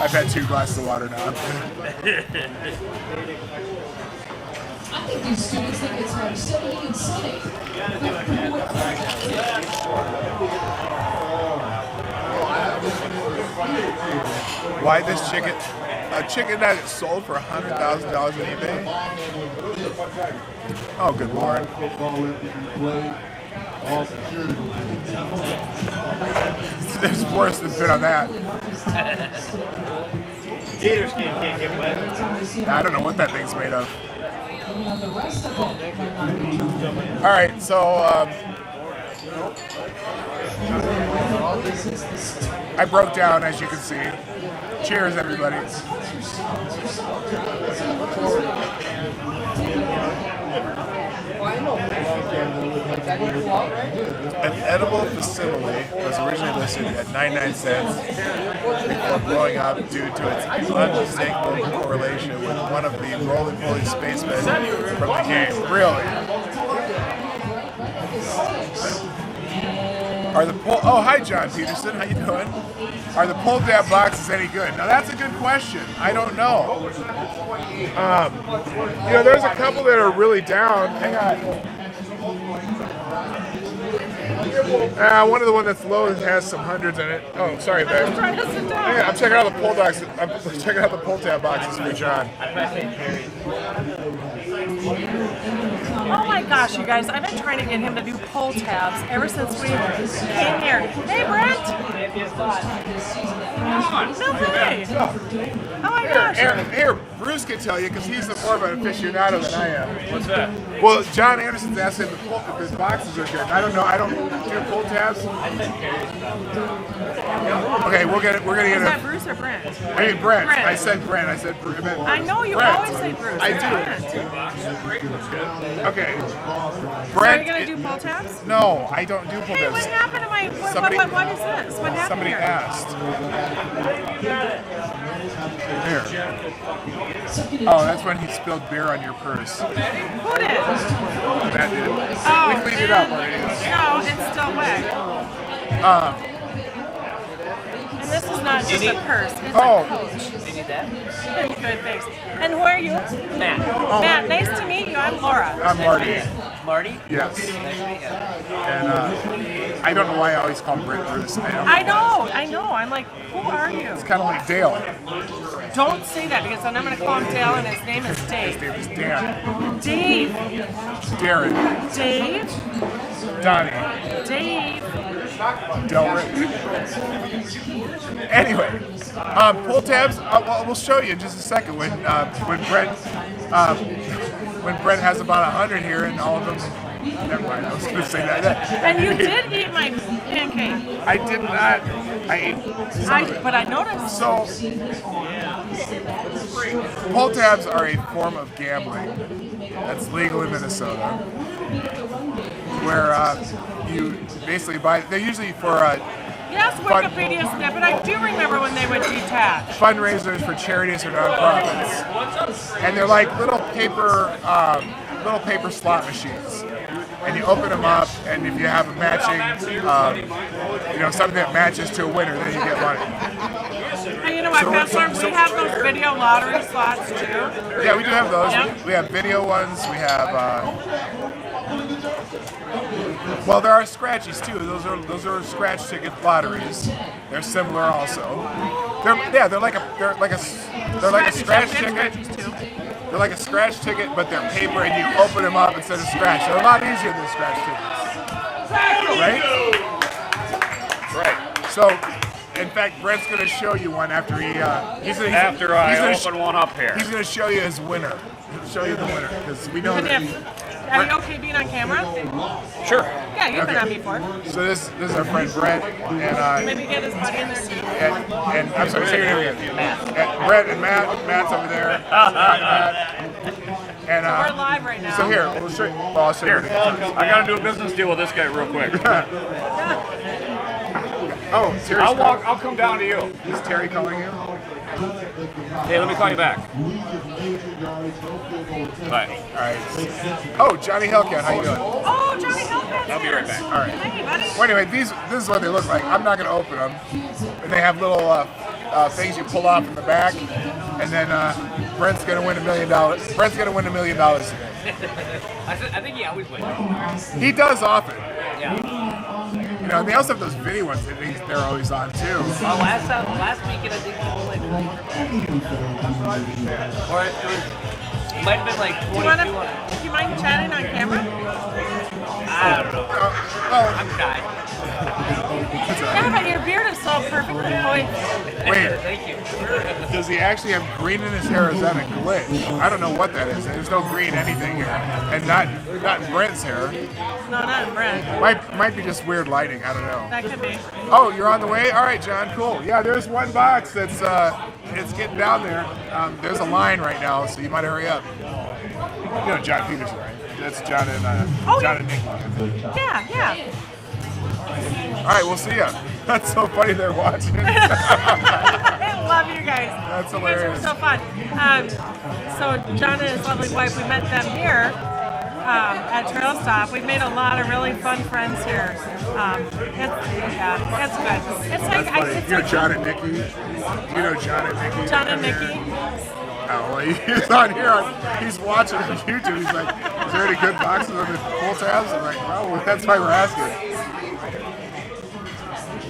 I've had 2 glasses of water now. I think these students think it's hard studying and sunny. Why this chicken? A chicken nugget sold for $100,000 on eBay? Oh, good Lord. There's worse than fit on that. Gator skin can't get wet. I don't know what that thing's made of. Alright, so I broke down, as you can see. Cheers, everybody. An edible facsimile was originally listed at 99 cents before blowing up due to its unmistakable correlation with one of the roly-poly spacemen from the game. Really? Are the oh, hi John Peterson, how you doing? Are the pull tab boxes any good? Now that's a good question. I don't know. You know, there's a couple that are really down. Hang on. One of the one that's low has some hundreds in it. Oh, sorry, babe. I'm trying to sit down. Yeah, I'm checking out the pull boxes. I'm checking out the pull tab boxes for John. Oh my gosh, you guys, I've been trying to get him to do pull tabs ever since we came here. Hey, Brent! No way! Oh my gosh! Here, Bruce can tell you because he's more of an aficionado than I am. What's that? Well, John Anderson's asking if his boxes are good. I don't know. I don't do pull tabs. Okay, we're gonna get Is it. that Bruce or Brent? I mean Brent. Brent. I said Brent. I said Brent. I know you Brent. always say Bruce. I It's do. Brent. Okay. So Brent. are you gonna do pull tabs? No, I don't do pull Hey, what tabs. happened to my? What is this? What happened Somebody here? asked. Here. Oh, that's when he spilled beer on your purse. Who did? That did. Oh, We cleaned it up already. No, it's still wet. And this is not just a purse. It's Oh. a coach. Good, thanks. And who are you? Matt. Matt, nice to meet you. I'm Laura. I'm Marty. Marty? Yes. Nice to meet you. And I don't know why I always call him Brent Bruce. I know. I'm like, who are you? It's kind of like Dale. Don't say that because then I'm going to call him Dale and his name is His Dave. name is Dan. Dave. Darren. Dave. Donnie. Dave. Delrick. Anyway, pull tabs. We'll show you in just a second when Brent has about 100 here and all of them. Never mind. I was going to say that. And you did eat my pancake. I did not. I ate some of it. But I noticed. So, pull tabs are a form of gambling that's legal in Minnesota, where you basically buy. They're usually for Yes, Wikipedia snippet. I do remember when they would detach. fundraisers for charities or nonprofits, and they're like little paper slot machines. And you open them up, and if you have a matching, something that matches to a winner, then you get money. And you know what, Counselor? We have those video lottery slots too. Yeah, we do have those. Yep. We have video ones. We have. Well, there are scratchies too. Those are scratch ticket lotteries. They're similar also. They're like a scratch ticket. They're like a scratch ticket, but they're paper, and you open them up instead of scratch. They're a lot easier than scratch tickets, right? Right. So, in fact, Brent's going to show you one after he. After I open one up here. He's going to show you his winner. He'll show you the winner because we know that. Are you okay being on camera? Sure. Yeah, you've been on before. So this is our friend Brent and Maybe get his buddy in there too. and I'm sorry, say your name again. And Brent and Matt. Matt's over there. And We're live right now. So here, we'll show you. Well, I'll show you. I gotta do a business deal with this guy real quick. Oh, Terry's I'll come down to you. Is Terry calling you? Hey, let me call you back. Bye. All right. Oh, Johnny Hellcat, how you doing? Oh, Johnny Hellcat. I'll be right back. All right. Hey, buddy. Well, anyway, this is what they look like. I'm not going to open them. And they have little things you pull off in the back. And then Brent's going to win $1 million. Brent's going to win $1 million today. I think he always wins. He does often. Yeah. You know, and they also have those video ones that they're always on too. Well, last weekend I think it was like 400. Or it might have been like 2200. Do you mind chatting on camera? I don't know. I'm shy. Yeah, but your beard is so perfectly poised. Wait, Thank you. does he actually have green in his hair? Or is that a glitch? I don't know what that is. There's no green anything here, and not in Brent's hair. No, not in Brent. Might be just weird lighting. I don't know. That could be. Oh, you're on the way? All right, John, cool. Yeah, there's one box that's it's getting down there. There's a line right now, so you might hurry up. You know John Peterson, right? That's John and John and Nikki. Yeah, yeah. All right, we'll see ya. That's so funny. They're watching. I love you guys. That's you hilarious. guys are so fun. So John and his lovely wife, we met them here at Trail Stop. We've made a lot of really fun friends here. It's good. It's like You know John and Nikki? You know John and Nikki? John and Nikki. Oh, well, he's on here. He's watching on YouTube. He's like, is there any good boxes on the pull tabs? I'm like, well, that's why we're asking.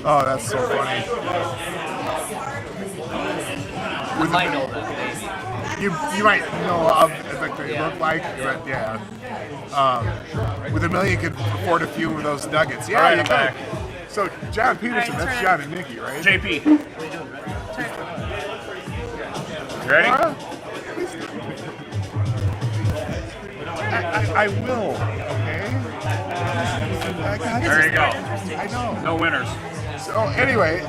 Oh, that's so funny. I might know that. You might know of like they look like, but yeah. With $1 million, you could afford a few of those nuggets. Yeah, Alright, you I'm back. So John Peterson, that's John and Nikki, right? JP. Ready? I will. Okay. There you go. I know. No winners. So anyway,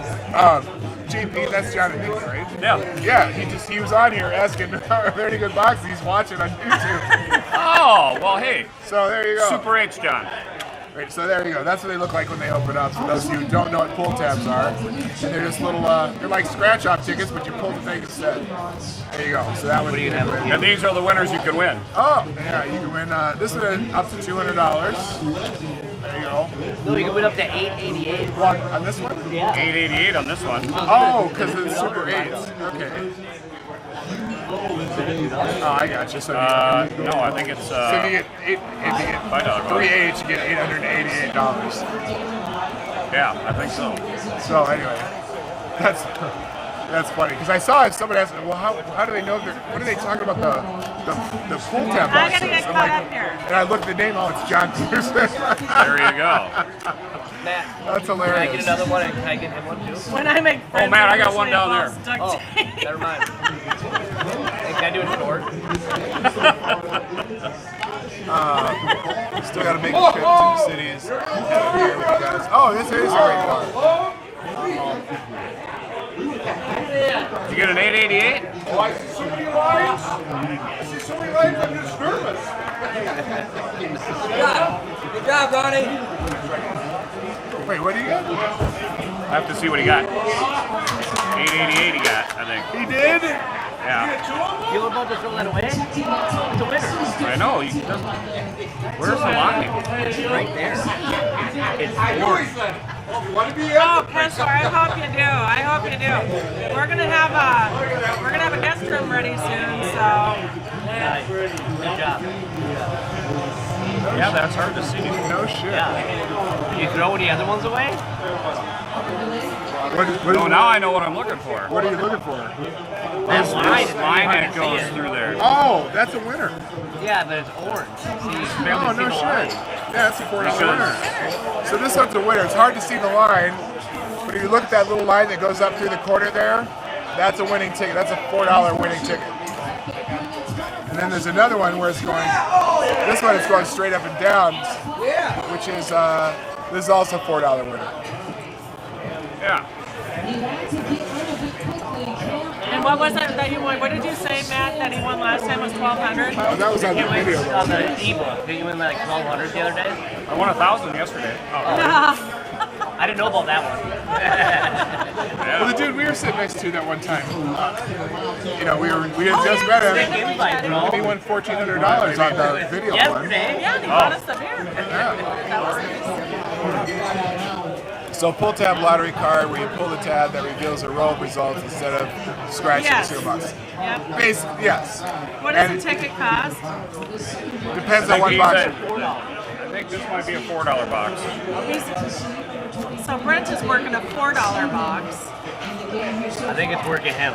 JP, that's John and Nikki, right? Yeah. Yeah, he was on here asking are there any good boxes. He's watching on YouTube. Oh, well, hey. So there you go. Super H, John. Right, so there you go. That's what they look like when they open up. So those of you who don't know what pull tabs are, and they're just little, they're like scratch-off tickets, but you pull the thing instead. There you go. So that would be it. And these are the winners you can win. Oh, yeah, you can win. This is up to $200. There you go. No, you can win up to $888. One on this one? Yeah. $888 on this one. Oh, because it's Super 8s. Okay. Oh, I got you. So No, I think it's so if you get if you get $5 3 H, you get $888. yeah, I think so. So anyway, that's funny because I saw it. Somebody asked me, well, how do they know? What are they talking about the pull tab I boxes? gotta get I'm caught like, up here. and I looked at the name. Oh, it's John Peterson. There you go. Matt, That's can I hilarious. get another one and can I get him one too? When I make friends, Matt, I got usually one down there. involves duct Oh, tape. never mind. Hey, can I do it short? Still got to make a trip to the cities. Here with you guys. Oh, this is a great car. Did you get an 888? Oh, I see so many lines. I see so many lines, I'm just nervous. Good job, Ronnie. Wait, what do you got? I have to see what he got. 888 he got, I think. He did? Yeah. You were about to throw that away? It's a winner. I know. He doesn't. Where's the line? Right there. It's I know he said, oh, you want to be in? Oh, Pastor, I hope you do. I hope you do. We're gonna have a guest room ready soon, so nice. Good job. Yeah, that's hard to see. No shit. Yeah. Did you throw any other ones away? Oh, now I know what I'm looking for. What are you looking for? That line. This line that goes through there. Oh, that's a winner. Yeah, but it's orange. See, you can barely Oh, see no the shit. line. Yeah, that's a $4 winner. So this one's a winner. It's hard to see the line, but if you look at that little line that goes up through the corner there, that's a winning ticket. That's a $4 winning ticket. And then there's another one where it's going, this one is going straight up and down, which is, this is also a $4 winner. Yeah. and what was it that you won? What did you say, Matt, that he won last time was $1,200? Oh, that was on the You win video on though. the ebook. Did you win like 1,200 the other day? I won 1,000 yesterday. I didn't know about that one. Well, the dude we were sitting next to that one time, you know, we had just met him. Big invite, And bro. he won $1,400 on the video one. Yesterday. Yeah, and he bought us the beer. So pull tab lottery card where you pull the tab that reveals a row of results instead of scratching Yes. the shoebox. Yep. Basically, yes. What does And a ticket cost? depends on what box. I think this might be a $4 box. So Brent is working a $4 box. I think it's working him.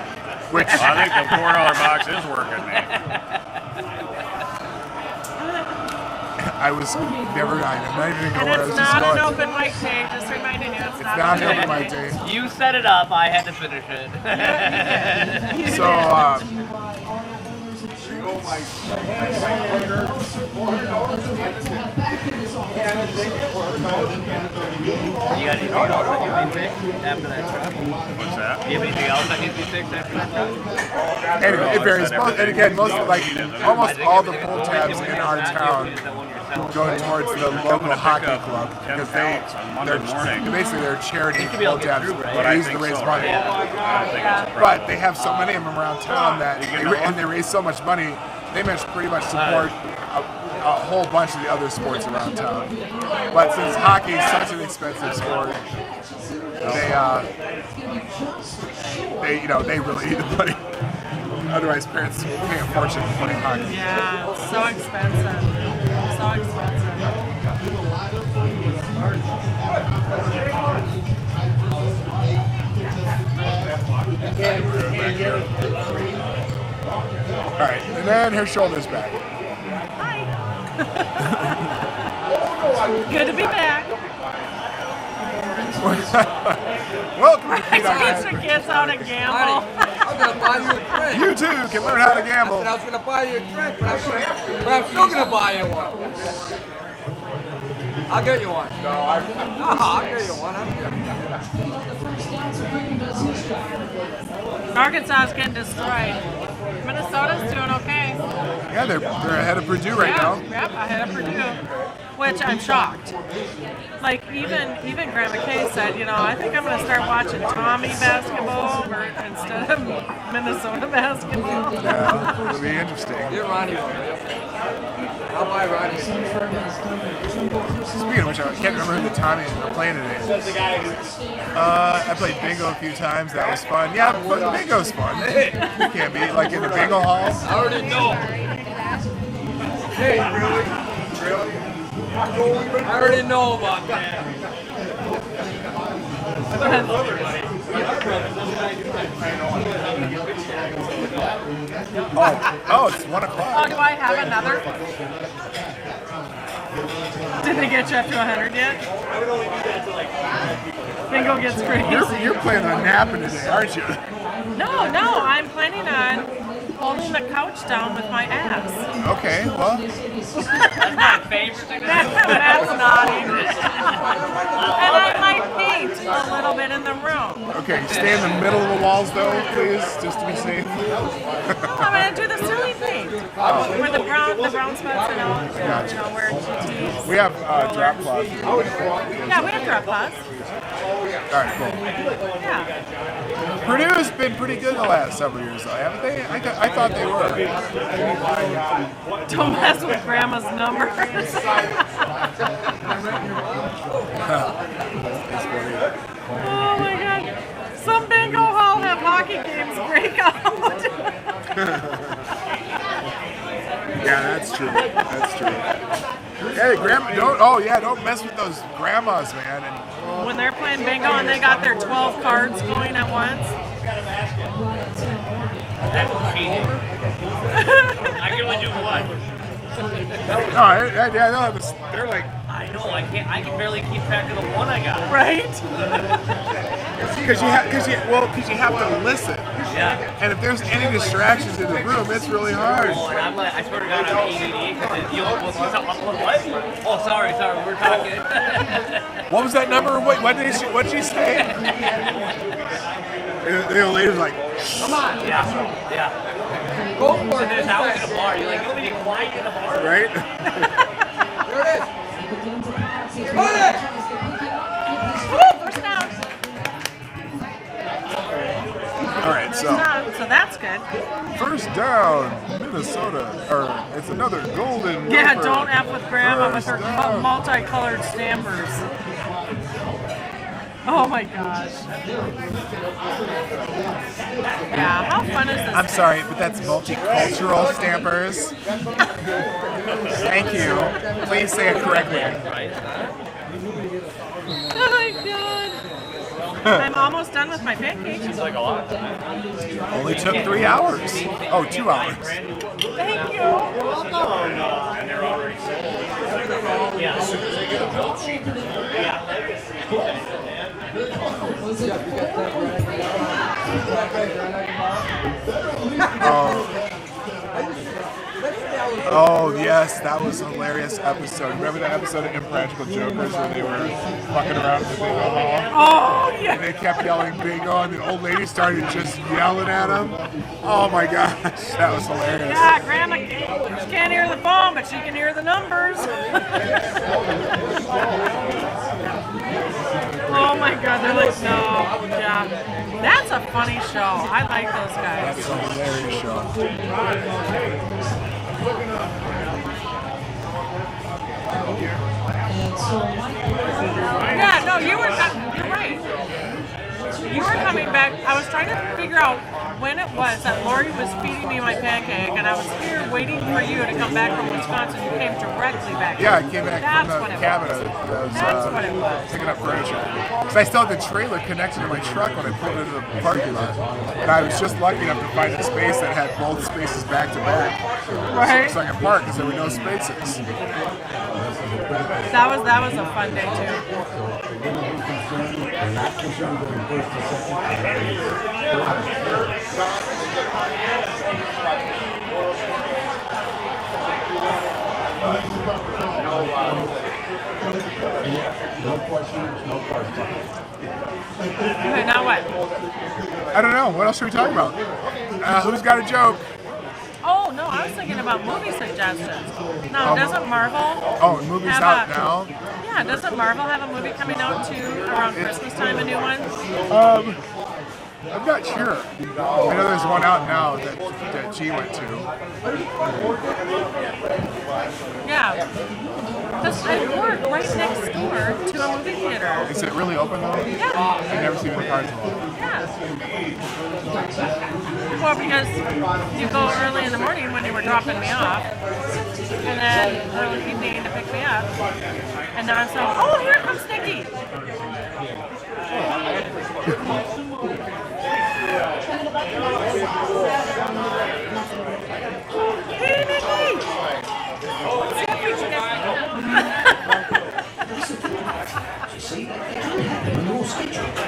Which I think the $4 box is working, man. I was never, I'm not even And know where I it's was just not an going. open mic day, just reminding you, it's not Not an an open open mic mic day. You set it up. I had to finish it. So, You got anything else that needs to be fixed after that truck? What's that? Do you have anything else that needs to be fixed after that truck? Anyway, it varies. And again, almost all the pull tabs in our town go towards the local hockey club because they're charity pull tabs. They use to raise money. But they have so many of them around town that they raise so much money. They pretty much support a whole bunch of the other sports around town. But since hockey is such an expensive sport, they really need the money. Otherwise, parents pay a fortune for playing hockey. Yeah, it's so expensive. So expensive. All right, and then her shoulder's back. Hi. Good to be back. Welcome to I teach the kids how to gamble. I'm gonna buy you a drink. You too can learn how to gamble. I was gonna buy you a drink, but I'm still gonna buy you one. I'll get you one. No, I'll get you one. Arkansas is getting destroyed. Minnesota's doing okay. Yeah, they're ahead of Purdue right now. Yep, ahead of Purdue, which I'm shocked. Like even Grandma Kay said, I think I'm gonna start watching Tommy basketball instead of Minnesota basketball. Yeah, it'll be interesting. Get Ronnie one. I'll buy Ronnie. Speaking of which, I can't remember who the Tommy are playing today. I played bingo a few times. That was fun. Yeah, but bingo's fun. It can't be like in the bingo hall. I already know. Hey, really? I already know about that. Oh, it's 1 o'clock. Oh, do I have another? Did they get you up to 100 yet? Bingo gets crazy. You're planning on napping today, aren't you? No, I'm planning on holding the couch down with my abs. Okay, well. That's my favorite thing. That's naughty. And I might paint a little bit in the room. Okay, stay in the middle of the walls though, please, just to be safe. I'm gonna do the silly paint. Where the brown spots are all, where GTs. We have drop cloths. Yeah, we have drop cloths. Alright, cool. Yeah. Purdue's been pretty good the last several years though, haven't they? I thought they were. Don't mess with Grandma's numbers. Oh my God. Some bingo hall have hockey games break out. Yeah, that's true. That's true. Hey, grandma, don't mess with those grandmas, man. And when they're playing bingo and they got their 12 cards going at once. That's cheating. I can only do one. No, they're like. I know. I can barely keep track of the one I got. Right. Because you have to listen. Yeah. And if there's any distractions in the room, it's really hard. Oh, and I'm like, I swear to God, I'm 888. What? Oh, sorry, we're talking. What was that number? What did she say? The old lady's like, come on. Yeah. Go for this house in a bar. You're like, you want me to be quiet in a bar? Right? There it is. Put it! First down. All right, so that's good. First down, Minnesota. Or it's another golden. Yeah, Whopper. don't F with Grandma with her Down. multicolored stampers. Oh my gosh. Yeah, how fun is this? I'm sorry, but that's multicultural stampers. Thank you. Please say it correctly. Oh my God. I'm almost done with my pancakes. Seems like a lot. Only took 3 hours. Oh, 2 hours. Thank you. And they're already sold. Yeah, as soon as they get a bill sheet. Yeah. Oh yes, that was a hilarious episode. Remember that episode of Impractical Jokers where they were fucking around in the bingo hall? Oh, yeah. And they kept yelling bingo, and the old lady started just yelling at them. Oh my gosh, that was hilarious. Yeah, Grandma she can't hear the phone, but she can hear the numbers. Oh my God, they're like, no, yeah. That's a funny show. I like those guys. That's a hilarious show. Yeah, no, you're right. You were coming back. I was trying to figure out when it was that Lori was feeding me my pancake, and I was here waiting for you to come back from Wisconsin. You came directly back. Yeah, I came back That's from what the it cabin. was. I was That's what it was. picking up furniture. Because I still had the trailer connected to my truck when I pulled into the parking lot. And I was just lucky enough to find a space that had both spaces back to back. Right. So I could park because there were no spaces. That was a fun day too. Okay, now what? I don't know. What else are we talking about? Who's got a joke? Oh no, I was thinking about movie suggestions. No, doesn't Marvel? Oh, movie's have out a- now? Yeah, doesn't Marvel have a movie coming out too around Christmas time? A new one? I'm not sure. I know there's one out now that G went to. Yeah. Because I work right next door to a movie theater. Is it really open though? Yeah. I've never seen the cards open. Yeah. Well, because you go early in the morning when you were dropping me off, and then early evening to pick me up, and now I'm saying, oh, here comes Nikki. Hey, Nikki! Let's see if we can get...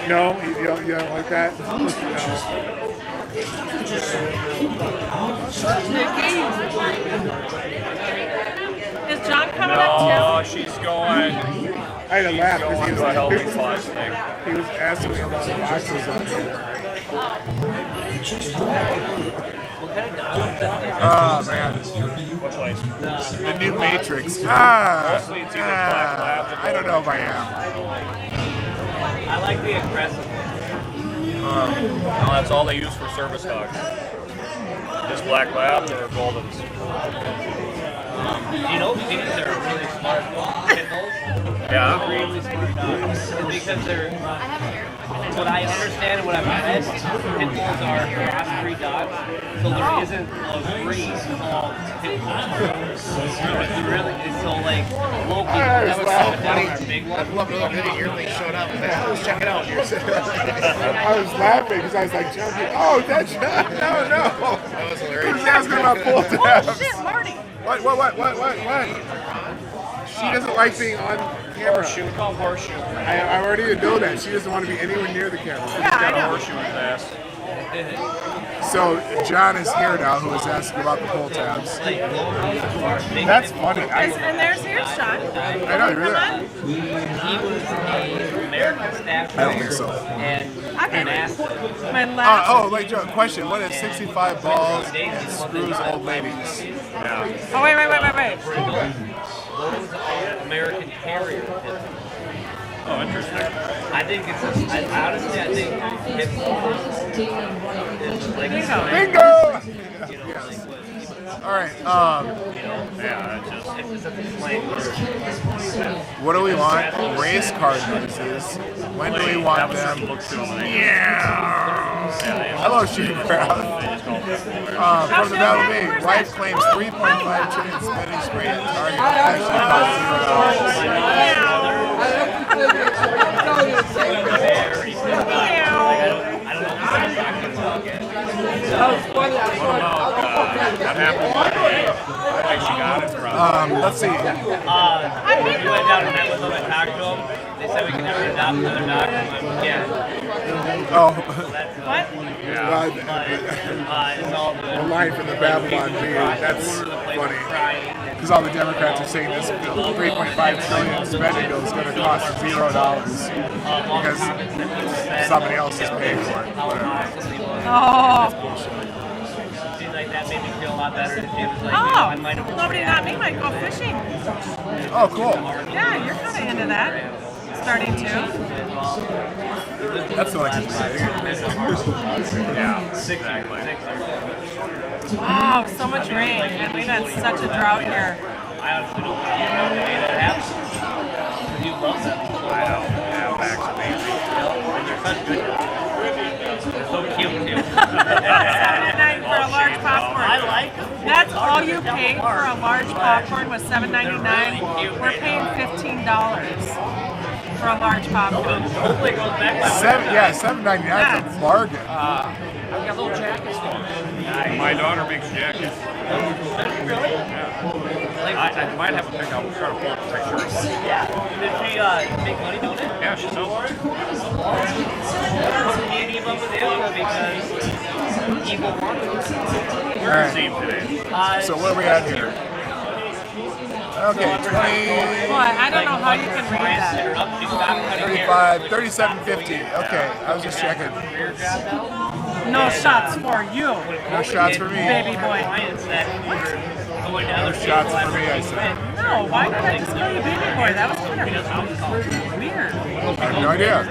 No, you don't like that? Nikki? Is John coming up too? No, she's going. I had to laugh because Going to a healthy fudge thing. he was asking me about the boxes on here. Oh man. What place? The new Matrix. Mostly it's either Black Lab or I don't know if I am. I like the aggressive. No, that's all they use for service dogs. Just Black Labs or Goldens. You know, these are really smart kennels. Yeah. Really smart dogs. It's because they're, what I understand and what I've read, kennels are grass-free dogs. So there isn't a breed called kennels. Really, so like, local, that was so funny. Big one. I'd love to look at your thing showed up. Let's check it out. I was laughing because I was like joking. Oh, that's no. That was hilarious. He's asking about pull tabs. Oh shit, Marty! What? She doesn't like being on camera. Horseshoe, we call him horseshoe. I already know that. She doesn't want to be anywhere near the camera. Yeah, I Got a know. horseshoe in his ass. So John is here now, who was asking about the pull tabs. That's funny. And there's here's Sean. I know, you're there. He was an American staff I don't think so. and asked My last. Like Joe, question: what is 65 balls and screws old ladies? Yeah. Oh wait. American Terrier. Oh, interesting. I think it's, honestly, I think it's like Bingo! Yes. All right. Yeah, it's just. What do we want? Race car noises. When do we want them? Yeah. Hello, Shooting Crowd. From the Battle B, wife claims 3.5 chicken spinach spray at Target. Actually let's see. We went down and met with them and talked to them. They said we can never adopt another dog. I'm like, yeah. Oh. What? The line from the Babylon Bee, that's funny. Because all the Democrats are saying this $3.5 trillion spending bill is going to cost $0 because somebody else is paying for it. Oh. That made me feel a lot better. It was like, Oh, nobody not me might go fishing. Oh, cool. Yeah, you're kind of into that. Starting to. That's what I can say. Yeah, exactly. Wow, so much rain, and we've had such a drought here. I honestly don't think that happens. You love them. I know. Yeah, Mac's amazing. They're such good. They're so cute too. $7.99 for a large popcorn. I like them. That's all you paid for a large popcorn was $7.99. We're paying $15 for a large popcorn. Hopefully it goes back. $7.99 is a bargain. I've got little jackets for them. My daughter makes jackets. Really? Yeah. I might have a pick. I'll try to pull up a picture. Yeah. Did she make money doing it? Yeah, she sells it. Can't keep up with it because evil wants All right. Today. So what are we at here? Okay, 20, Boy, I don't know how you can read that. 35, 37.50. Okay, I was just checking. No shots for you. No shots for me. Baby boy. No shots for me, I said. No, why did I just call you baby boy? That was kind of weird. I have no idea.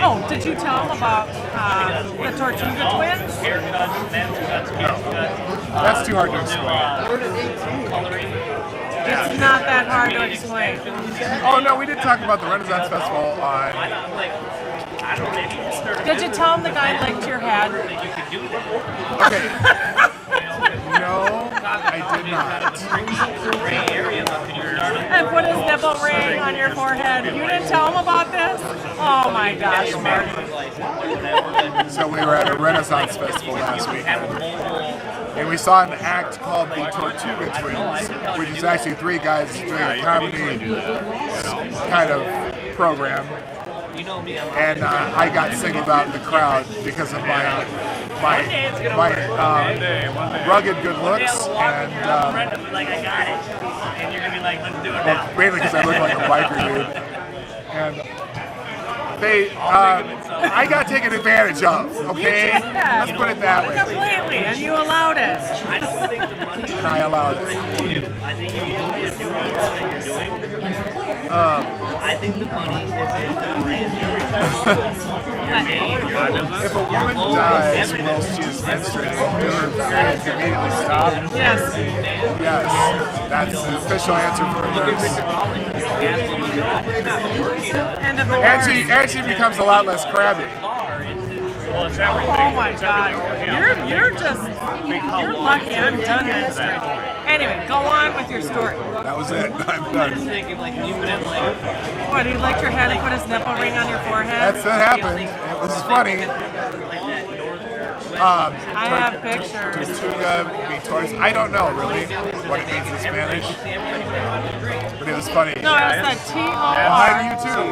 Oh, did you tell him about the Tortuga twins? That's too hard to explain. It's not that hard to explain. Oh no, we did talk about the Renaissance Festival on... Did you tell him the guy licked your head? Okay. No, I did not. And put his nipple ring on your forehead. You didn't tell him about this? Oh my gosh, Mark. So we were at a Renaissance Festival last weekend. And we saw an act called the Tortuga Twins, which is actually three guys doing a comedy kind of program. And I got singled out in the crowd because of my rugged good looks and mainly because I look like a biker dude. And I got taken advantage of, okay? Let's put it that way. Completely, and you allowed it. And I allowed it. I think the money is If a woman dies while she is menstruating, do her periods immediately stop? Yes. Yes. That's the official answer for this. And she becomes a lot less crabby. Oh my God. You're lucky I'm done menstruating. Anyway, go on with your story. That was it. I'm done. What, he licked your head and put his nipple ring on your forehead? That happened. It was funny. I have pictures. Tortuga, I don't know really what it means in Spanish, but it was funny. No, it was a T-O-R. Hi to you too.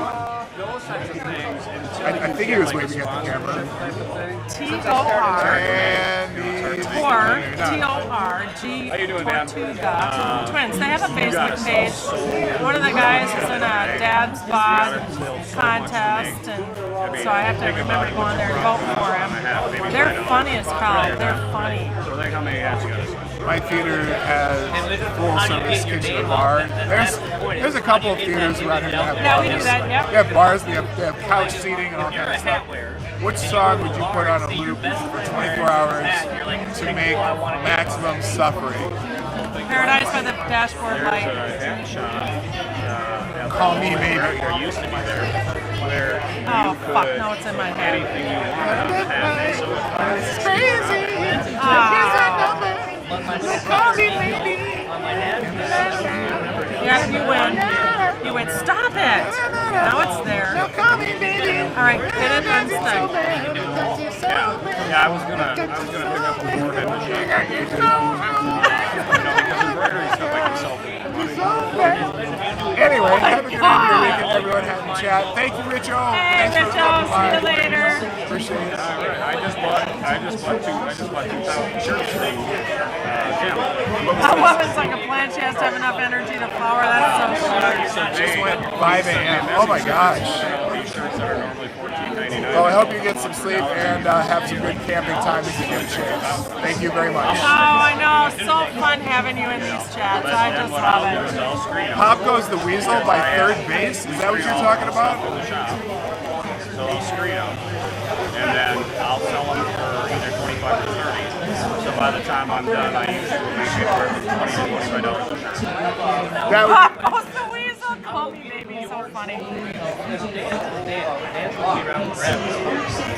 I think he was waving at the camera. T-O-R. Or T-O-R-G Tortuga Twins. They have a Facebook page. One of the guys is in a dad's bod contest, and so I have to remember to go on there and vote for him. They're funny as hell. They're funny. My theater has full service kitchen and bar. There's a couple of theaters around here that have bars. Yeah, we do that, yep. They have bars, they have couch seating and all kinds of stuff. Which song would you put on a loop for 24 hours to make maximum suffering? Paradise by the Dashboard Light. Call Me Maybe. Oh, fuck, no, it's in my head. It's crazy. Call Me Maybe. Yeah, you win. You win. Stop it. Now it's there. Call Me Baby. All right, hit it on stuff. Yeah, I was gonna pick up a forehead machine. Anyway, have a good end of your weekend, everyone. Have a chat. Thank you, Richo. Hey, Thanks for Richo. coming by. See you later. appreciate it. All right. I just bought 2,000 shirts from Jim. A woman's like a plant. She has to have enough energy to flower. That's so funny. Just went 5 a.m. Oh my gosh. These shirts that are normally $14.99. Well, I hope you get some sleep and have some good camping time if you get a chance. Thank you very much. Oh, I know. So fun having you in these chats. I just love it. Pop Goes the Weasel by third base. Is that what you're talking about? So I'll screen them, and then I'll sell them for either 25 or 30. So by the time I'm done, I usually make anywhere from $20 to $25 a shirt. That would, Pop Goes the Weasel. Call me baby. So funny.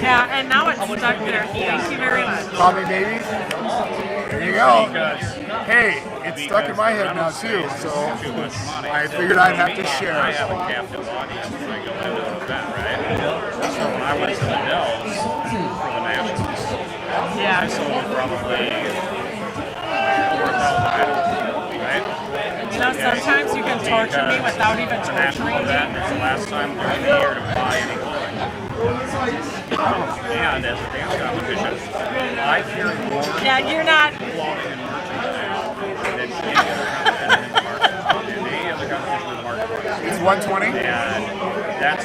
Yeah, and now it's stuck there. Thank you very much. Call me baby. There you go. Hey, it's stuck in my head now too, so I figured I'd have to share I it. have a captive audience when I go into an event, right? So when I went to the Dells for the Nationals, I sold probably 4,000 items, right? You know, sometimes you can torture me without even torturing me. It's the last time during the year to buy any clothing. And as a dance competition, I carry more Yeah, you're not. clothing and merchandise than any other competition in the marketplace. It's 120? And that's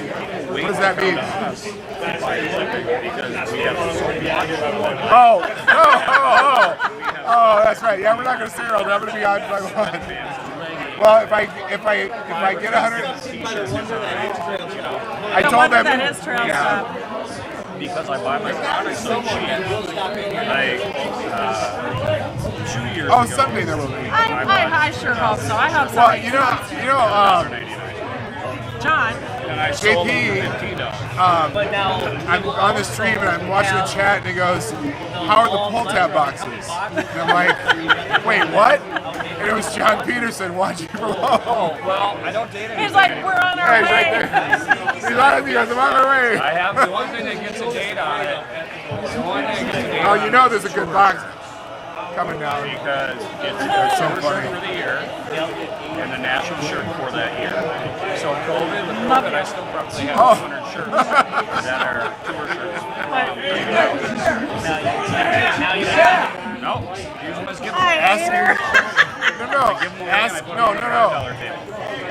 What does that mean? us because we have so much. Oh, that's right. Yeah, we're not going to serial. I'm going to be on by one. Well, if I get 100, I told them. That is trail stop. Because I buy my products so cheap. Like 2 years Oh, ago. someday there will be. I sure hope so. I hope so. Well, you know, John. And I sold them JP, for $15. I'm on the stream and I'm watching the chat and he goes, "How are the pull tab boxes?" And I'm like, "Wait, what?" And it was John Peterson watching from home. Oh, well, I don't date anything. He's like, we're on our Hey, way. right there. He's on it because I'm on my way. I have the one thing that gets a date on it. The one thing that gets a date Oh, on you know there's a good box coming down. because it's That's so the funny. shirt for the year and the national shirt for that year. So with COVID, I still probably have 100 shirts that are tour shirts. Now you have No, use them as giveaways.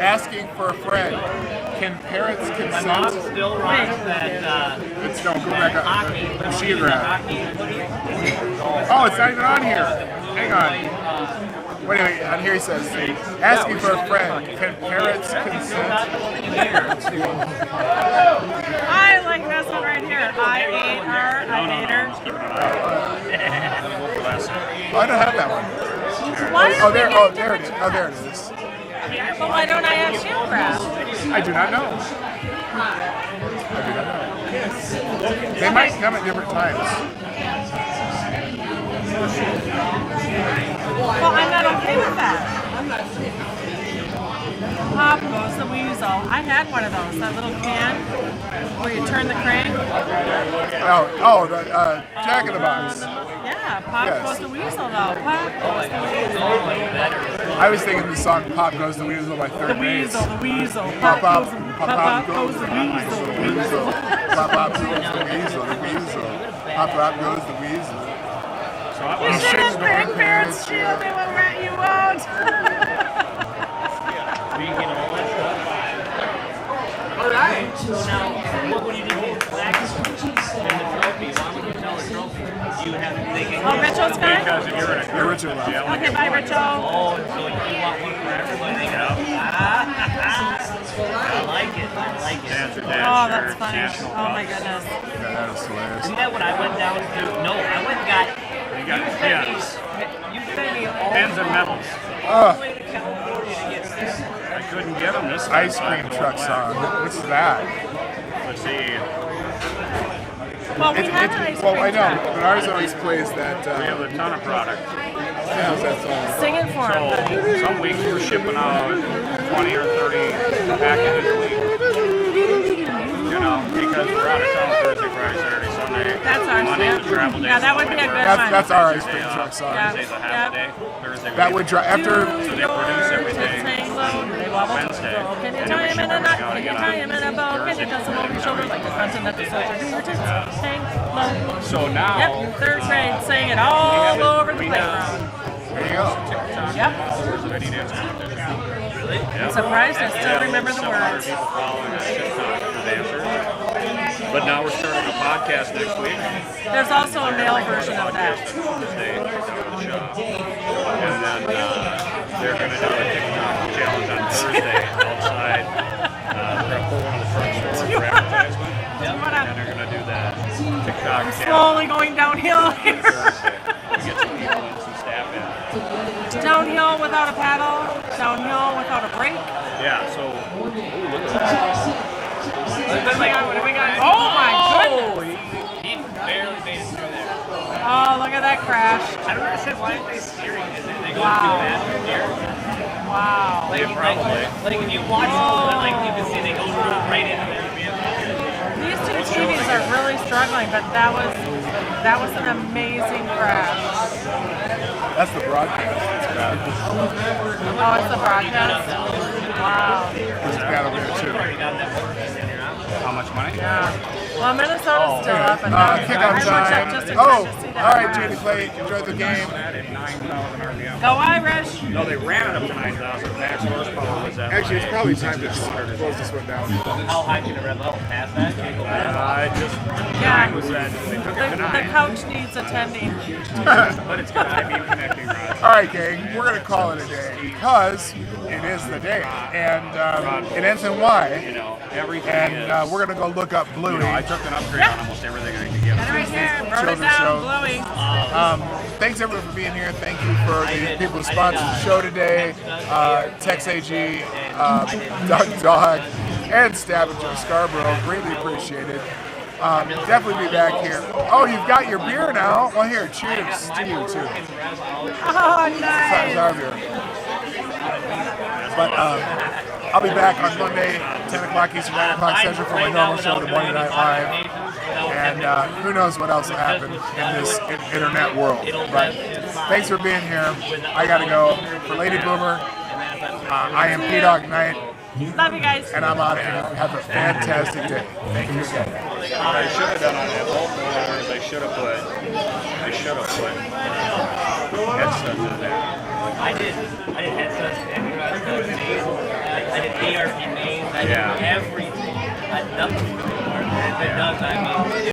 Asking for a friend. Can parents my consent? mom still rocks that It's no, go back up. hockey. Machine grab. Hockey. Oh, it's not even on here. Hang on. Wait, on here he says, asking for a friend. Can parents consent? I like this one right here. I ate her. I ate her. Oh, I don't have that one. Why Oh, are there. we Oh, getting there it is. different? Oh, there it is. Well, why don't I have shield grab? I do not know. I do not know. They might come at different times. Well, I'm not okay with that. Pop Goes the Weasel. I had one of those, that little can where you turn the crank. Oh, the Jack in the Box. Yeah, Pop Yes. Goes the Weasel though. Pop Goes the Weasel. I was thinking the song "Pop Goes the Weasel" by The Third Base. Weasel, the Weasel. Pop Pop Pop goes the Weasel. the Weasel. Pop Pop goes the Weasel. The Weasel. Pop Pop goes the Weasel. You shouldn't grandparents shield, they will rat you out. Alright. So now, what would you do with flags and the trophy? Why would you tell a trophy? You would have to think it. Oh, Ritual's guy? Because if you're in a Yeah, Richard left. Okay, bye, Richo. Oh, so you want one for everybody? I like it. I like it. Dance or Oh, dance that's shirts, funny. national Oh my cups. goodness. Yeah, that is hilarious. Isn't that what I went down to? No, I went and got. You got pins. You sent me all Pins and medals. the way to California to get this. I couldn't get them this time. Ice cream truck song. What's that? Let's see. Well, we have an ice Well, cream I know, truck. but ours always plays that. We have a ton of product. Yeah, that song. Sing it for him, buddy. So some weeks we're shipping out 20 or 30 packages a week. You know, because we're out of town Thursday, Friday, Saturday, Sunday. That's ours, Monday's a yeah. travel day. Yeah, that would be a good one. That's our ice cream truck song. Yeah. Wednesday's a half a day. Thursday we That get- would drive after. So they produce everything. Tango. bubble. Wednesday. So, can you And tie then him in a we're knot? working out Can you again tie on him in a bow? Can you dust him over your shoulder like the content that the soldier do your tits? Hang low. So now, Yep, third grade, saying it all over the playground. There you go. Yep. there's a video dance competition. I'm surprised I still remember the 700 words. people following on TikTok for dancers. But now we're starting a podcast next week. There's also a male version of that. Thursday down at the shop. And then they're going to do a TikTok challenge on Thursday outside. We're going to pull one of the trucks forward for advertisement. And they're going to do that TikTok challenge. Slowly going downhill here. Thursday. Get some people and some staff in. Downhill without a paddle, downhill without a brake. Yeah, so, ooh, look at that. What do we got? Oh my goodness! He barely made it through there. Oh, look at that crash. I don't understand why aren't they steering? Is it they go Wow. too fast from here? Wow. Like, like if you watch it, like you can see they go right into their vehicle. These two TVs are really struggling, but that was an amazing crash. That's the broadcast. It's bad. Oh, it's the broadcast? Wow. It's bad over there too. How much money? Yeah. Well, Minnesota's still up and down. Kickoff I looked up time. just in Oh, time to see all that. right, Jamie Clay, enjoy the game. At 9,000 RPM. Go Irish! No, they ran it up to 9,000. Max horsepower was at Actually, it's probably time to close this one down. How high can a red level pass that? Can it go past? just Yeah. 9 was that. They took it to The 9. couch needs attending. But it's got I-beam connecting rods. All right, gang, we're gonna call it a day because it is the day, and it ends in Y. You know, everything And is. we're gonna go look up Bluey. You know, I took an upgrade on almost everything I could get. Get it right here. Wrote it Children's show. down, Bluey. Thanks everyone for being here. Thank you for the people who sponsored the show today. Tex AG, Dawg, and Stab and Joe Scarborough. Greatly appreciated. Definitely be back here. Oh, you've got your beer now? Well, here, cheers to you too. Oh, nice. It's our beer. But I'll be back on Monday, 10 o'clock Eastern, 9 o'clock Central for my normal show, The Morning Night Live. And who knows what else will happen in this internet world. But thanks for being here. I gotta go. For Lady Boomer, I am PDawgKnight. Love you guys. And I'm out of here. Have a fantastic day. Thank you again. What I should have done on that bolt motor is I should have put headsets in there. I did headsets, I did ARP names, I did everything. I had nothing to do with it. And Doug, I mean,